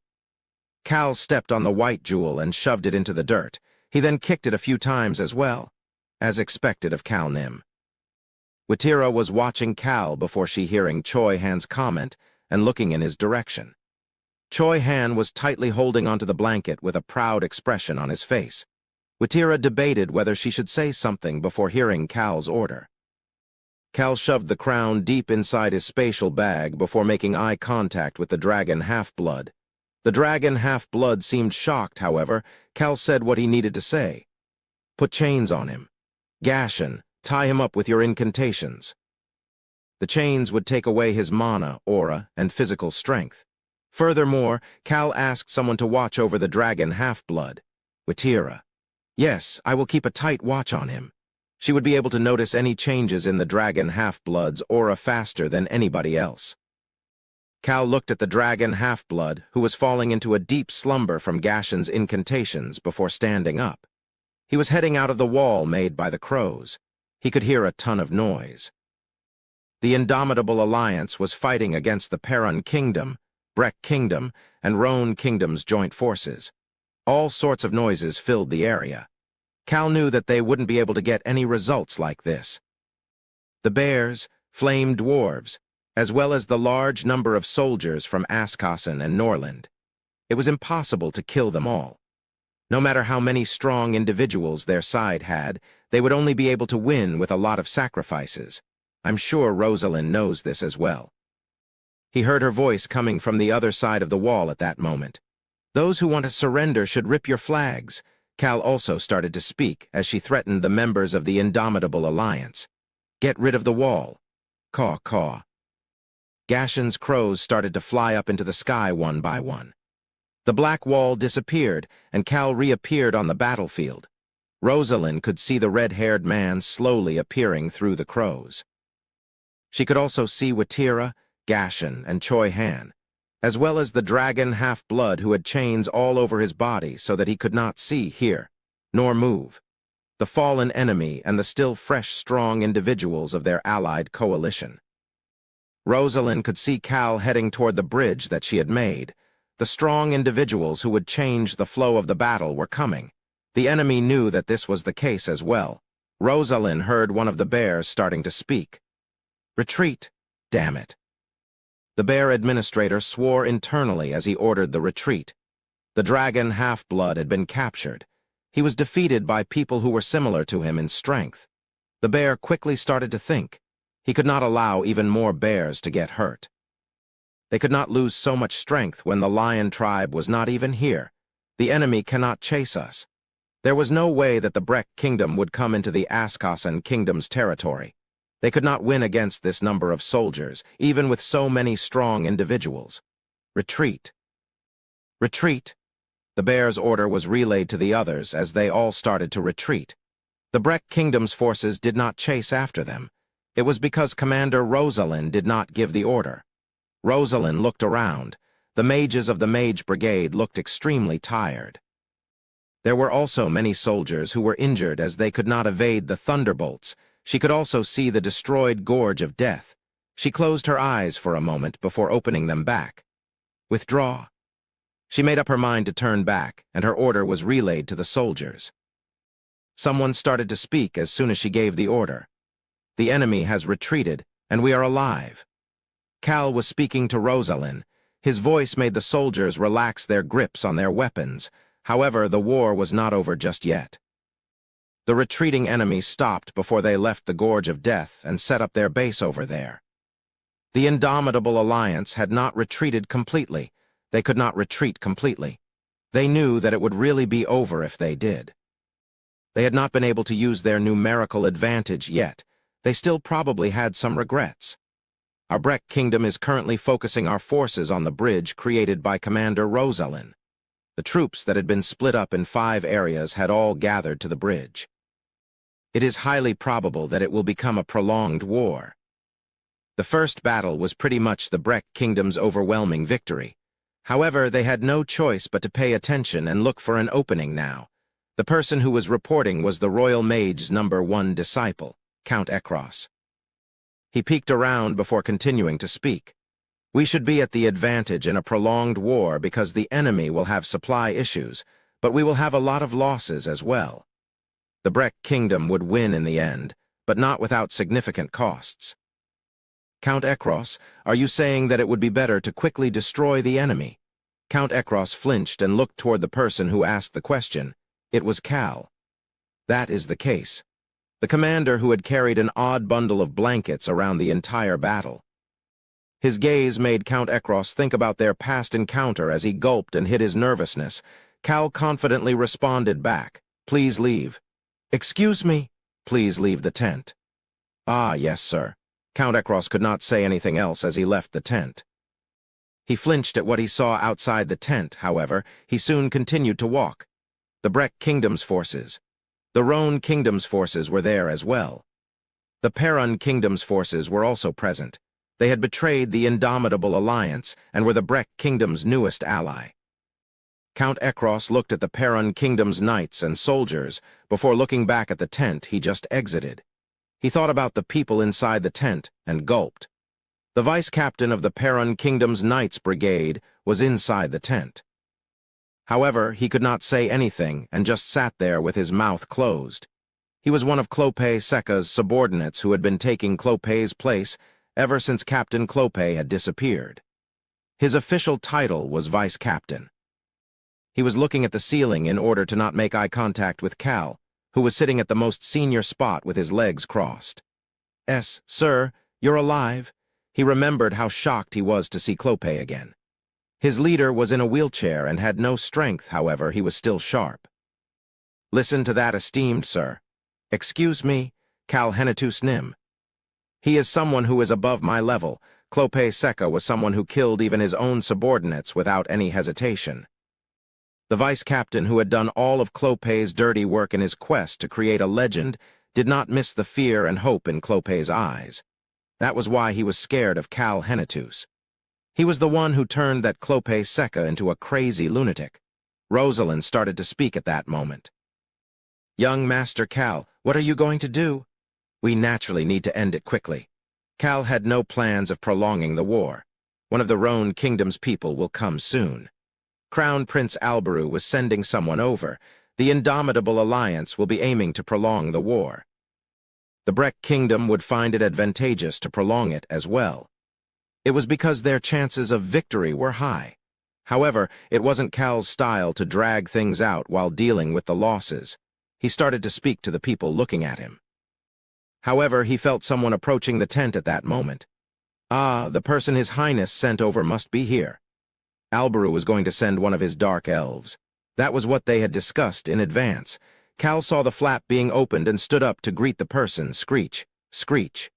Cal stepped on the white jewel and shoved it into the dirt. He then kicked it a few times as well, as expected of Cal Nim. Watira was watching Cal before she hearing Choi Han's comment and looking in his direction. Choi Han was tightly holding onto the blanket with a proud expression on his face. Watira debated whether she should say something before hearing Cal's order. Cal shoved the crown deep inside his spatial bag before making eye contact with the dragon half-blood. The dragon half-blood seemed shocked, however. Cal said what he needed to say. Put chains on him. Gashen, tie him up with your incantations. The chains would take away his mana, aura, and physical strength. Furthermore, Cal asked someone to watch over the dragon half-blood. Watira. Yes, I will keep a tight watch on him. She would be able to notice any changes in the dragon half-blood's aura faster than anybody else. Cal looked at the dragon half-blood, who was falling into a deep slumber from Gashan's incantations before standing up. He was heading out of the wall made by the crows. He could hear a ton of noise. The Indomitable Alliance was fighting against the Perun Kingdom, Breck Kingdom, and Roan Kingdom's joint forces. All sorts of noises filled the area. Cal knew that they wouldn't be able to get any results like this. The bears, flame dwarves, as well as the large number of soldiers from Askasen and Norland. It was impossible to kill them all. No matter how many strong individuals their side had, they would only be able to win with a lot of sacrifices. I'm sure Rosalind knows this as well. He heard her voice coming from the other side of the wall at that moment. Those who want to surrender should rip your flags. Cal also started to speak as she threatened the members of the Indomitable Alliance. Get rid of the wall. Caw, caw. Gashan's crows started to fly up into the sky one by one. The black wall disappeared, and Cal reappeared on the battlefield. Rosalind could see the red-haired man slowly appearing through the crows. She could also see Watira, Gashan, and Choi Han, as well as the dragon half-blood who had chains all over his body so that he could not see, hear, nor move. The fallen enemy and the still fresh, strong individuals of their allied coalition. Rosalind could see Cal heading toward the bridge that she had made. The strong individuals who would change the flow of the battle were coming. The enemy knew that this was the case as well. Rosalind heard one of the bears starting to speak. Retreat, damn it. The bear administrator swore internally as he ordered the retreat. The dragon half-blood had been captured. He was defeated by people who were similar to him in strength. The bear quickly started to think. He could not allow even more bears to get hurt. They could not lose so much strength when the lion tribe was not even here. The enemy cannot chase us. There was no way that the Breck Kingdom would come into the Askasen Kingdom's territory. They could not win against this number of soldiers, even with so many strong individuals. Retreat. Retreat. The bear's order was relayed to the others as they all started to retreat. The Breck Kingdom's forces did not chase after them. It was because Commander Rosalind did not give the order. Rosalind looked around. The mages of the Mage Brigade looked extremely tired. There were also many soldiers who were injured as they could not evade the thunderbolts. She could also see the destroyed Gorge of Death. She closed her eyes for a moment before opening them back. Withdraw. She made up her mind to turn back, and her order was relayed to the soldiers. Someone started to speak as soon as she gave the order. The enemy has retreated, and we are alive. Cal was speaking to Rosalind. His voice made the soldiers relax their grips on their weapons. However, the war was not over just yet. The retreating enemy stopped before they left the Gorge of Death and set up their base over there. The Indomitable Alliance had not retreated completely. They could not retreat completely. They knew that it would really be over if they did. They had not been able to use their numerical advantage yet. They still probably had some regrets. Our Breck Kingdom is currently focusing our forces on the bridge created by Commander Rosalind. The troops that had been split up in 5 areas had all gathered to the bridge. It is highly probable that it will become a prolonged war. The first battle was pretty much the Breck Kingdom's overwhelming victory. However, they had no choice but to pay attention and look for an opening now. The person who was reporting was the Royal Mage's #1 disciple, Count Ekros. He peeked around before continuing to speak. We should be at the advantage in a prolonged war because the enemy will have supply issues, but we will have a lot of losses as well. The Breck Kingdom would win in the end, but not without significant costs. Count Ekros, are you saying that it would be better to quickly destroy the enemy? Count Ekros flinched and looked toward the person who asked the question. It was Cal. That is the case. The commander who had carried an odd bundle of blankets around the entire battle. His gaze made Count Ekros think about their past encounter as he gulped and hid his nervousness. Cal confidently responded back, "Please leave." "Excuse me?" "Please leave the tent." "Ah, yes, sir." Count Ekros could not say anything else as he left the tent. He flinched at what he saw outside the tent, however. He soon continued to walk. The Breck Kingdom's forces. The Roan Kingdom's forces were there as well. The Perun Kingdom's forces were also present. They had betrayed the Indomitable Alliance and were the Breck Kingdom's newest ally. Count Ekros looked at the Perun Kingdom's knights and soldiers before looking back at the tent he just exited. He thought about the people inside the tent and gulped. The vice-captain of the Perun Kingdom's Knights Brigade was inside the tent. However, he could not say anything and just sat there with his mouth closed. He was one of Clopay Seca's subordinates who had been taking Clopay's place ever since Captain Clopay had disappeared. His official title was vice-captain. He was looking at the ceiling in order to not make eye contact with Cal, who was sitting at the most senior spot with his legs crossed. Sir, you're alive?" He remembered how shocked he was to see Clopay again. His leader was in a wheelchair and had no strength, however, he was still sharp. "Listen to that, esteemed sir. Excuse me, Cal Henetus Nim. He is someone who is above my level. Clopay Seca was someone who killed even his own subordinates without any hesitation." The vice-captain, who had done all of Clopay's dirty work in his quest to create a legend, did not miss the fear and hope in Clopay's eyes. That was why he was scared of Cal Henetus. He was the one who turned that Clopay Seca into a crazy lunatic. Rosalind started to speak at that moment. "Young Master Cal, what are you going to do?" "We naturally need to end it quickly." Cal had no plans of prolonging the war. One of the Roan Kingdom's people will come soon. Crown Prince Alberu was sending someone over. The Indomitable Alliance will be aiming to prolong the war. The Breck Kingdom would find it advantageous to prolong it as well. It was because their chances of victory were high. However, it wasn't Cal's style to drag things out while dealing with the losses. He started to speak to the people looking at him. However, he felt someone approaching the tent at that moment. The person His Highness sent over must be here. Alberu was going to send one of his dark elves. That was what they had discussed in advance. Cal saw the flap being opened and stood up to greet the person, screech, screech.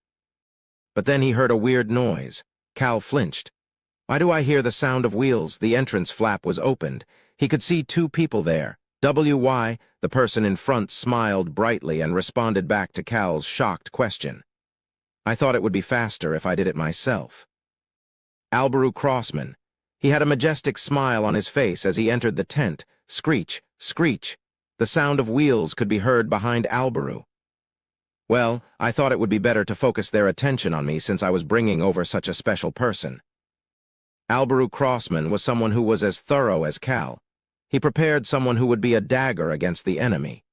But then he heard a weird noise. Cal flinched. "Why do I hear the sound of wheels?" The entrance flap was opened. He could see two people there. "Why?" The person in front smiled brightly and responded back to Cal's shocked question. "I thought it would be faster if I did it myself." Alberu Crossman. He had a majestic smile on his face as he entered the tent. Screech, screech. The sound of wheels could be heard behind Alberu. "Well, I thought it would be better to focus their attention on me since I was bringing over such a special person." Alberu Crossman was someone who was as thorough as Cal. He prepared someone who would be a dagger against the enemy.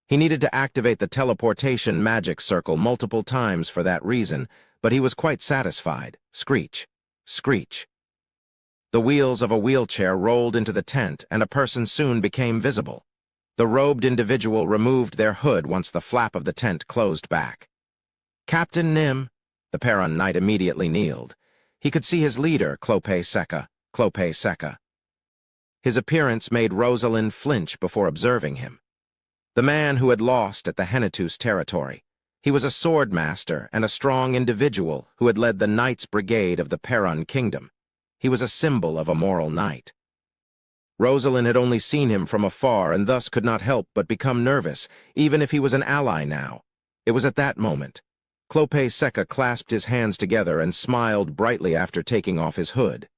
He needed to activate the teleportation magic circle multiple times for that reason, but he was quite satisfied. Screech, screech. The wheels of a wheelchair rolled into the tent, and a person soon became visible. The robed individual removed their hood once the flap of the tent closed back. "Captain Nim." The Perun knight immediately kneeled. He could see his leader, Clopay Seca, Clopay Seca. His appearance made Rosalind flinch before observing him. The man who had lost at the Henetus territory. He was a sword master and a strong individual who had led the Knights Brigade of the Perun Kingdom. He was a symbol of a moral knight. Rosalind had only seen him from afar and thus could not help but become nervous, even if he was an ally now. It was at that moment. Clopay Seca clasped his hands together and smiled brightly after taking off his hood.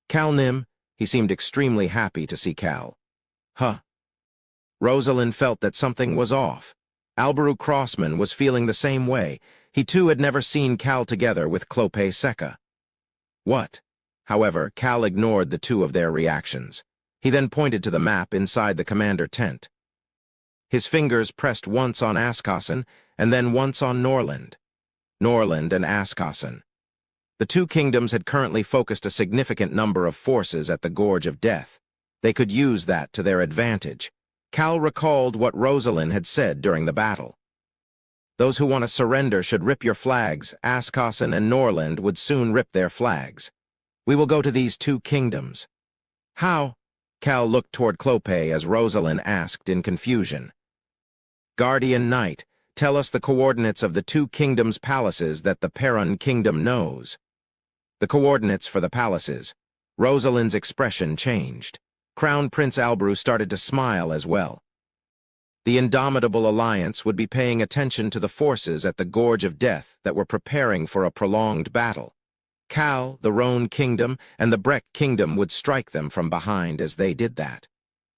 "Cal Nim." He seemed extremely happy to see Cal. "Huh." Rosalind felt that something was off. Alberu Crossman was feeling the same way. He too had never seen Cal together with Clopay Seca. "What?" However, Cal ignored the two of their reactions. He then pointed to the map inside the commander tent. His fingers pressed once on Askasen and then once on Norland. Norland and Askasen. The two kingdoms had currently focused a significant number of forces at the Gorge of Death. They could use that to their advantage. Cal recalled what Rosalind had said during the battle. "Those who want to surrender should rip your flags. Askasen and Norland would soon rip their flags. We will go to these two kingdoms." "How?" Cal looked toward Clopay as Rosalind asked in confusion. "Guardian Knight, tell us the coordinates of the two kingdoms' palaces that the Perun Kingdom knows." The coordinates for the palaces. Rosalind's expression changed. Crown Prince Alberu started to smile as well. The Indomitable Alliance would be paying attention to the forces at the Gorge of Death that were preparing for a prolonged battle. Cal, the Roan kingdom, and the Breck kingdom would strike them from behind as they did that.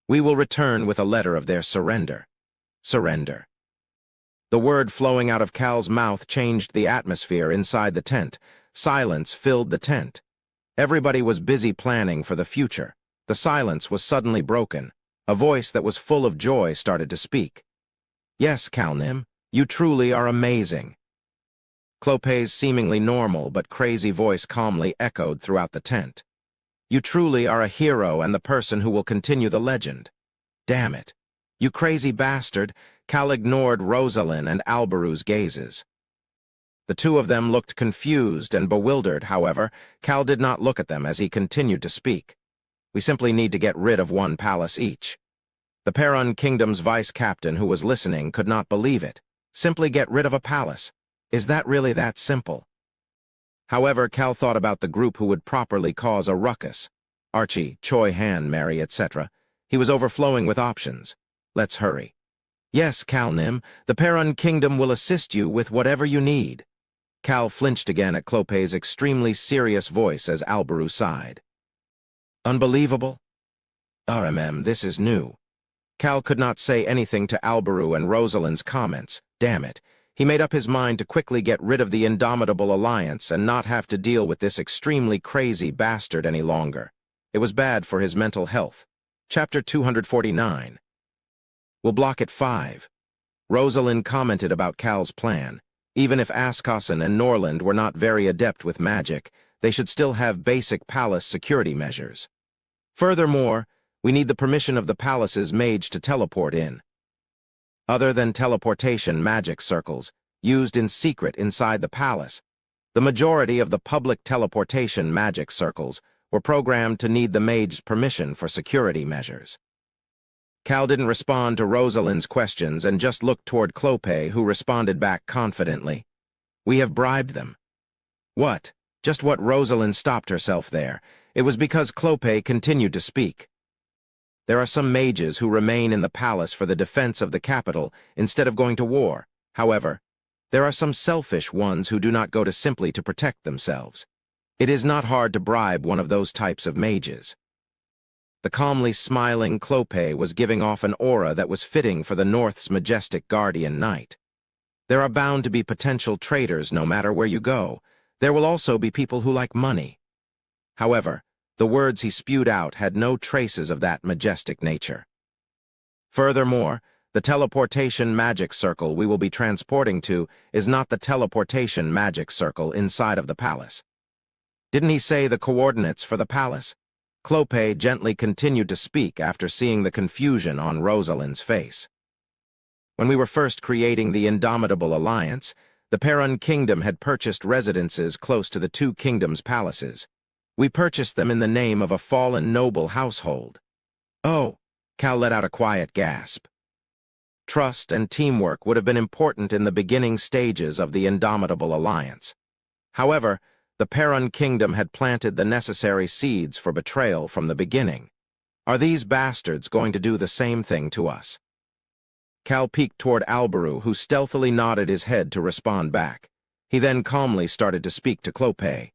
We will return with a letter of their surrender. Surrender. The word flowing out of Cal's mouth changed the atmosphere inside the tent. Silence filled the tent. Everybody was busy planning for the future. The silence was suddenly broken. A voice that was full of joy started to speak. Yes, Calnim, you truly are amazing. Clopé's seemingly normal but crazy voice calmly echoed throughout the tent. You truly are a hero and the person who will continue the legend. Damn it. You crazy bastard, Cal ignored Rosalind and Alberu's gazes. The two of them looked confused and bewildered, however, Cal did not look at them as he continued to speak. We simply need to get rid of one palace each. The Perun Kingdom's vice-captain who was listening could not believe it. Simply get rid of a palace. Is that really that simple? However, Cal thought about the group who would properly cause a ruckus. Archie, Choi Han, Mary, etc. He was overflowing with options. Let's hurry. Yes, Calnim, the Perun Kingdom will assist you with whatever you need. Cal flinched again at Clopé's extremely serious voice as Alberu sighed. Unbelievable? This is new. Cal could not say anything to Alberu and Rosalind's comments. Damn it. He made up his mind to quickly get rid of the Indomitable Alliance and not have to deal with this extremely crazy bastard any longer. It was bad for his mental health. Chapter 249. We'll block at 5. Rosalind commented about Cal's plan. Even if Askasen and Norland were not very adept with magic, they should still have basic palace security measures. Furthermore, we need the permission of the palace's mage to teleport in. Other than teleportation magic circles, used in secret inside the palace, the majority of the public teleportation magic circles were programmed to need the mage's permission for security measures. Cal didn't respond to Rosalind's questions and just looked toward Clopé, who responded back confidently. We have bribed them. What? Just what? Rosalind stopped herself there. It was because Clopé continued to speak. There are some mages who remain in the palace for the defense of the capital instead of going to war. However, there are some selfish ones who do not go to simply to protect themselves. It is not hard to bribe one of those types of mages. The calmly smiling Clopé was giving off an aura that was fitting for the North's majestic guardian knight. There are bound to be potential traitors no matter where you go. There will also be people who like money. However, the words he spewed out had no traces of that majestic nature. Furthermore, the teleportation magic circle we will be transporting to is not the teleportation magic circle inside of the palace. Didn't he say the coordinates for the palace? Clopé gently continued to speak after seeing the confusion on Rosalind's face. When we were first creating the Indomitable Alliance, the Perun Kingdom had purchased residences close to the two kingdoms' palaces. We purchased them in the name of a fallen noble household. Oh, Cal let out a quiet gasp. Trust and teamwork would have been important in the beginning stages of the Indomitable Alliance. However, the Perun Kingdom had planted the necessary seeds for betrayal from the beginning. Are these bastards going to do the same thing to us? Cal peeked toward Alberu, who stealthily nodded his head to respond back. He then calmly started to speak to Clopé.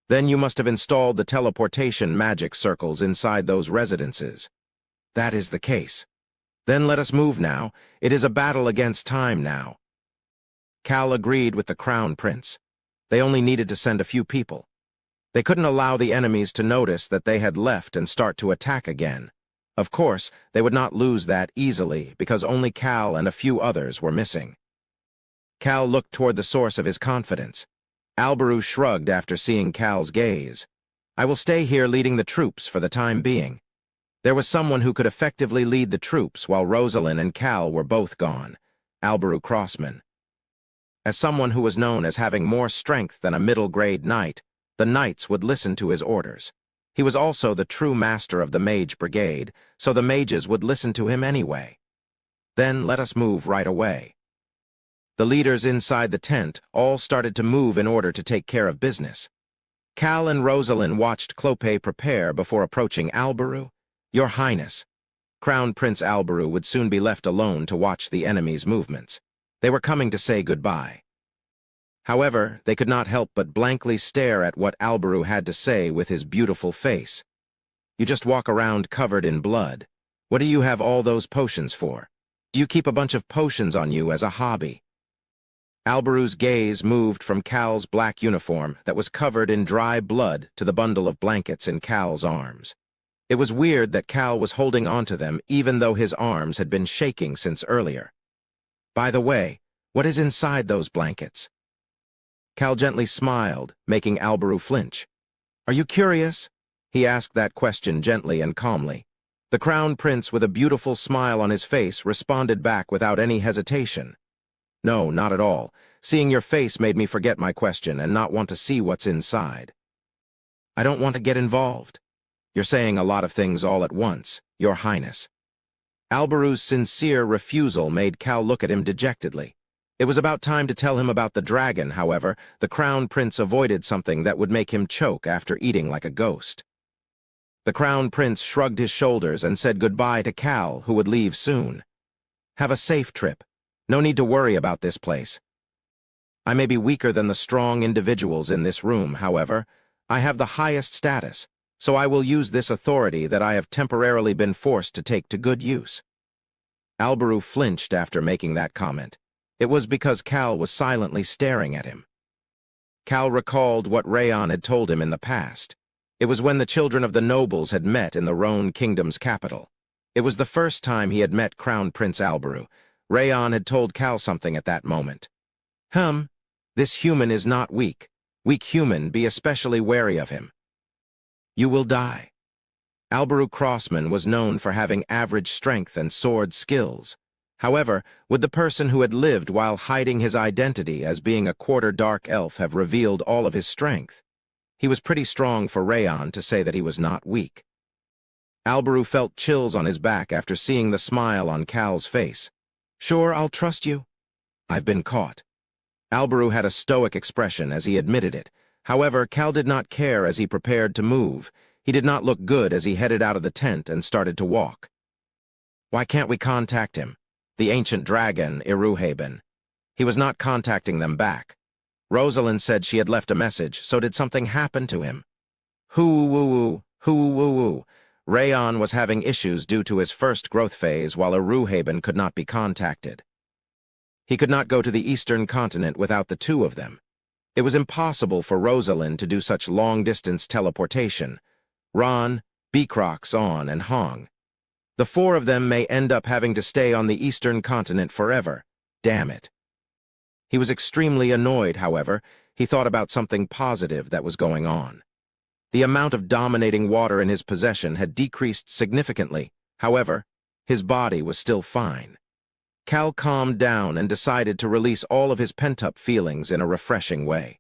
Then you must have installed the teleportation magic circles inside those residences. That is the case. Then let us move now. It is a battle against time now. Cal agreed with the Crown Prince. They only needed to send a few people. They couldn't allow the enemies to notice that they had left and start to attack again. Of course, they would not lose that easily because only Cal and a few others were missing. Cal looked toward the source of his confidence. Alberu shrugged after seeing Cal's gaze. I will stay here leading the troops for the time being. There was someone who could effectively lead the troops while Rosalind and Cal were both gone, Alberu Crossman. As someone who was known as having more strength than a middle-grade knight, the knights would listen to his orders. He was also the true master of the mage brigade, so the mages would listen to him anyway. Then let us move right away. The leaders inside the tent all started to move in order to take care of business. Cal and Rosalind watched Clopé prepare before approaching Alberu. Your Highness. Crown Prince Alberu would soon be left alone to watch the enemy's movements. They were coming to say goodbye. However, they could not help but blankly stare at what Alberu had to say with his beautiful face. You just walk around covered in blood. What do you have all those potions for? Do you keep a bunch of potions on you as a hobby? Alberu's gaze moved from Cal's black uniform that was covered in dry blood to the bundle of blankets in Cal's arms. It was weird that Cal was holding onto them even though his arms had been shaking since earlier. By the way, what is inside those blankets? Cal gently smiled, making Alberu flinch. Are you curious? He asked that question gently and calmly. The Crown Prince, with a beautiful smile on his face, responded back without any hesitation. No, not at all. Seeing your face made me forget my question and not want to see what's inside. I don't want to get involved. You're saying a lot of things all at once, Your Highness. Alberu's sincere refusal made Cal look at him dejectedly. It was about time to tell him about the dragon, however. The Crown Prince avoided something that would make him choke after eating like a ghost. The Crown Prince shrugged his shoulders and said goodbye to Cal, who would leave soon. Have a safe trip. No need to worry about this place. I may be weaker than the strong individuals in this room, however. I have the highest status, so I will use this authority that I have temporarily been forced to take to good use. Alberu flinched after making that comment. It was because Cal was silently staring at him. Cal recalled what Rayon had told him in the past. It was when the children of the nobles had met in the Rhone Kingdom's capital. It was the first time he had met Crown Prince Alberu. Rayon had told Cal something at that moment. This human is not weak. Weak human, be especially wary of him. You will die. Alberu Crossman was known for having average strength and sword skills. However, would the person who had lived while hiding his identity as being a quarter dark elf have revealed all of his strength? He was pretty strong for Rayon to say that he was not weak. Alberu felt chills on his back after seeing the smile on Cal's face. Sure, I'll trust you. I've been caught. Alberu had a stoic expression as he admitted it. However, Cal did not care as he prepared to move. He did not look good as he headed out of the tent and started to walk. Why can't we contact him? The ancient dragon, Iruhaben. He was not contacting them back. Rosalind said she had left a message, so did something happen to him? Hoo-woo-woo. Rayon was having issues due to his first growth phase while Iruhaben could not be contacted. He could not go to the eastern continent without the two of them. It was impossible for Rosalind to do such long-distance teleportation. Ron, Beacrox, On, and Hong. The four of them may end up having to stay on the eastern continent forever. Damn it. He was extremely annoyed, however. He thought about something positive that was going on. The amount of dominating water in his possession had decreased significantly. However, his body was still fine. Cal calmed down and decided to release all of his pent-up feelings in a refreshing way.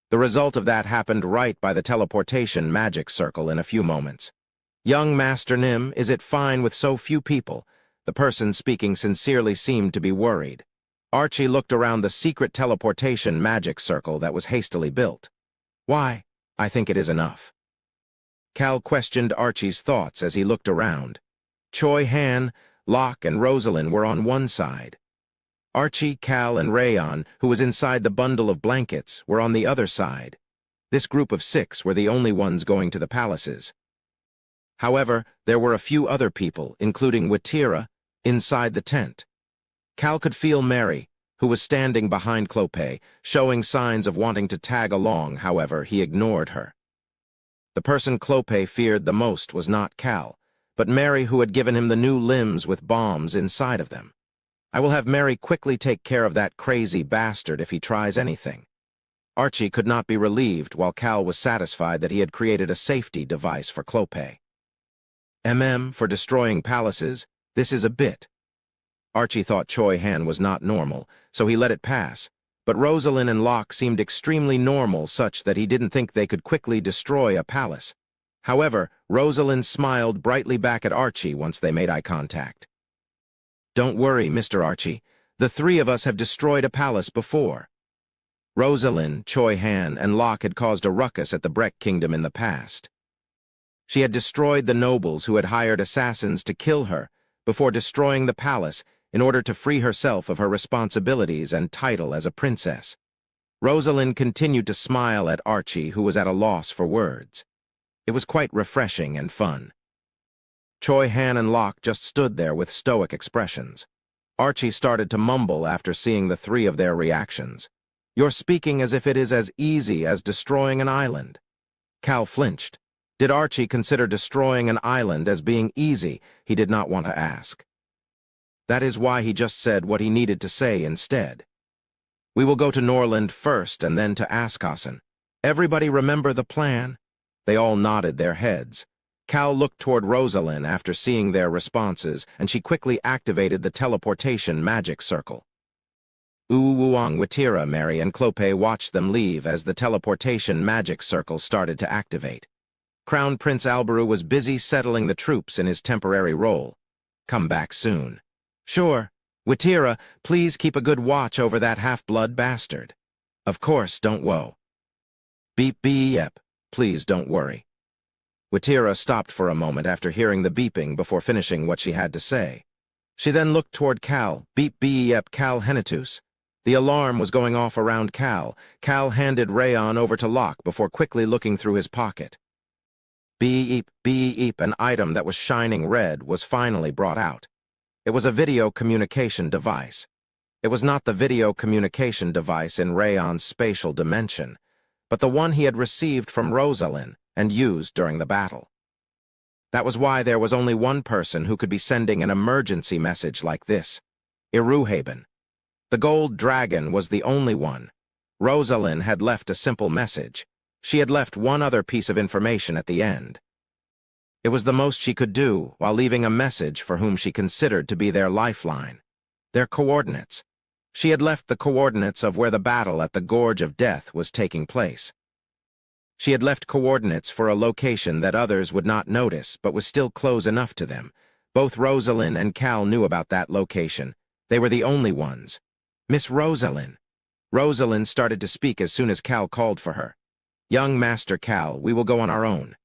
The result of that happened right by the teleportation magic circle in a few moments. Young Master Nim, is it fine with so few people? The person speaking sincerely seemed to be worried. Archie looked around the secret teleportation magic circle that was hastily built. Why? I think it is enough. Cal questioned Archie's thoughts as he looked around. Choi Han, Locke, and Rosalind were on one side. Archie, Cal, and Rayon, who was inside the bundle of blankets, were on the other side. This group of 6 were the only ones going to the palaces. However, there were a few other people, including Watira, inside the tent. Cal could feel Mary, who was standing behind Clope, showing signs of wanting to tag along. However, he ignored her. The person Clope feared the most was not Cal, but Mary, who had given him the new limbs with bombs inside of them. I will have Mary quickly take care of that crazy bastard if he tries anything. Archie could not be relieved while Cal was satisfied that he had created a safety device for Clope. For destroying palaces, this is a bit. Archie thought Choi Han was not normal, so he let it pass, but Rosalind and Locke seemed extremely normal, such that he didn't think they could quickly destroy a palace. However, Rosalind smiled brightly back at Archie once they made eye contact. Don't worry, Mr. Archie. The 3 of us have destroyed a palace before. Rosalind, Choi Han, and Locke had caused a ruckus at the Breck Kingdom in the past. She had destroyed the nobles who had hired assassins to kill her before destroying the palace in order to free herself of her responsibilities and title as a princess. Rosalind continued to smile at Archie, who was at a loss for words. It was quite refreshing and fun. Choi, Han, and Locke just stood there with stoic expressions. Archie started to mumble after seeing the three of their reactions. "You're speaking as if it is as easy as destroying an island." Cal flinched. Did Archie consider destroying an island as being easy? He did not want to ask. That is why he just said what he needed to say instead. "We will go to Norland first and then to Askasen. Everybody remember the plan?" They all nodded their heads. Cal looked toward Rosalind after seeing their responses, and she quickly activated the teleportation magic circle. Wuong, Watira, Mary, and Clope watched them leave as the teleportation magic circle started to activate. Crown Prince Alberu was busy settling the troops in his temporary role. "Come back soon." "Sure. Watira, please keep a good watch over that half-blood bastard." "Of course, don't woe." "Beep, yep. Please don't worry." Watira stopped for a moment after hearing the beeping before finishing what she had to say. She then looked toward Cal. "Beep, yep, Cal Henitus." The alarm was going off around Cal. Cal handed Rayon over to Locke before quickly looking through his pocket. Beep, an item that was shining red was finally brought out. It was a video communication device. It was not the video communication device in Rayon's spatial dimension, but the one he had received from Rosalind and used during the battle. That was why there was only one person who could be sending an emergency message like this: Iruhaben. The gold dragon was the only one. Rosalind had left a simple message. She had left one other piece of information at the end. It was the most she could do while leaving a message for whom she considered to be their lifeline. Their coordinates. She had left the coordinates of where the battle at the Gorge of Death was taking place. She had left coordinates for a location that others would not notice but was still close enough to them. Both Rosalind and Cal knew about that location. They were the only ones. "Miss Rosalind." Rosalind started to speak as soon as Cal called for her. "Young Master Cal, we will go on our own."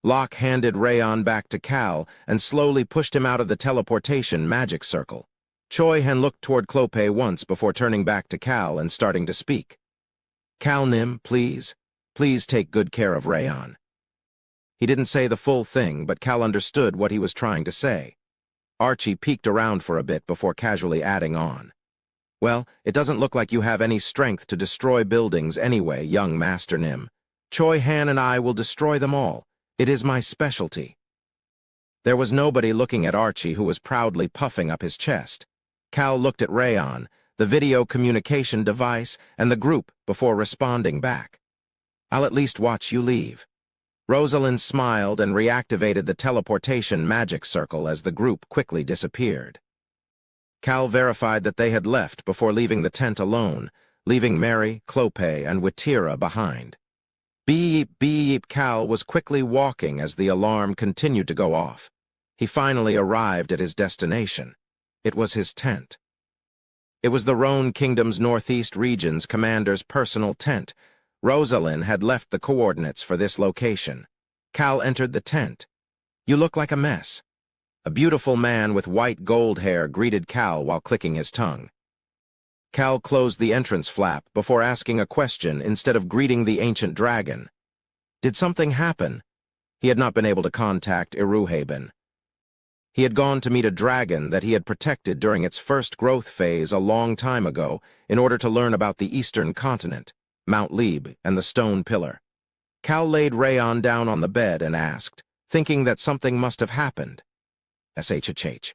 Locke handed Rayon back to Cal and slowly pushed him out of the teleportation magic circle. Choi Han looked toward Clope once before turning back to Cal and starting to speak. "Cal Nim, please. Please take good care of Rayon." He didn't say the full thing, but Cal understood what he was trying to say. Archie peeked around for a bit before casually adding on. "Well, it doesn't look like you have any strength to destroy buildings anyway, young Master Nim. Choi Han and I will destroy them all. It is my specialty." There was nobody looking at Archie, who was proudly puffing up his chest. Cal looked at Rayon, the video communication device, and the group before responding back. "I'll at least watch you leave." Rosalind smiled and reactivated the teleportation magic circle as the group quickly disappeared. Cal verified that they had left before leaving the tent alone, leaving Mary, Clope, and Watira behind. Beep, Cal was quickly walking as the alarm continued to go off. He finally arrived at his destination. It was his tent. It was the Rhone Kingdom's northeast region's commander's personal tent. Rosalind had left the coordinates for this location. Cal entered the tent. "You look like a mess." A beautiful man with white gold hair greeted Cal while clicking his tongue. Cal closed the entrance flap before asking a question instead of greeting the ancient dragon. Did something happen? He had not been able to contact Iruhaben. He had gone to meet a dragon that he had protected during its first growth phase a long time ago in order to learn about the eastern continent, Mount Lieb, and the stone pillar. Cal laid Rayon down on the bed and asked, thinking that something must have happened. "SHH."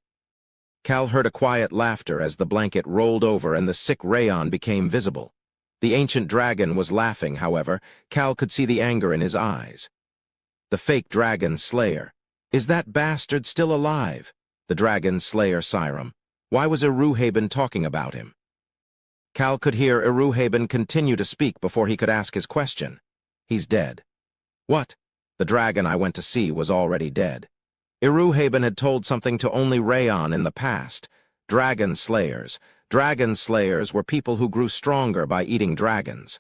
Cal heard a quiet laughter as the blanket rolled over and the sick Rayon became visible. The ancient dragon was laughing, however. Cal could see the anger in his eyes. The fake dragon slayer. Is that bastard still alive? The dragon slayer Siram. Why was Iruhaben talking about him? Cal could hear Iruhaben continue to speak before he could ask his question. He's dead. What? The dragon I went to see was already dead. Iruhaben had told something to only Rayon in the past. Dragon slayers. Dragon slayers were people who grew stronger by eating dragons.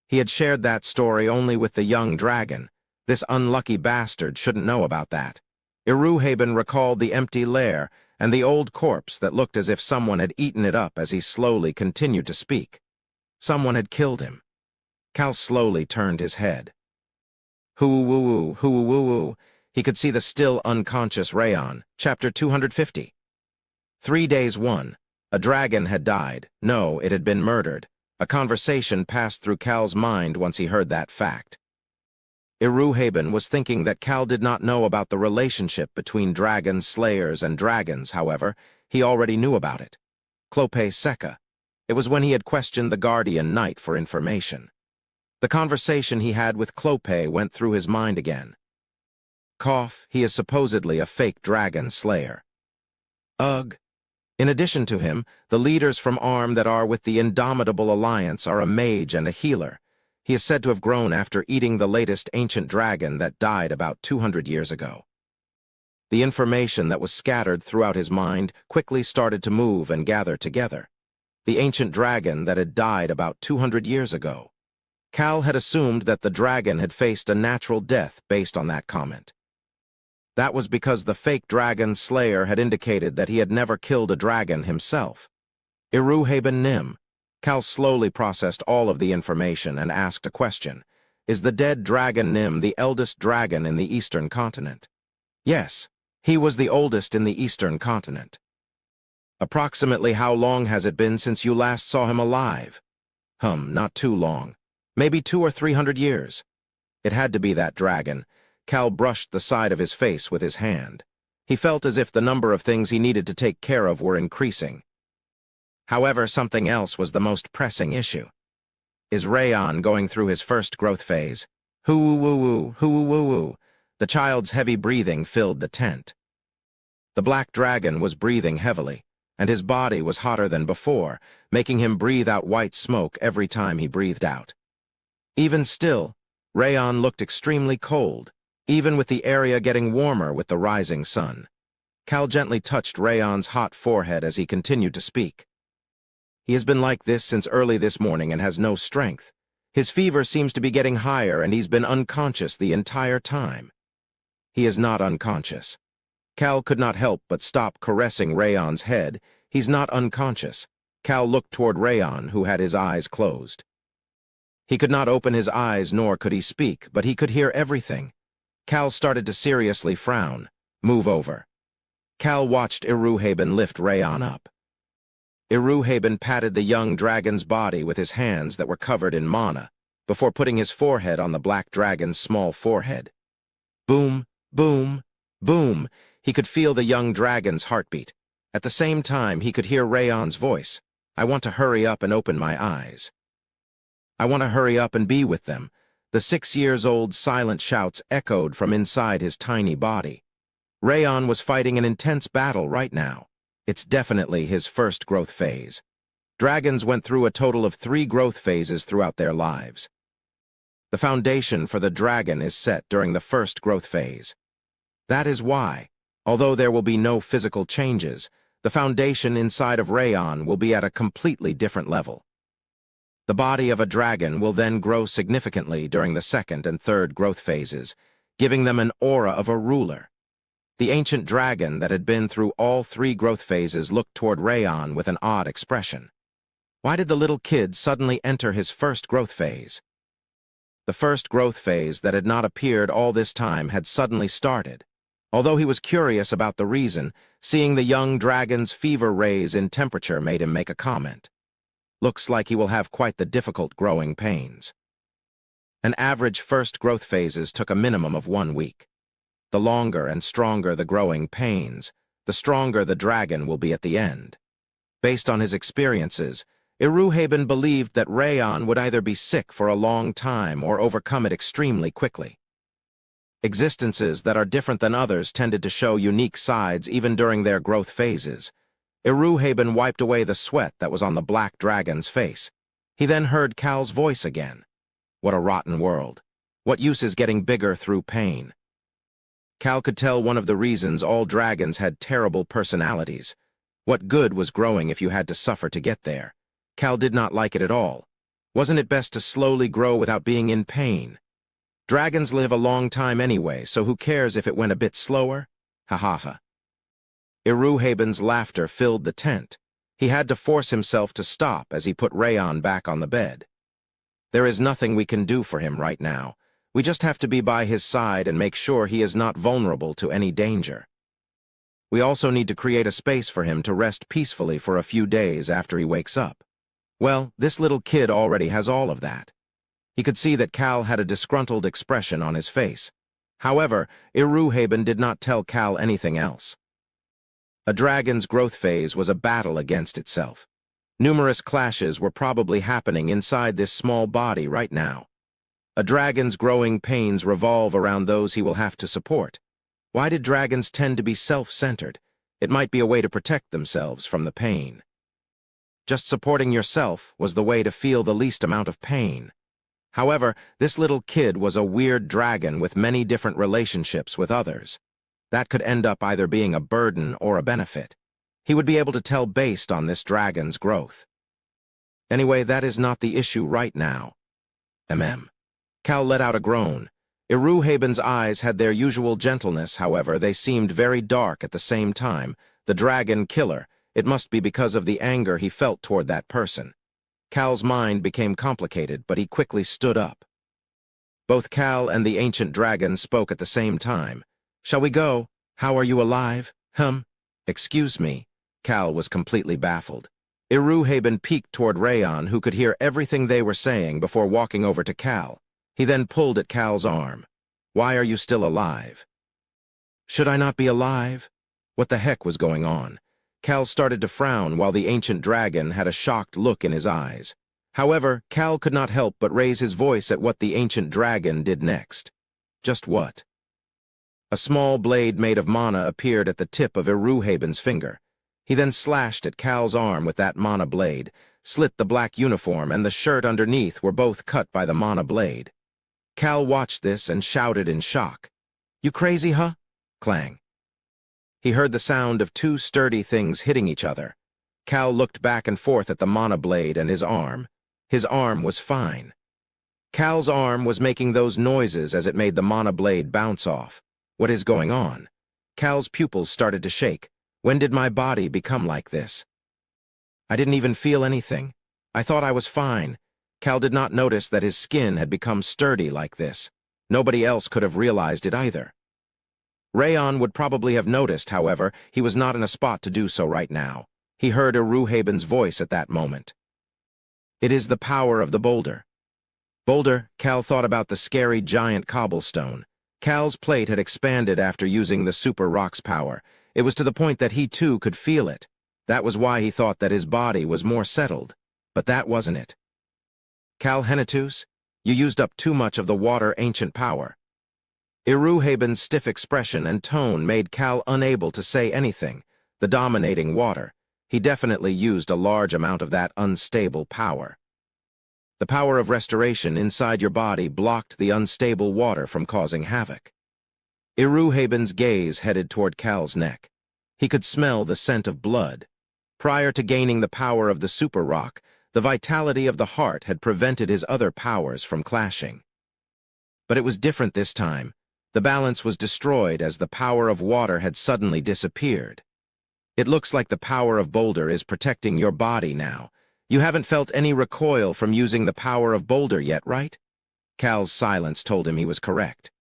He had shared that story only with the young dragon. This unlucky bastard shouldn't know about that. Iruhaben recalled the empty lair and the old corpse that looked as if someone had eaten it up as he slowly continued to speak. Someone had killed him. Cal slowly turned his head. Hoo-woo-woo, hoo-woo-woo. He could see the still unconscious Rayon. Chapter 250. 3 days 1. A dragon had died. No, it had been murdered. A conversation passed through Cal's mind once he heard that fact. Iruhaben was thinking that Cal did not know about the relationship between dragon slayers and dragons, however. He already knew about it. Clope Seca. It was when he had questioned the guardian knight for information. The conversation he had with Clope went through his mind again. Cough, he is supposedly a fake dragon slayer. Ugh. In addition to him, the leaders from Arm that are with the Indomitable Alliance are a mage and a healer. He is said to have grown after eating the latest ancient dragon that died about 200 years ago. The information that was scattered throughout his mind quickly started to move and gather together. The ancient dragon that had died about 200 years ago. Cal had assumed that the dragon had faced a natural death based on that comment. That was because the fake dragon slayer had indicated that he had never killed a dragon himself. Iruhaben Nim. Cal slowly processed all of the information and asked a question. Is the dead dragon Nim the eldest dragon in the Eastern Continent? Yes, he was the oldest in the Eastern Continent. Approximately how long has it been since you last saw him alive? Not too long. Maybe 200 or 300 years. It had to be that dragon. Cal brushed the side of his face with his hand. He felt as if the number of things he needed to take care of were increasing. However, something else was the most pressing issue. Is Rayon going through his first growth phase? Hoo-woo-woo, hoo-woo-woo. The child's heavy breathing filled the tent. The black dragon was breathing heavily, and his body was hotter than before, making him breathe out white smoke every time he breathed out. Even still, Rayon looked extremely cold, even with the area getting warmer with the rising sun. Cal gently touched Rayon's hot forehead as he continued to speak. He has been like this since early this morning and has no strength. His fever seems to be getting higher and he's been unconscious the entire time. He is not unconscious. Cal could not help but stop caressing Rayon's head. He's not unconscious. Cal looked toward Rayon, who had his eyes closed. He could not open his eyes nor could he speak, but he could hear everything. Cal started to seriously frown. Move over. Cal watched Iruhaben lift Rayon up. Iruhaben patted the young dragon's body with his hands that were covered in mana, before putting his forehead on the black dragon's small forehead. Boom, boom, boom. He could feel the young dragon's heartbeat. At the same time, he could hear Rayon's voice. I want to hurry up and open my eyes. I want to hurry up and be with them. The 6-year-old silent shouts echoed from inside his tiny body. Rayon was fighting an intense battle right now. It's definitely his first growth phase. Dragons went through a total of 3 growth phases throughout their lives. The foundation for the dragon is set during the first growth phase. That is why, although there will be no physical changes, the foundation inside of Rayon will be at a completely different level. The body of a dragon will then grow significantly during the second and third growth phases, giving them an aura of a ruler. The ancient dragon that had been through all 3 growth phases looked toward Rayon with an odd expression. Why did the little kid suddenly enter his first growth phase? The first growth phase that had not appeared all this time had suddenly started. Although he was curious about the reason, seeing the young dragon's fever raise in temperature made him make a comment. Looks like he will have quite the difficult growing pains. An average first growth phases took a minimum of 1 week. The longer and stronger the growing pains, the stronger the dragon will be at the end. Based on his experiences, Iruhaben believed that Rayon would either be sick for a long time or overcome it extremely quickly. Existences that are different than others tended to show unique sides even during their growth phases. Iruhaben wiped away the sweat that was on the black dragon's face. He then heard Cal's voice again. What a rotten world. What use is getting bigger through pain? Cal could tell one of the reasons all dragons had terrible personalities. What good was growing if you had to suffer to get there? Cal did not like it at all. Wasn't it best to slowly grow without being in pain? Dragons live a long time anyway, so who cares if it went a bit slower? Ha ha ha. Iruhaben's laughter filled the tent. He had to force himself to stop as he put Rayon back on the bed. There is nothing we can do for him right now. We just have to be by his side and make sure he is not vulnerable to any danger. We also need to create a space for him to rest peacefully for a few days after he wakes up. Well, this little kid already has all of that. He could see that Cal had a disgruntled expression on his face. However, Iruhaben did not tell Cal anything else. A dragon's growth phase was a battle against itself. Numerous clashes were probably happening inside this small body right now. A dragon's growing pains revolve around those he will have to support. Why did dragons tend to be self-centered? It might be a way to protect themselves from the pain. Just supporting yourself was the way to feel the least amount of pain. However, this little kid was a weird dragon with many different relationships with others. That could end up either being a burden or a benefit. He would be able to tell based on this dragon's growth. Anyway, that is not the issue right now. Cal let out a groan. Iruhaben's eyes had their usual gentleness, however, they seemed very dark at the same time. The dragon killer, it must be because of the anger he felt toward that person. Cal's mind became complicated, but he quickly stood up. Both Cal and the ancient dragon spoke at the same time. "Shall we go? How are you alive? Excuse me." Cal was completely baffled. Iruhaben peeked toward Rayon, who could hear everything they were saying before walking over to Cal. He then pulled at Cal's arm. "Why are you still alive?" "Should I not be alive?" What the heck was going on? Cal started to frown while the ancient dragon had a shocked look in his eyes. However, Cal could not help but raise his voice at what the ancient dragon did next. Just what? A small blade made of mana appeared at the tip of Iruhaben's finger. He then slashed at Cal's arm with that mana blade, slit the black uniform and the shirt underneath were both cut by the mana blade. Cal watched this and shouted in shock. "You crazy, huh?" Clang. He heard the sound of two sturdy things hitting each other. Cal looked back and forth at the mana blade and his arm. His arm was fine. Cal's arm was making those noises as it made the mana blade bounce off. What is going on? Cal's pupils started to shake. When did my body become like this? I didn't even feel anything. I thought I was fine. Cal did not notice that his skin had become sturdy like this. Nobody else could have realized it either. Rayon would probably have noticed, however, he was not in a spot to do so right now. He heard Iruhaben's voice at that moment. "It is the power of the boulder." Boulder, Cal thought about the scary giant cobblestone. Cal's plate had expanded after using the super rock's power. It was to the point that he too could feel it. That was why he thought that his body was more settled. But that wasn't it. "Cal Henatus, you used up too much of the water ancient power." Iruhaben's stiff expression and tone made Cal unable to say anything. The dominating water. He definitely used a large amount of that unstable power. The power of restoration inside your body blocked the unstable water from causing havoc. Iruhaben's gaze headed toward Cal's neck. He could smell the scent of blood. Prior to gaining the power of the super rock, the vitality of the heart had prevented his other powers from clashing. But it was different this time. The balance was destroyed as the power of water had suddenly disappeared. It looks like the power of boulder is protecting your body now. You haven't felt any recoil from using the power of boulder yet, right? Cal's silence told him he was correct.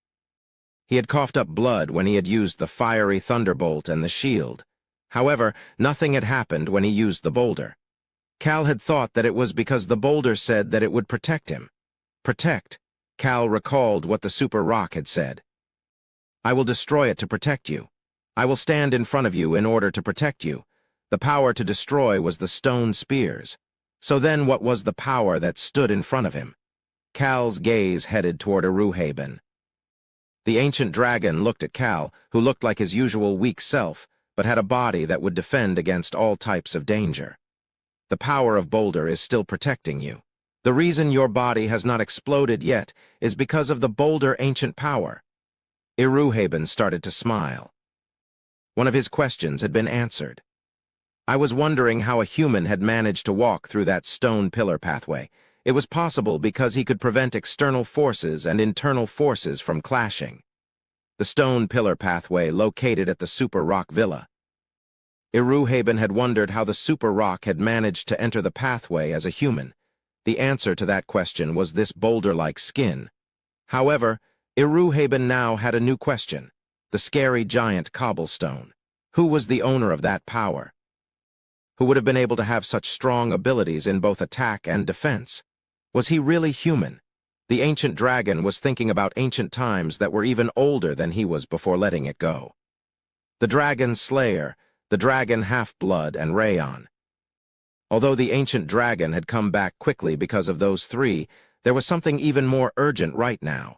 He had coughed up blood when he had used the fiery thunderbolt and the shield. However, nothing had happened when he used the boulder. Cal had thought that it was because the boulder said that it would protect him. Protect. Cal recalled what the super rock had said. "I will destroy it to protect you. I will stand in front of you in order to protect you." The power to destroy was the stone spears. So then what was the power that stood in front of him? Cal's gaze headed toward Iruhaben. The ancient dragon looked at Cal, who looked like his usual weak self, but had a body that would defend against all types of danger. The power of boulder is still protecting you. The reason your body has not exploded yet is because of the boulder ancient power. Iruhaben started to smile. One of his questions had been answered. I was wondering how a human had managed to walk through that stone pillar pathway. It was possible because he could prevent external forces and internal forces from clashing. The stone pillar pathway located at the Super Rock Villa. Iruhaben had wondered how the super rock had managed to enter the pathway as a human. The answer to that question was this boulder-like skin. However, Iruhaben now had a new question: the scary giant cobblestone. Who was the owner of that power? Who would have been able to have such strong abilities in both attack and defense? Was he really human? The ancient dragon was thinking about ancient times that were even older than he was before letting it go. The dragon slayer, the dragon half-blood, and Rayon. Although the ancient dragon had come back quickly because of those three, there was something even more urgent right now.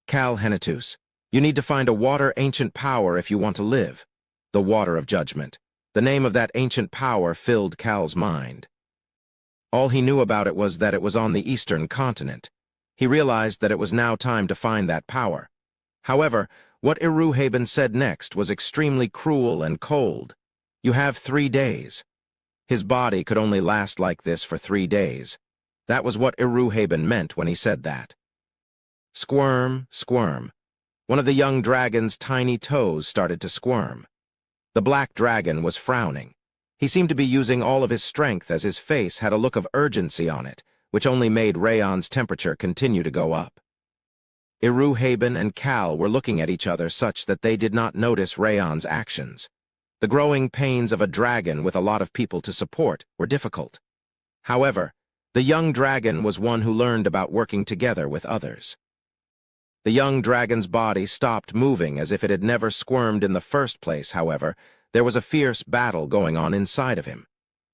Cal Henitus, you need to find a water ancient power if you want to live. The Water of Judgment. The name of that ancient power filled Cal's mind. All he knew about it was that it was on the eastern continent. He realized that it was now time to find that power. However, what Iruhaben said next was extremely cruel and cold. You have 3 days. His body could only last like this for 3 days. That was what Iruhaben meant when he said that. Squirm, squirm. One of the young dragon's tiny toes started to squirm. The black dragon was frowning. He seemed to be using all of his strength as his face had a look of urgency on it, which only made Rayon's temperature continue to go up. Iruhaben and Cal were looking at each other such that they did not notice Rayon's actions. The growing pains of a dragon with a lot of people to support were difficult. However, the young dragon was one who learned about working together with others. The young dragon's body stopped moving as if it had never squirmed in the first place. However, there was a fierce battle going on inside of him.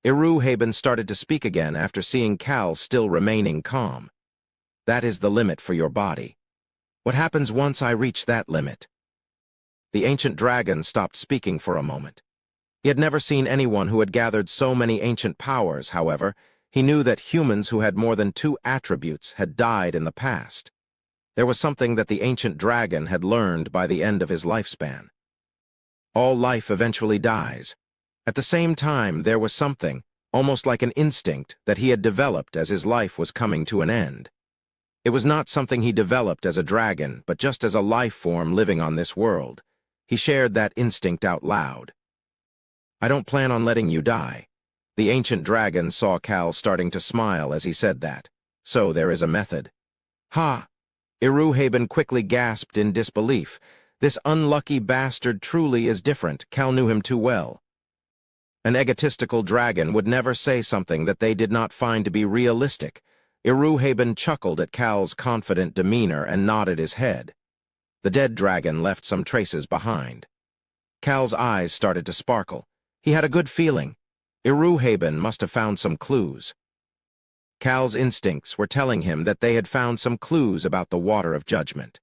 Iruhaben started to speak again after seeing Cal still remaining calm. That is the limit for your body. What happens once I reach that limit? The ancient dragon stopped speaking for a moment. He had never seen anyone who had gathered so many ancient powers. However, he knew that humans who had more than 2 attributes had died in the past. There was something that the ancient dragon had learned by the end of his lifespan. All life eventually dies. At the same time, there was something, almost like an instinct, that he had developed as his life was coming to an end. It was not something he developed as a dragon, but just as a life form living on this world. He shared that instinct out loud. I don't plan on letting you die. The ancient dragon saw Cal starting to smile as he said that. So there is a method. Ha! Iruhaben quickly gasped in disbelief. This unlucky bastard truly is different. Cal knew him too well. An egotistical dragon would never say something that they did not find to be realistic. Iruhaben chuckled at Cal's confident demeanor and nodded his head. The dead dragon left some traces behind. Cal's eyes started to sparkle. He had a good feeling. Iruhaben must have found some clues. Cal's instincts were telling him that they had found some clues about the Water of Judgment.